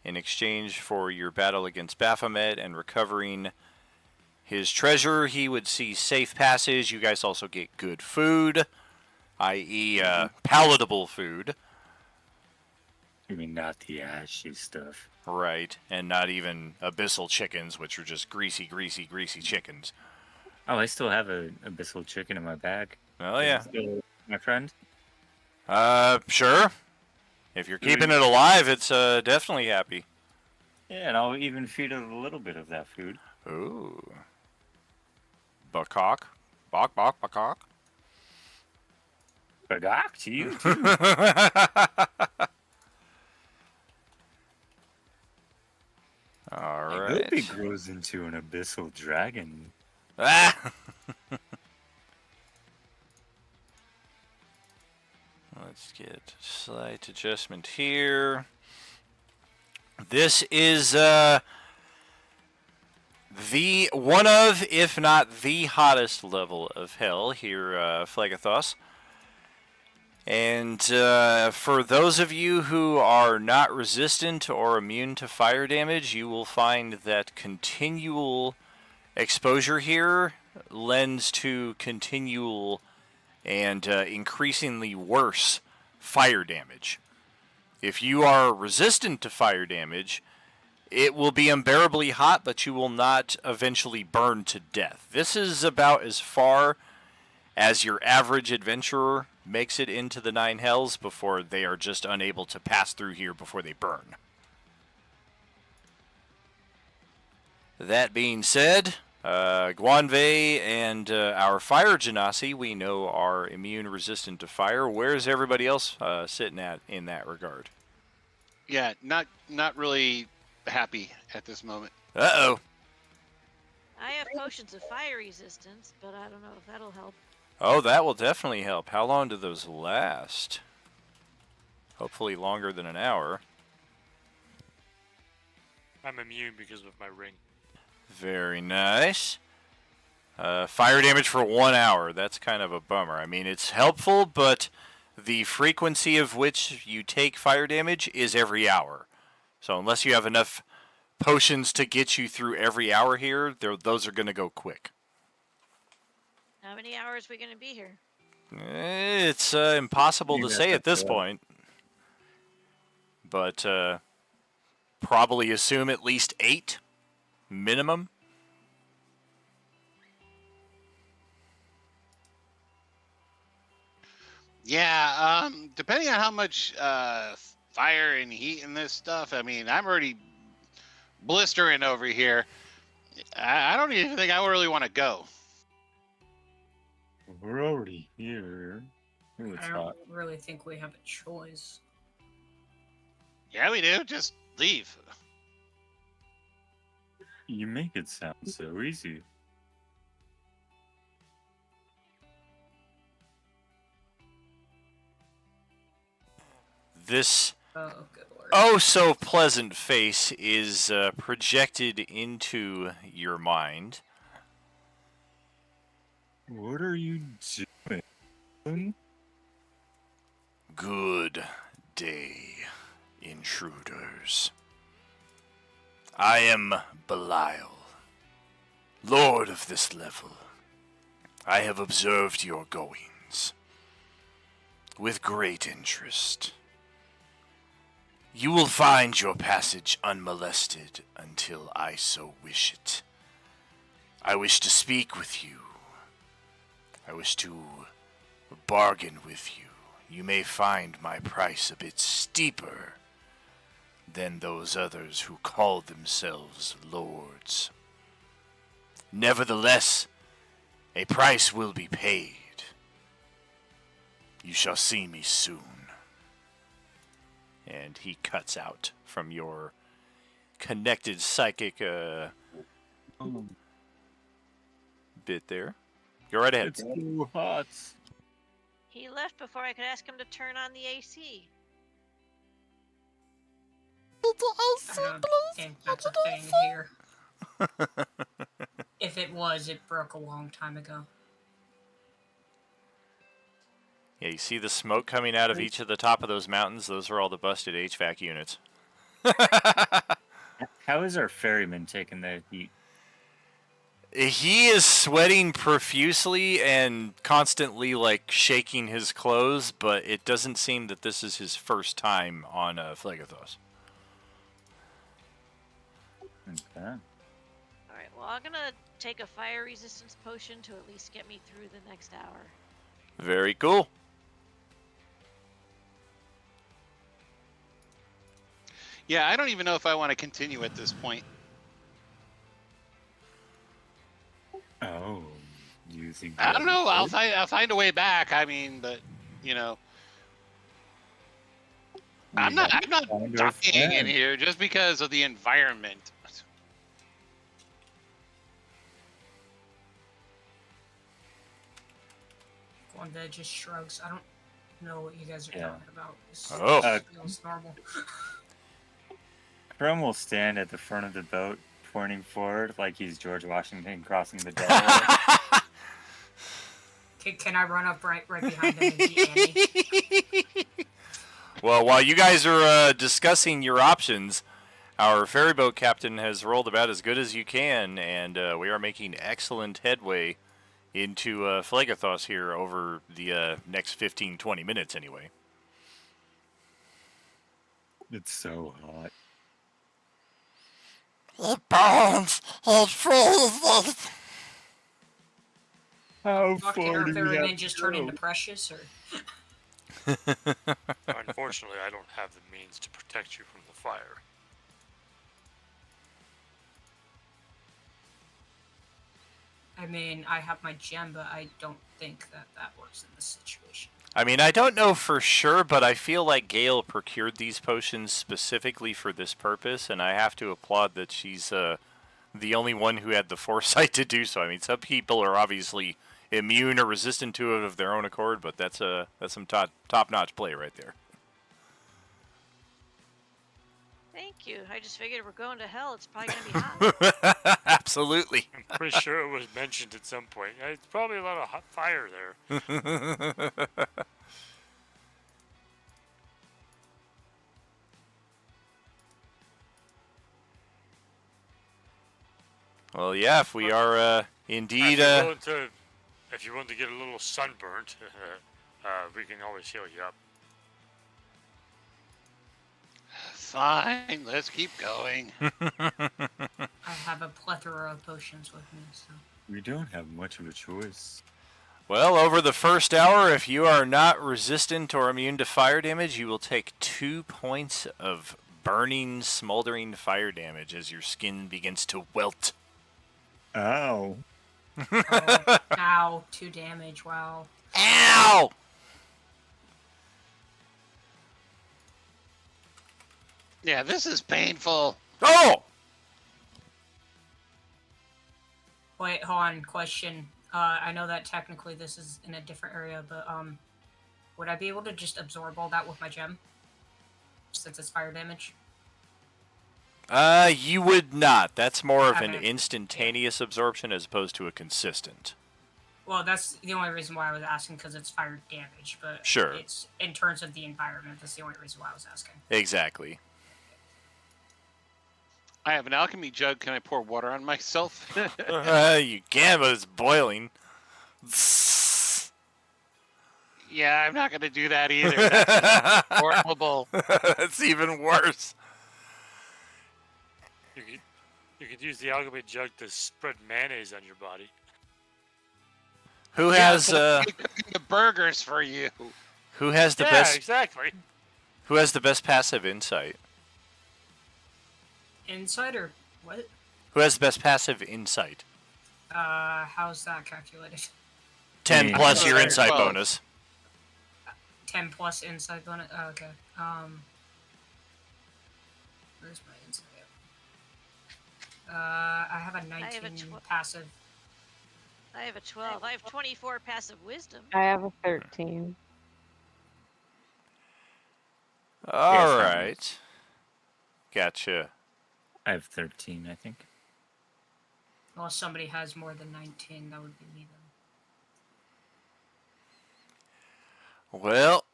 in exchange for your battle against Baphomet and recovering his treasure. He would see safe passage. You guys also get good food, i.e., palatable food. I mean, not the ashy stuff. Right, and not even abyssal chickens, which are just greasy, greasy, greasy chickens. Oh, I still have a abyssal chicken in my bag. Oh, Is it yeah. still my friend? Sure. If you're keeping it alive, it's definitely happy. Yeah, and I'll even feed it a little bit of that food. Ooh. Bakak. Bok, bok, bakak. Bagak to you, too. All I hope he right. grows into an abyssal dragon. Ah! Let's get slight adjustment here. This is the one of, if not the hottest level of hell here, Phlegethos. And for those of you who are not resistant or immune to fire damage, you will find that continual exposure here lends to continual and increasingly worse fire damage. If you are resistant to fire damage, it will be unbearably hot, but you will not eventually burn to death. This is about as far as your average adventurer makes it into the Nine Hells before they are just unable to pass through here before they burn. That being said, Guanve and our fire genasi, we know, are immune resistant to fire. Where's everybody else sitting at in that regard? Yeah, not really happy at this moment. Uh-oh. I have potions of fire resistance, but I don't know if that'll help. Oh, that will definitely help. How long do those last? Hopefully longer than an hour. I'm immune because of my ring. Very nice. Fire damage for 1 hour. That's kind of a bummer. I mean, it's helpful, but the frequency of which you take fire damage is every hour. So unless you have enough potions to get you through every hour here, those are going to go quick. How many hours are we going to be here? It's impossible You to got say that at this right. point. But probably assume at least 8 minimum. Yeah, depending on how much fire and heat and this stuff, I mean, I'm already blistering over here. I don't even think I really want to go. We're already here. Ooh, it's I hot. don't really think we have a choice. Yeah, we do. Just leave. You make it sound so easy. This Oh, good lord. oh so pleasant face is projected into your mind. What are you doing? Good day, intruders. I am Belial, lord of this level. I have observed your goings with great interest. You will find your passage unmolested until I so wish it. I wish to speak with you. I wish to bargain with you. You may find my price a bit steeper than those others who call themselves lords. Nevertheless, a price will be paid. You shall see me soon. And he cuts out from your connected psychic bit there. Go right ahead. It's too hot. He left before I could ask him to turn on the AC. I don't think that's a thing here. If it was, it broke a long time ago. Yeah, you see the smoke coming out of each of the top of those mountains? Those are all the busted HVAC units. How is our ferryman taking the heat? He is sweating profusely and constantly, like, shaking his clothes, but it doesn't seem that this is his first time on Phlegothos. Okay. Alright, well, I'm gonna take a fire resistance potion to at least get me through the next hour. Very cool. Yeah, I don't even know if I want to continue at this point. Oh, you think? I don't know. I'll find. find a way back. I mean, but you know, I'm not dying in here just because of the environment. Wanda just shrugs. I don't know what you guys are Yeah. talking about. This Oh. feels normal. Chrome will stand at the front of the boat, pointing forward like he's George Washington crossing the Delaware. Can I run up right behind him and beat Andy? Well, while you guys are discussing your options, our ferryboat captain has rolled about as good as you can, and we are making excellent headway into Phlegothos here over the next 15-20 minutes anyway. It's so hot. It burns! It freezes! How Fuck, can our ferryman just turn into Precious? Or Unfortunately, I don't have the means to protect you from the fire. I mean, I have my gem, but I don't think that works in this situation. I mean, I don't know for sure, but I feel like Gale procured these potions specifically for this purpose, and I have to applaud that she's the only one who had the foresight to do so. I mean, some people are obviously immune or resistant to it of their own accord, but that's some top-notch play right there. Thank you. I just figured we're going to hell. It's probably gonna be hot. Absolutely. I'm pretty sure it was mentioned at some point. It's probably a lot of hot fire there. Well, yeah, if we are indeed... If you're willing to get a little sunburnt, we can always heal you up. Fine, let's keep going. I have a plethora of potions with me, so. We don't have much of a choice. Well, over the first hour, if you are not resistant or immune to fire damage, you will take 2 points of burning, smoldering fire damage as your skin begins to wilt. Ow. Oh, ow, 2 damage, wow. Ow! Yeah, this is painful. Oh! Wait, hold on, question. I know that technically this is in a different area, but would I be able to just absorb all that with my gem? Since it's fire damage? You would not. That's more of an Okay. instantaneous absorption as opposed to a consistent. Well, that's the only reason why I was asking, because it's fire damage, but Sure. it's in terms of the environment, that's the only reason why I was asking. Exactly. I have an alchemy jug. Can I pour water on myself? You can, but it's boiling. Yeah, I'm not going to do that either. That's horrible. That's even worse. You could use the alchemy jug to spread mayonnaise on your body. Who Yeah, has so I'm cooking the burgers for you. who has the Yeah, best exactly. who has the best passive insight? Inside or what? Who has the best passive insight? How's that calculated? 10 Me. plus your Oh, insight 12. bonus. 10 plus inside bonus? Oh, okay. Where's my insight? I have a 19 passive. I have a 12. I have 24 passive wisdom. I have a 13. All right. Gotcha. I have 13, I think. Unless somebody has more than 19, that would be me then. Well,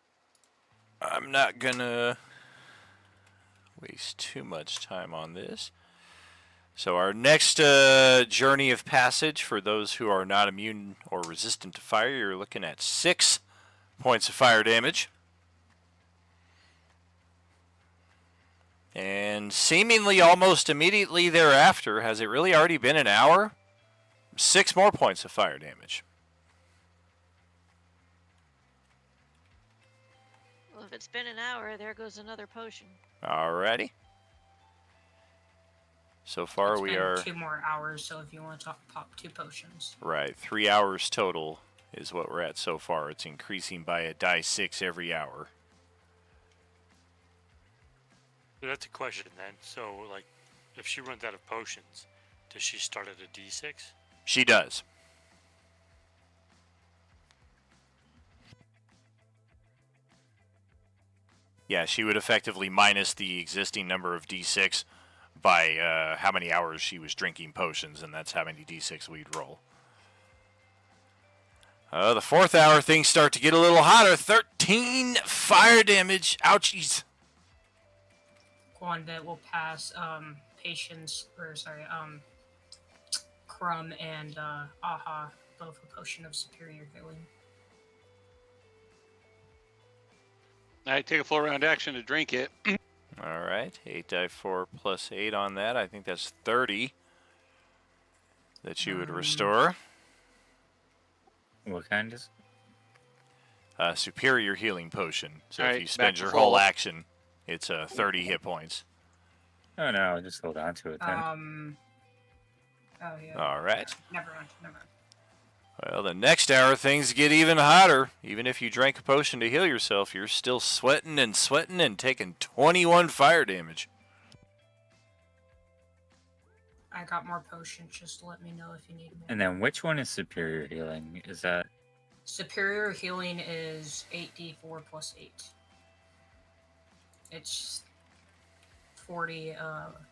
I'm not gonna waste too much time on this. So our next journey of passage, for those who are not immune or resistant to fire, you're looking at 6 points of fire damage. And seemingly almost immediately thereafter, has it really already been an hour? 6 more points of fire damage. Well, if it's been an hour, there goes another potion. Alrighty. So far It's we been are 2 more hours, so if you want to pop 2 potions. right. 3 hours total is what we're at so far. It's increasing by a die 6 every hour. So that's a question then. So, like, if she runs out of potions, does she start at a D6? She does. Yeah, she would effectively minus the existing number of D6 by how many hours she was drinking potions, and that's how many D6 we'd roll. The 4th hour, things start to get a little hotter. 13 fire damage. Ouchies. One that will pass Crumb and Aha, both a potion of superior healing. I take a full round action to drink it. All right, 8 die 4 plus 8 on that. I think that's 30 that you would restore. What kind is? Superior healing potion. So All if right, you spend back to your full. whole action, it's 30 hit points. Oh no, I'll just hold on to it then. Oh yeah. All right. Never mind. Well, the next hour, things get even hotter. Even if you drank a potion to heal yourself, you're still sweating and taking 21 fire damage. I got more potions. Just let me know if you need more. And then which one is superior healing? Is that Superior healing is 8d4 plus 8. It's 40.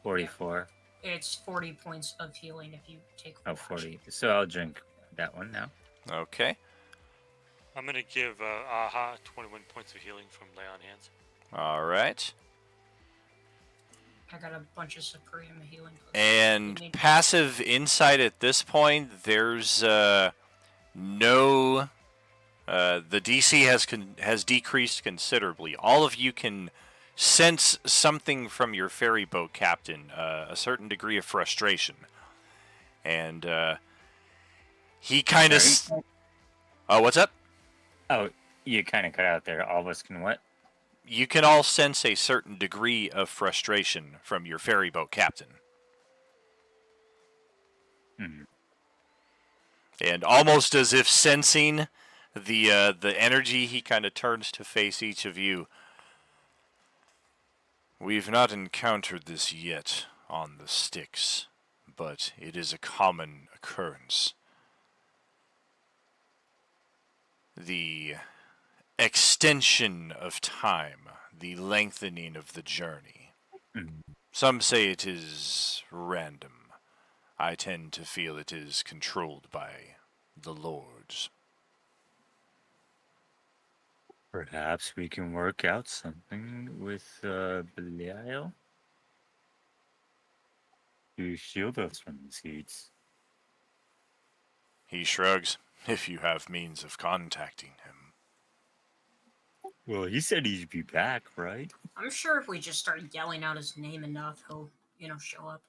44? It's 40 points of healing if you take. Oh, full 40. action. So I'll drink that one now. Okay. I'm going to give Aha 21 points of healing from Lay on Hands. All right. I got a bunch of supreme healing potions. And You need- passive insight at this point, there's no. The DC has decreased considerably. All of you can sense something from your ferry boat captain, a certain degree of frustration, and he kind of. What's up? Oh, you kind of cut out there. All of us can what? You can all sense a certain degree of frustration from your ferry boat captain. Mhm. And almost as if sensing the energy, he kind of turns to face each of you. We've not encountered this yet on the Styx, but it is a common occurrence. The extension of time, the lengthening of the journey. Mhm. Some say it is random. I tend to feel it is controlled by the lords. Perhaps we can work out something with Belial to shield us from these heats. He shrugs. If you have means of contacting him. Well, he said he'd be back, right? I'm sure if we just start yelling out his name enough, he'll, show up.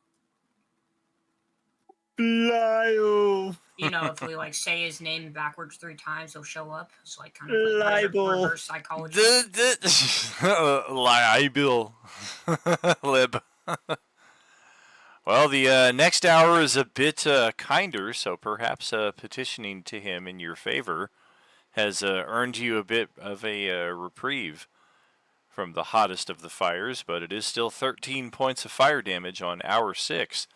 Belial! If we say his name backwards 3 times, he'll show up. It's like kind of like Libel. reverse psychology. Libel. Lib. Well, the next hour is a bit kinder, so perhaps petitioning to him in your favor has earned you a bit of a reprieve from the hottest of the fires, but it is still 13 points of fire damage on hour 6.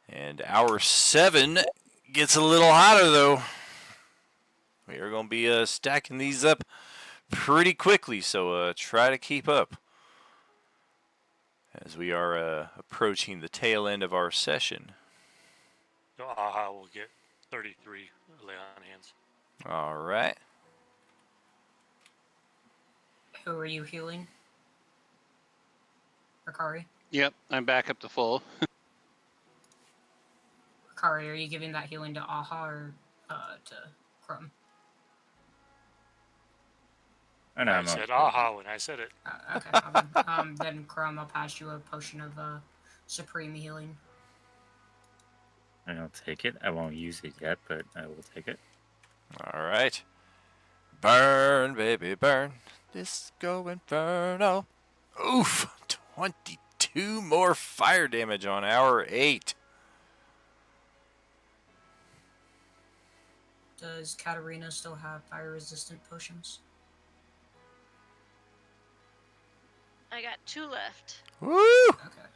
And hour 7 gets a little hotter, though. We are going to be stacking these up pretty quickly, so try to keep up. as we are approaching the tail end of our session. So Aha will get 33 lay on hands. All right. Who are you healing? Rikari? Yep, I'm back up to full. Rikari, are you giving that healing to Aha or to Crumb? Oh, no, I I'm said okay. Aha when I said it. Okay. Then Crumb, I'll pass you a potion of supreme healing. And I'll take it. I won't use it yet, but I will take it. All right. Burn, baby, burn. Disco Inferno. Oof. 22 more fire damage on hour 8. Does Katarina still have fire resistant potions? I got 2 left. Woo! Okay.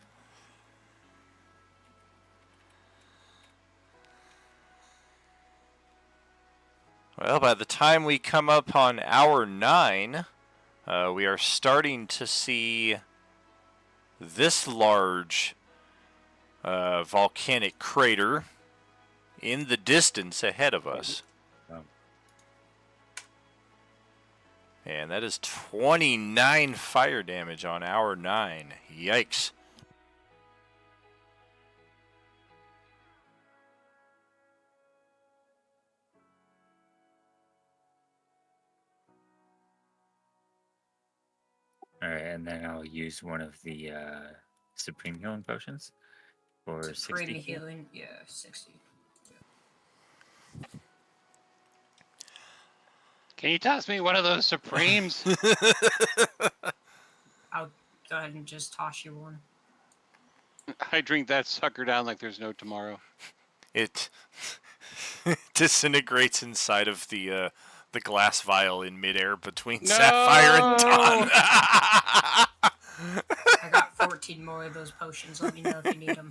Well, by the time we come up on hour 9, we are starting to see this large volcanic crater in the distance ahead of us. Oh. And that is 29 fire damage on hour 9. Yikes. All right, and then I'll use one of the supreme healing potions for Supreme 60. healing, yeah, 60. Can you toss me one of those Supremes? I'll go ahead and just toss you one. I drink that sucker down like there's no tomorrow. It disintegrates inside of the glass vial in midair between Sapphire and Dawn. I got 14 more of those potions. Let me know if you need them.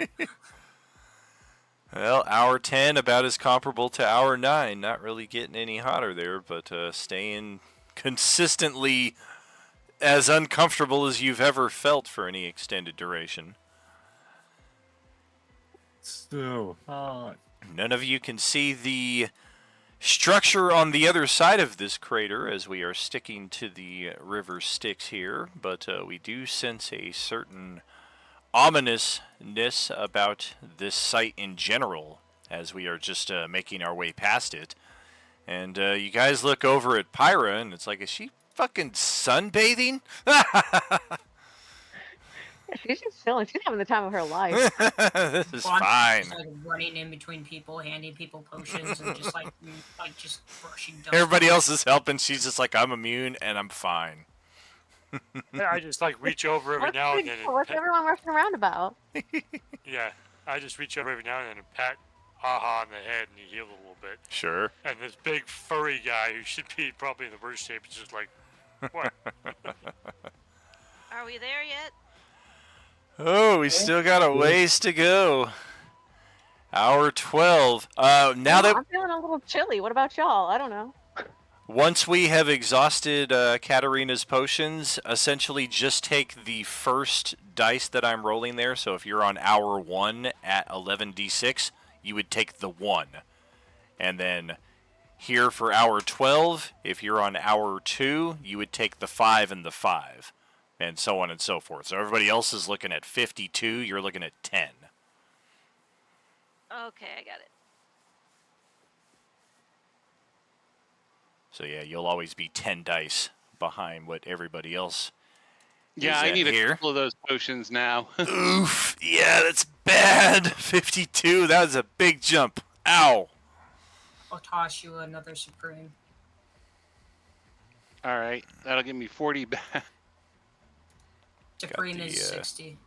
Well, hour 10 about as comparable to hour 9. Not really getting any hotter there, but staying consistently as uncomfortable as you've ever felt for any extended duration. So hot. None of you can see the structure on the other side of this crater as we are sticking to the river Styx here, but we do sense a certain ominousness about this site in general as we are just making our way past it. And you guys look over at Pyra and it's like, is she fucking sunbathing? She's just chilling. She's having the time of her life. This is Well, I'm fine. Just, like, running in between people, handing people potions, and just like just brushing dust. Everybody off. else is helping. She's just like, I'm immune and I'm fine. Yeah, I just like reach over every now and then. And What's pet, everyone rushing around about? yeah, I just reach over every now and then and pat Aha on the head and he heals a little bit. Sure. And this big furry guy who should be probably in the worst shape is just like, what? Are we there yet? Oh, we still got a ways to go. Hour 12. Now that I'm feeling a little chilly. What about y'all? I don't know. once we have exhausted Katarina's potions, essentially just take the first dice that I'm rolling there. So if you're on hour 1 at 11d6, you would take the 1. And then here for hour 12, if you're on hour 2, you would take the 5 and the 5. And so on and so forth. So everybody else is looking at 52, you're looking at 10. Okay, I got it. So yeah, you'll always be 10 dice behind what everybody else Yeah, is I at need a here. couple of those potions now. Oof, yeah, that's bad. 52, that was a big jump. Ow. I'll toss you another supreme. All right, that'll give me 40 back. Supreme the, is 60.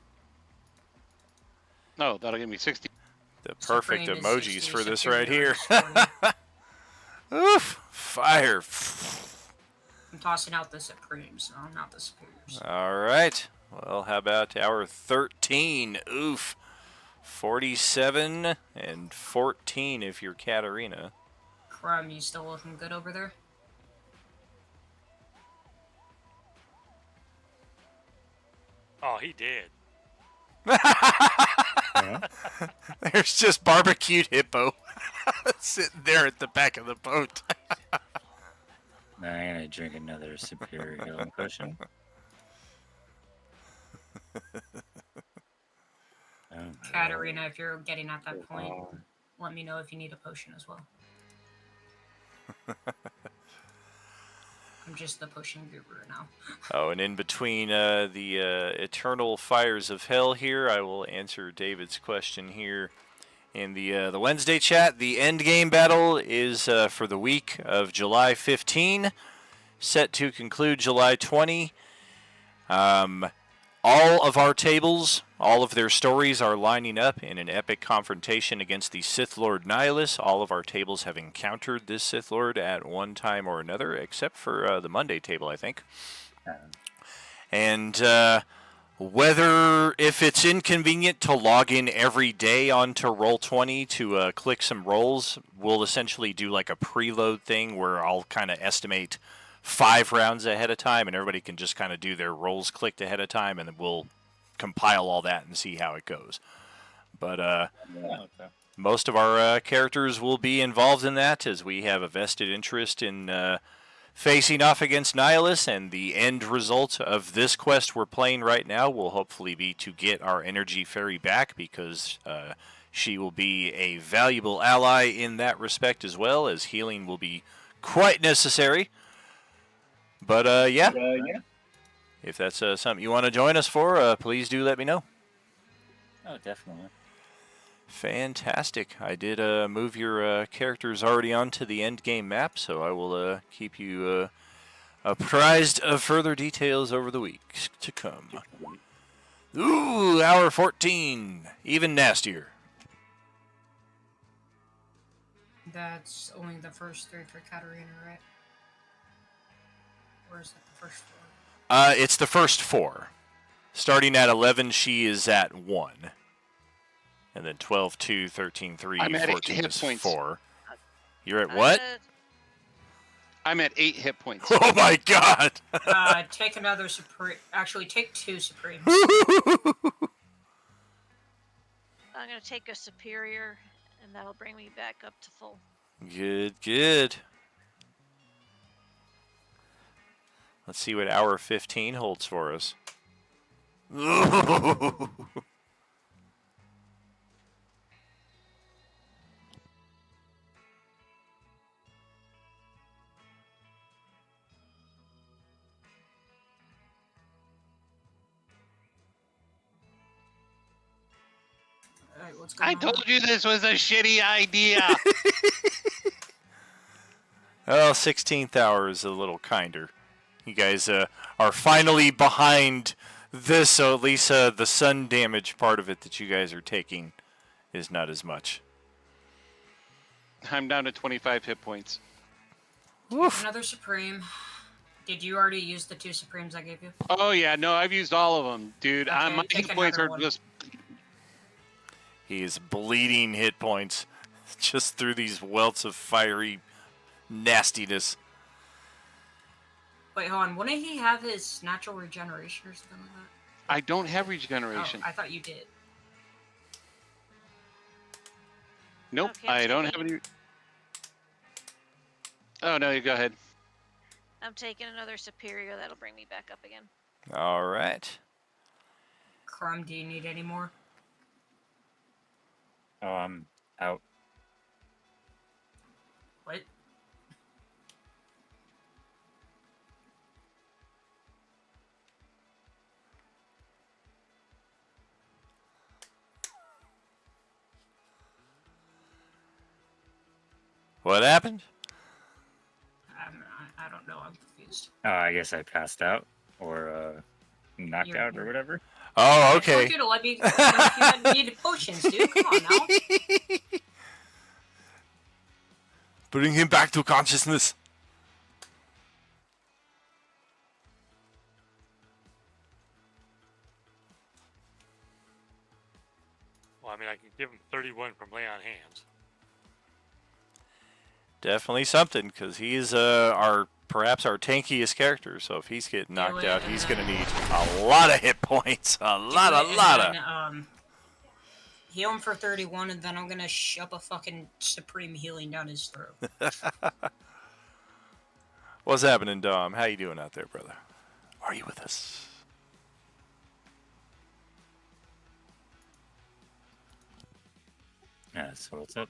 No, that'll give me 60. The perfect Supreme is emojis 60, for this right superior here. is 40. Oof, fire. I'm tossing out the supremes, not the superiors. All right. Well, how about hour 13? Oof. 47 and 14 if you're Katarina. Crumb, you still looking good over there? Oh, he did. Huh? There's just barbecued hippo sitting there at the back of the boat. Now I'm gonna drink another superior healing potion. Oh, Katarina, if you're getting at that point, oh. let me know if you need a potion as well. I'm just the potion guru now. Oh, and in between the eternal fires of hell here, I will answer David's question here in the Wednesday chat. The end game battle is for the week of July 15, set to conclude July 20. All of our tables, all of their stories are lining up in an epic confrontation against the Sith Lord Nihilus. All of our tables have encountered this Sith Lord at one time or another, except for the Monday table, I think. And whether, if it's inconvenient to log in every day onto Roll20 to click some rolls, we'll essentially do like a preload thing where I'll kind of estimate 5 rounds ahead of time, and everybody can just kind of do their rolls clicked ahead of time, and then we'll compile all that and see how it goes. But Yeah, okay. most of our characters will be involved in that, as we have a vested interest in facing off against Nihilus, and the end result of this quest we're playing right now will hopefully be to get our energy fairy back, because she will be a valuable ally in that respect, as well as healing will be quite necessary. But yeah, if that's something you want to join us for, please do let me know. Oh, definitely. Fantastic. I did move your characters already onto the end game map, so I will keep you apprised of further details over the weeks to come. Ooh, hour 14. Even nastier. That's only the first 3 for Katarina, right? Or is it the first 4? It's the first 4. Starting at 11, she is at 1. And then 12, 2, 13, 3, I'm at 8 14 hit is points. 4. You're at what? I'm at 8 hit points. Oh my god! Take another supreme. Actually, take 2 supremes. I'm gonna take a superior, and that'll bring me back up to full. Good, good. Let's see what hour 15 holds for us. Alright, what's going I on? told you this was a shitty idea. Well, 16th hour is a little kinder. You guys are finally behind this, so at least the sun damage part of it that you guys are taking is not as much. I'm down to 25 hit points. Oof. Another supreme. Did you already use the 2 supremes I gave you? Oh yeah, no, I've used all of them, dude. Okay, My take hit points another are one. just. He is bleeding hit points just through these welts of fiery nastiness. Wait, hold on. Wouldn't he have his natural regeneration or something like that? I don't have regeneration. Oh, I thought you did. Nope, Okay, I'm I don't have taking- any. Oh no, you go ahead. I'm taking another superior, that'll bring me back up again. All right. Crumb, do you need any more? Oh, I'm out. What? What happened? I don't know. I'm confused. Oh, I guess I passed out or knocked You're- out or whatever. Oh, I okay. told you to let me know if you had needed potions, dude. Come on now. Bring him back to consciousness. Well, I mean, I can give him 31 from lay on hands. Definitely something, because he's our perhaps our tankiest character. So if he's getting knocked it, out, and he's then- going to need a lot of hit points. A lot of. Heal him for 31, and then I'm gonna shove a fucking supreme healing down his throat. What's happening, Dom? How you doing out there, brother? Are you with us? Yeah, so what's up?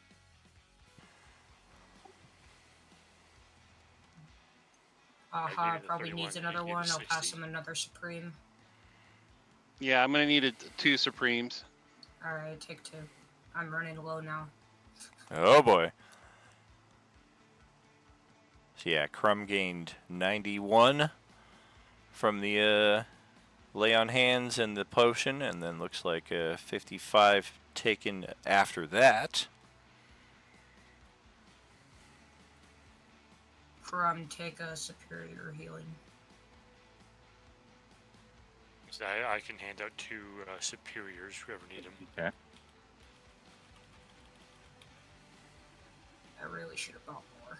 Aha, needed a probably 31, needs you another need a one. I'll pass 60. him another supreme. Yeah, I'm gonna need 2 Supremes. Alright, take 2. I'm running low now. Oh boy. So yeah, Crumb gained 91 from the lay on hands and the potion, and then looks like 55 taken after that. Crumb, take a superior healing. So I can hand out 2 superiors, whoever need them. Okay. I really should have bought more.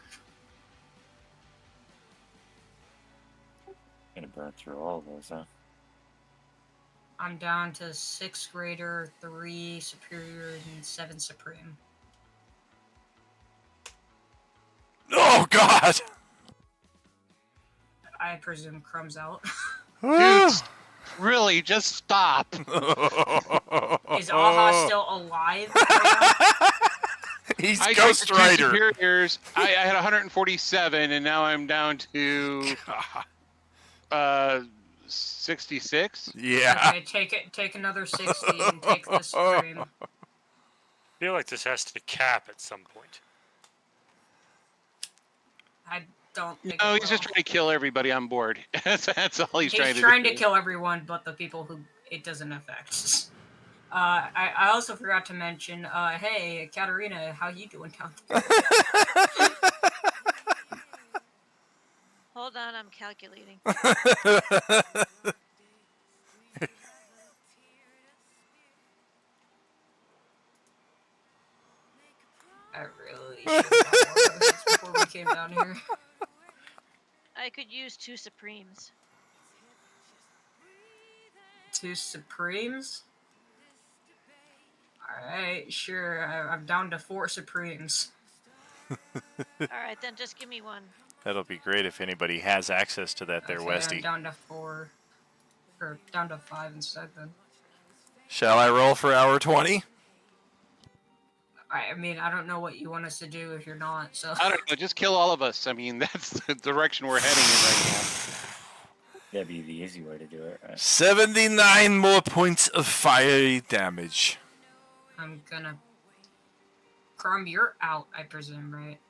Gonna burn through all of those, huh? I'm down to 6 greater, 3 superior, and 7 supreme. Oh God! I presume Crumb's out. Dude, really, just stop. Is Aha still alive? Right He's I Ghost took the 2 Rider. superiors. I had 147, and now I'm down to 66. Yeah. now? Okay, take another 60 and take the supreme. I feel like this has to cap at some point. I don't think No, it he's will. just trying to kill everybody on board. That's all he's trying to trying do. to kill everyone but the people who it doesn't affect. I also forgot to mention, hey, Katarina, how you doing down there? Hold on, I'm calculating. I really should have bought more potions before we came down here. I could use 2 Supremes. 2 Supremes? Alright, sure, I'm down to 4 Supremes. Alright, then just give me 1. That'll be great if anybody has access to that there, Okay, Westy. I'm down to 4. Or down to 5 instead then. Shall I roll for hour 20? I mean, I don't know what you want us to do if you're not, so... I don't know. Just kill all of us. I mean, that's the direction we're heading in right now. That'd be the easy way to do it, right? 79 more points of fiery damage. I'm gonna... Crumb, you're out, I presume, right?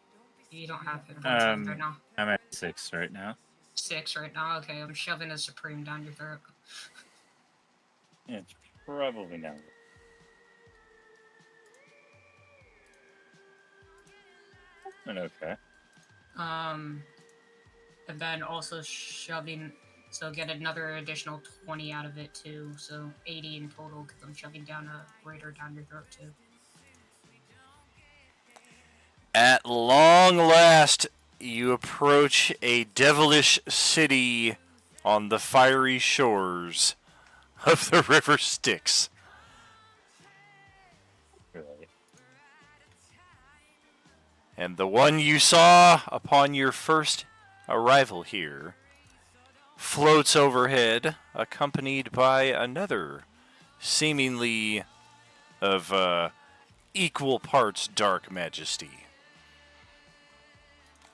You don't have hit points right now. I'm at 6 right now. 6 right now? Okay, I'm shoving a Supreme down your throat. Yeah, it's probably not. And okay. And then also shoving... So get another additional 20 out of it, too. So 80 in total, because I'm shoving down a greater down your throat, too. At long last, you approach a devilish city on the fiery shores of the River Styx. Really. And the one you saw upon your first arrival here floats overhead, accompanied by another, seemingly of equal parts dark majesty.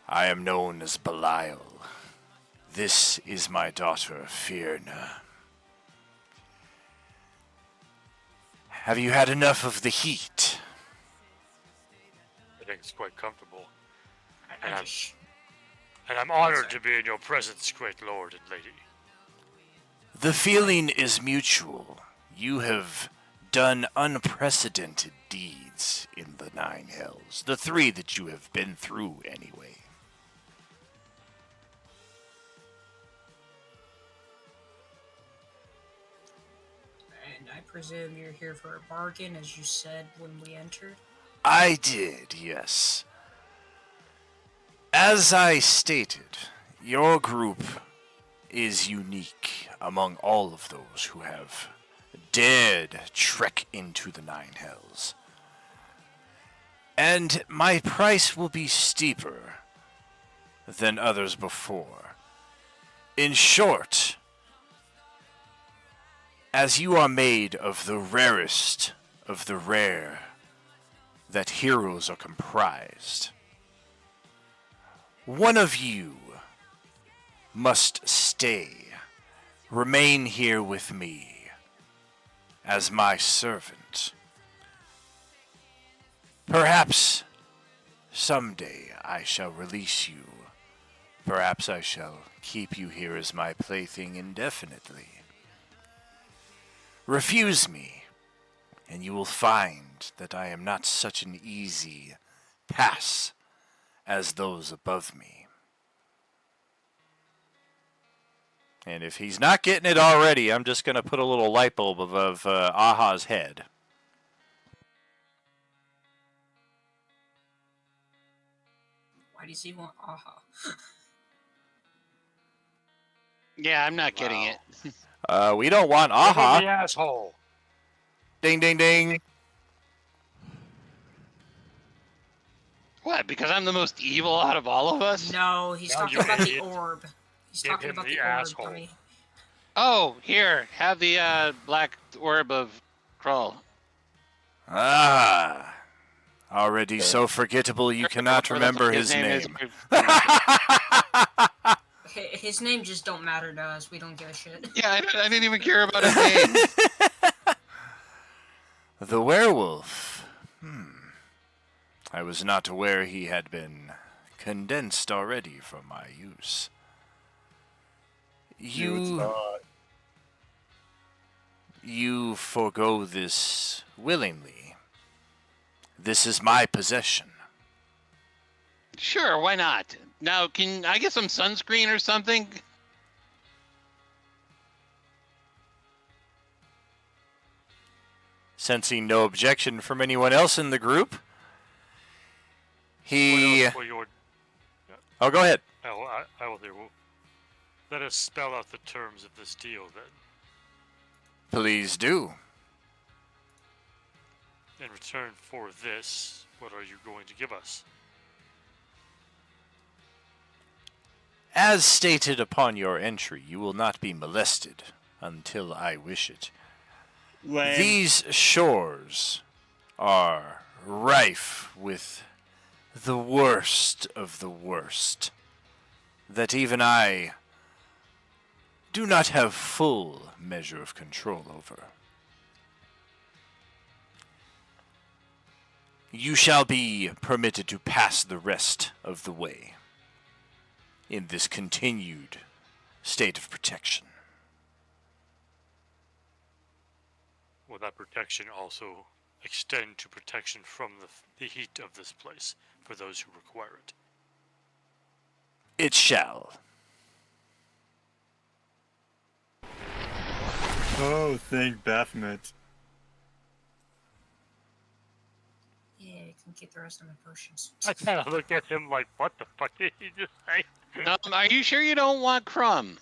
I am known as Belial. This is my daughter, Fierna. Have you had enough of the heat? I think it's quite comfortable. I And just... And I'm honored to be in your presence, great lord and lady. The feeling is mutual. You have done unprecedented deeds in the Nine Hells. The 3 that you have been through, anyway. And I presume you're here for a bargain, as you said when we entered? I did, yes. As I stated, Your group is unique among all of those who have dared trek into the Nine Hells. And my price will be steeper than others before. In short, as you are made of the rarest of the rare that heroes are comprised, one of you must stay, remain here with me as my servant. Perhaps someday I shall release you. Perhaps I shall keep you here as my plaything indefinitely. Refuse me, and you will find that I am not such an easy pass as those above me. And if he's not getting it already, I'm just going to put a little light bulb above Aha's head. Why does he want aha? Yeah, I'm not getting it. We don't want Give him the Aha. asshole. Ding, ding, ding. What? Because I'm the most evil out of all of us? No, he's No, talking you about the idiot. orb. He's Give talking him about the the orb, asshole. dummy. Oh, here, have the black orb of Krull. Ah. Already so forgettable you cannot remember his name. His name just don't matter to us. We don't give a shit. Yeah, I didn't even care about his name. The werewolf. I was not aware he had been condensed already for my use. You forego this willingly. This is my possession. Sure, why not? Now, can I get some sunscreen or something? Sensing no objection from anyone else in the group, he... What else will your... Oh, go ahead. I will there. Let us spell out the terms of this deal, then. Please do. In return for this, what are you going to give us? As stated upon your entry, you will not be molested until I wish it. These shores are rife with the worst of the worst that even I do not have full measure of control over. You shall be permitted to pass the rest of the way in this continued state of protection. Will that protection also extend to protection from the heat of this place for those who require it? It shall. Oh, thank Baphomet. Yeah, I can keep the rest of my potions. I kind of look at him like, what the fuck did he just say? Are you sure you don't want Crumb?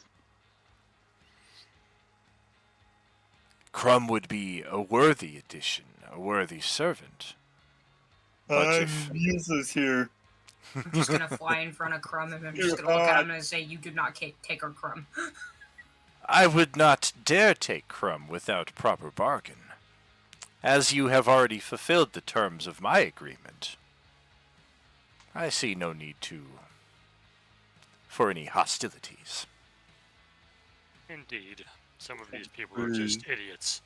Crumb would be a worthy addition, a worthy servant. But if useless here. I'm just gonna fly in front of Crumb and I'm just gonna look at him and say, "You do not take our Crumb." I would not dare take Crumb without proper bargain, as you have already fulfilled the terms of my agreement. I see no need for any hostilities. Indeed. Some of these people are just idiots.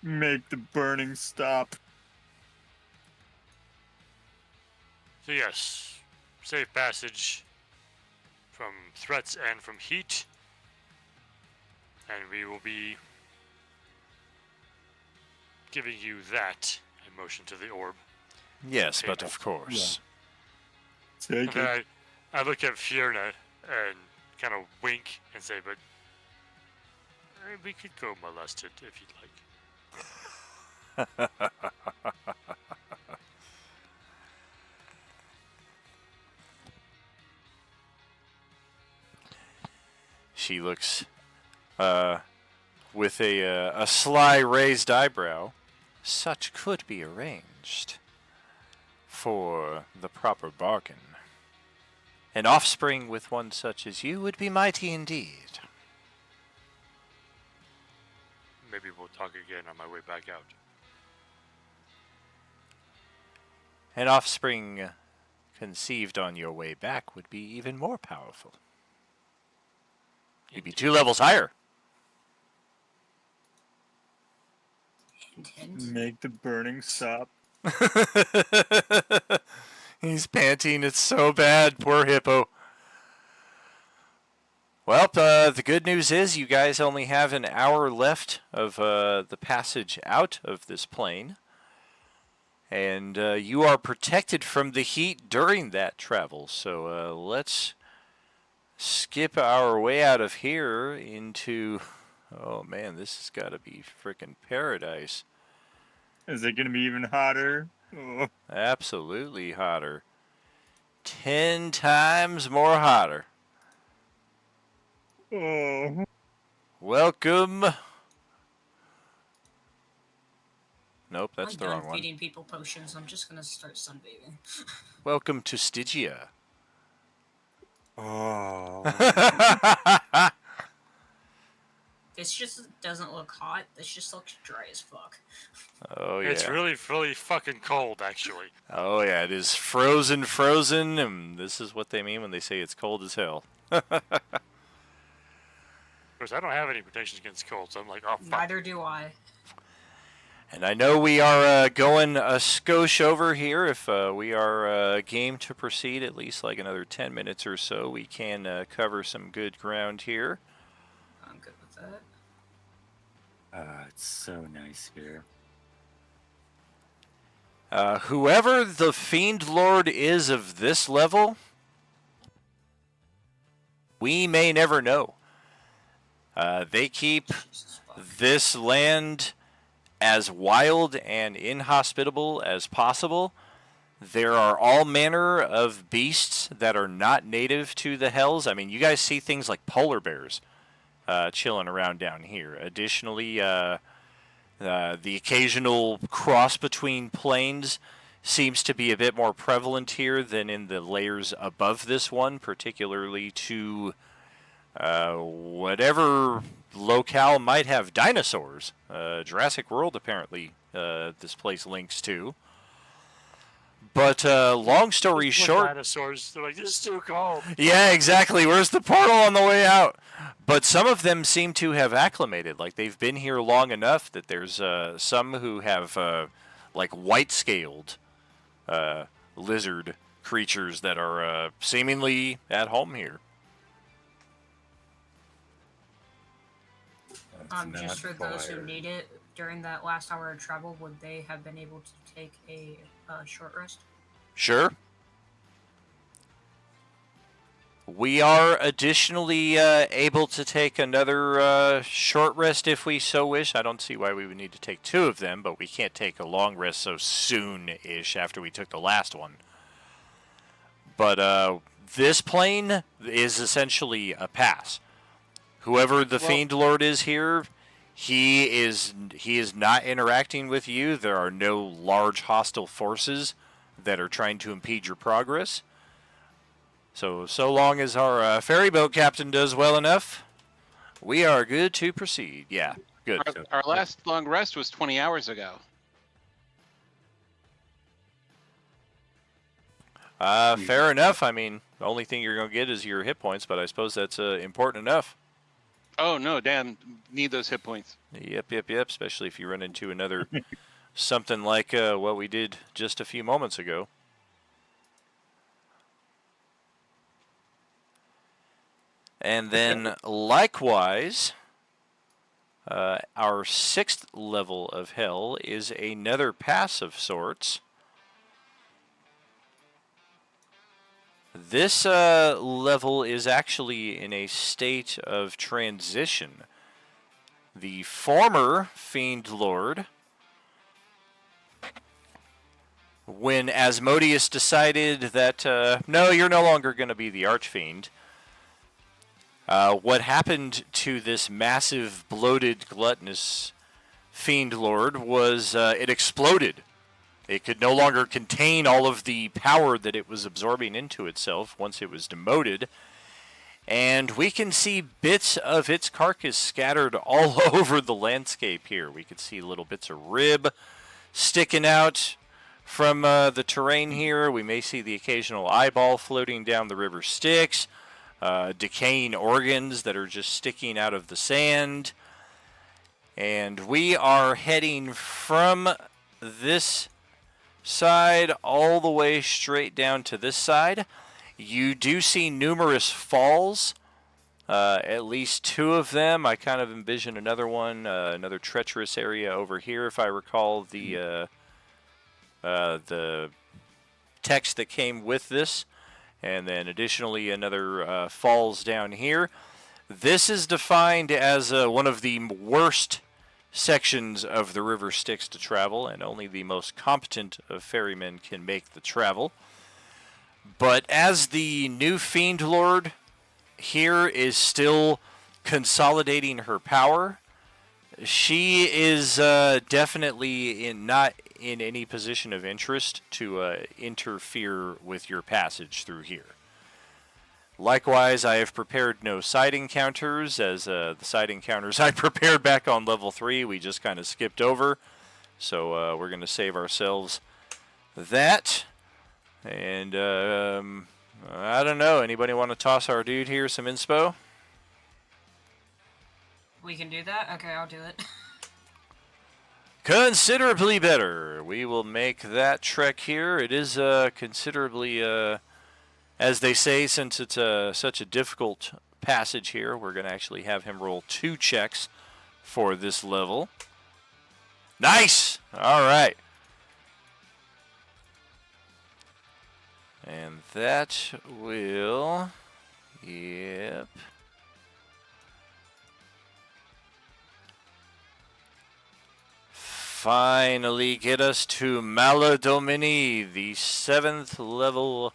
Make the burning stop. So yes, safe passage from threats and from heat. And we will be giving you that in motion to the orb. Yes, but Table. of course. Take And then I look at Fiona and kind of wink and say, but we could go molested if you'd like. She looks with a sly raised eyebrow. Such could be arranged for the proper bargain. An offspring with one such as you would be mighty indeed. Maybe we'll talk again on my way back out. An offspring conceived on your way back would be even more powerful. You'd be 2 levels higher. Hint, hint. Make the burning stop. He's panting. It's so bad. Poor hippo. Well, the good news is you guys only have an hour left of the passage out of this plane. And you are protected from the heat during that travel. So let's skip our way out of here into... Oh, man, this has got to be frickin' paradise. Is it going to be even hotter? Oh. Absolutely hotter. 10 times more hotter. Oh. Welcome. Nope, that's I'm the done wrong one. feeding people potions. I'm just gonna start sunbathing. Welcome to Stygia. Oh. This just doesn't look hot. This just looks dry as fuck. Oh, yeah. It's really, really fucking cold, actually. Oh, yeah, it is frozen, and this is what they mean when they say it's cold as hell. Of course, I don't have any protection against cold, so I'm like, oh, fuck. Neither do I. And I know we are going a skosh over here. If we are game to proceed, at least like another 10 minutes or so, we can cover some good ground here. I'm good with that. It's so nice here. Whoever the Fiend Lord is of this level, we may never know. They keep Jesus fuck. this land as wild and inhospitable as possible. There are all manner of beasts that are not native to the Hells. I mean, you guys see things like polar bears chilling around down here. Additionally, the occasional cross between planes seems to be a bit more prevalent here than in the layers above this one, particularly to whatever locale might have dinosaurs. Jurassic World, apparently, this place links to. But long story Look, short... dinosaurs, they're like, this is too cold. Yeah, exactly. Where's the portal on the way out? But some of them seem to have acclimated. Like, they've been here long enough that there's some who have, like, white-scaled lizard creatures that are seemingly at home here. That's Just for not those who fire. need it, during that last hour of travel, would they have been able to take a short rest? Sure. We are additionally able to take another short rest if we so wish. I don't see why we would need to take 2 of them, but we can't take a long rest so soon-ish after we took the last one. But this plane is essentially a pass. Whoever the Fiend Lord is here, he is not interacting with you. There are no large hostile forces that are trying to impede your progress. So long as our ferry boat captain does well enough, we are good to proceed. Yeah, good. Our last long rest was 20 hours ago. Fair enough. I mean, the only thing you're going to get is your hit points, but I suppose that's important enough. Oh no, damn! Need those hit points. Yep. Especially if you run into another something like what we did just a few moments ago. And then, likewise, our 6th level of Hell is another pass of sorts. This level is actually in a state of transition. The former Fiend Lord, when Asmodeus decided that, no, you're no longer going to be the Archfiend, What happened to this massive, bloated, gluttonous Fiend Lord was it exploded. It could no longer contain all of the power that it was absorbing into itself once it was demoted. And we can see bits of its carcass scattered all over the landscape here. We can see little bits of rib sticking out from the terrain here. We may see the occasional eyeball floating down the river Styx. Decaying organs that are just sticking out of the sand. And we are heading from this side all the way straight down to this side. You do see numerous falls, at least 2 of them. I kind of envision another one, another treacherous area over here, if I recall the text that came with this. And then additionally another falls down here. This is defined as one of the worst sections of the river Styx to travel, and only the most competent of ferrymen can make the travel. But as the new Fiend Lord here is still consolidating her power, she is definitely not in any position of interest to interfere with your passage through here. Likewise, I have prepared no side encounters, as the side encounters I prepared back on level 3 we just kind of skipped over. So we're going to save ourselves that. And I don't know, anybody want to toss our dude here some inspo? We can do that? Okay, I'll do it. Considerably better. We will make that trek here. It is considerably, as they say, since it's such a difficult passage here, we're going to actually have him roll 2 checks for this level. Nice! All right. And that will... Yep. Finally get us to Maladomini, the 7th level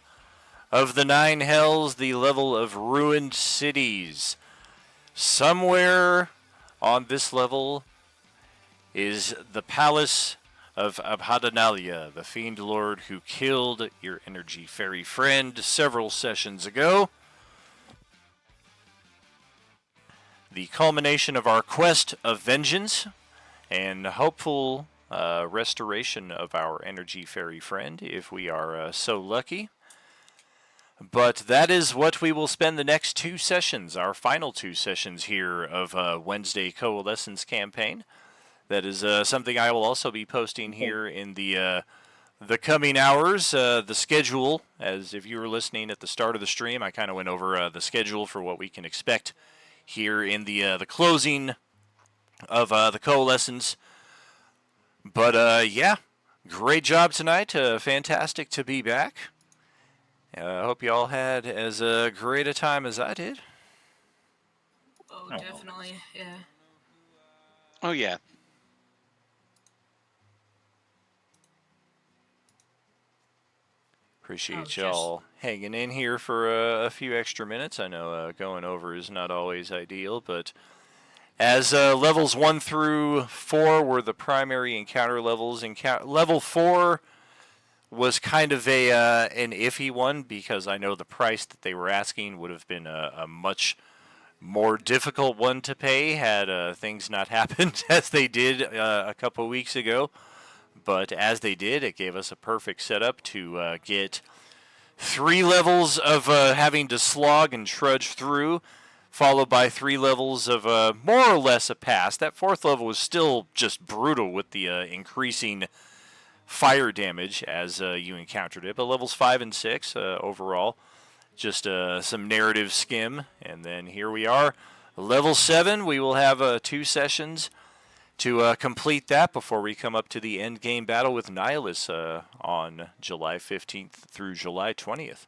of the 9 hells, the level of ruined cities. Somewhere on this level is the palace of Abhadanalia, the Fiend Lord who killed your energy fairy friend several sessions ago. The culmination of our quest of vengeance and hopeful restoration of our energy fairy friend, if we are so lucky. But that is what we will spend the next 2 sessions, our final 2 sessions here of Wednesday Coalescence campaign. That is something I will also be posting here in the coming hours. The schedule, as if you were listening at the start of the stream, I kind of went over the schedule for what we can expect here in the closing of the Coalescence. But yeah, great job tonight. Fantastic to be back. I hope you all had as great a time as I did. Oh, definitely, yeah. Oh, yeah. Appreciate just- y'all hanging in here for a few extra minutes. I know going over is not always ideal, but as levels 1 through 4 were the primary encounter levels, level 4 was kind of an iffy one, because I know the price that they were asking would have been a much more difficult one to pay had things not happened as they did a couple weeks ago. But as they did, it gave us a perfect setup to get 3 levels of having to slog and trudge through, followed by 3 levels of more or less a pass. That 4th level was still just brutal with the increasing fire damage as you encountered it. But levels 5 and 6 overall, just some narrative skim. And then here we are, level 7. We will have 2 sessions to complete that before we come up to the end game battle with Nihilus on July 15th through July 20th.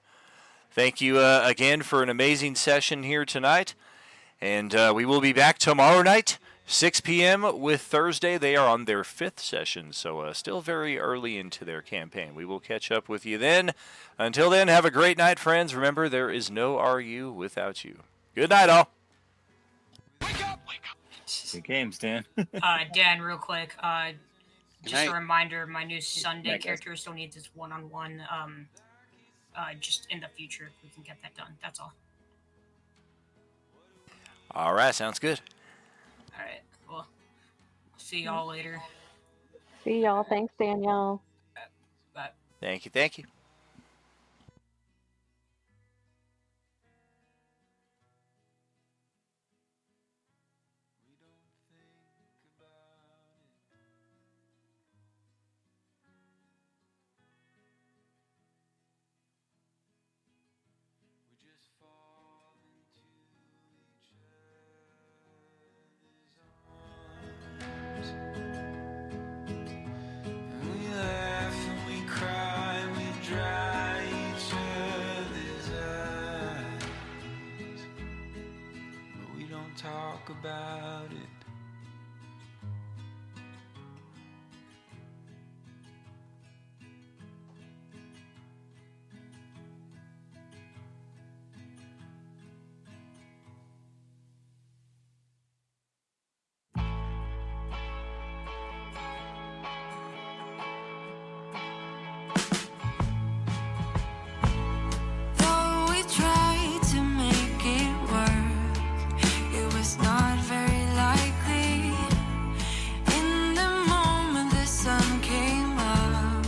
Thank you again for an amazing session here tonight. And we will be back tomorrow night, 6 p.m. with Thursday. They are on their 5th session, so still very early into their campaign. We will catch up with you then. Until then, have a great night, friends. Remember, there is no RU without you. Good night, all. Good games, Dan. Dan, real quick. Just night. a reminder, my new Sunday night, guys. character still needs his one-on-one. Just in the future, if we can get that done. That's all. All right, sounds good. All right. Well, see y'all later. See y'all. Thanks, Danielle. Bye. Thank you, thank you. We laugh and we cry, we dry each other's eyes, but we don't talk about it. Though we tried to make it work, it was not very likely. In the moment the sun came up,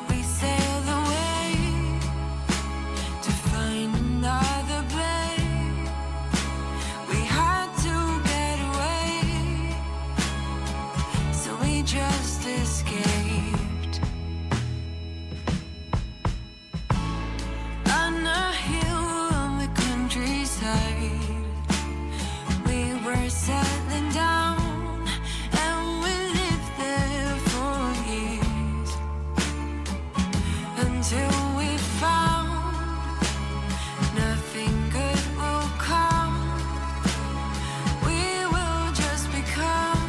we sailed away to find another bay. We had to get away, so we just escaped. On a hill on the countryside, we were settling down, and we lived there for years, until we found nothing good will come. We will just become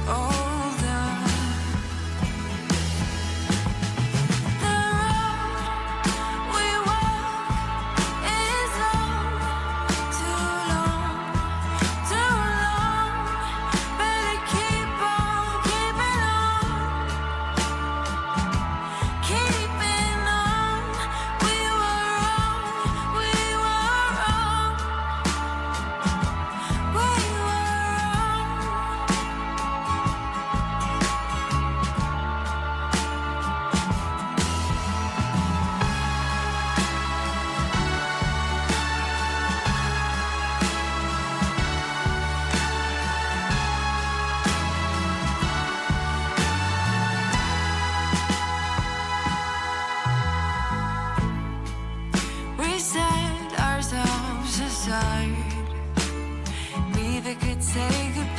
older. The road we walk is long, too long, too long. Better keep on keeping on, keeping on. We were wrong, we were wrong, we were wrong. We set ourselves aside. Neither could say goodbye.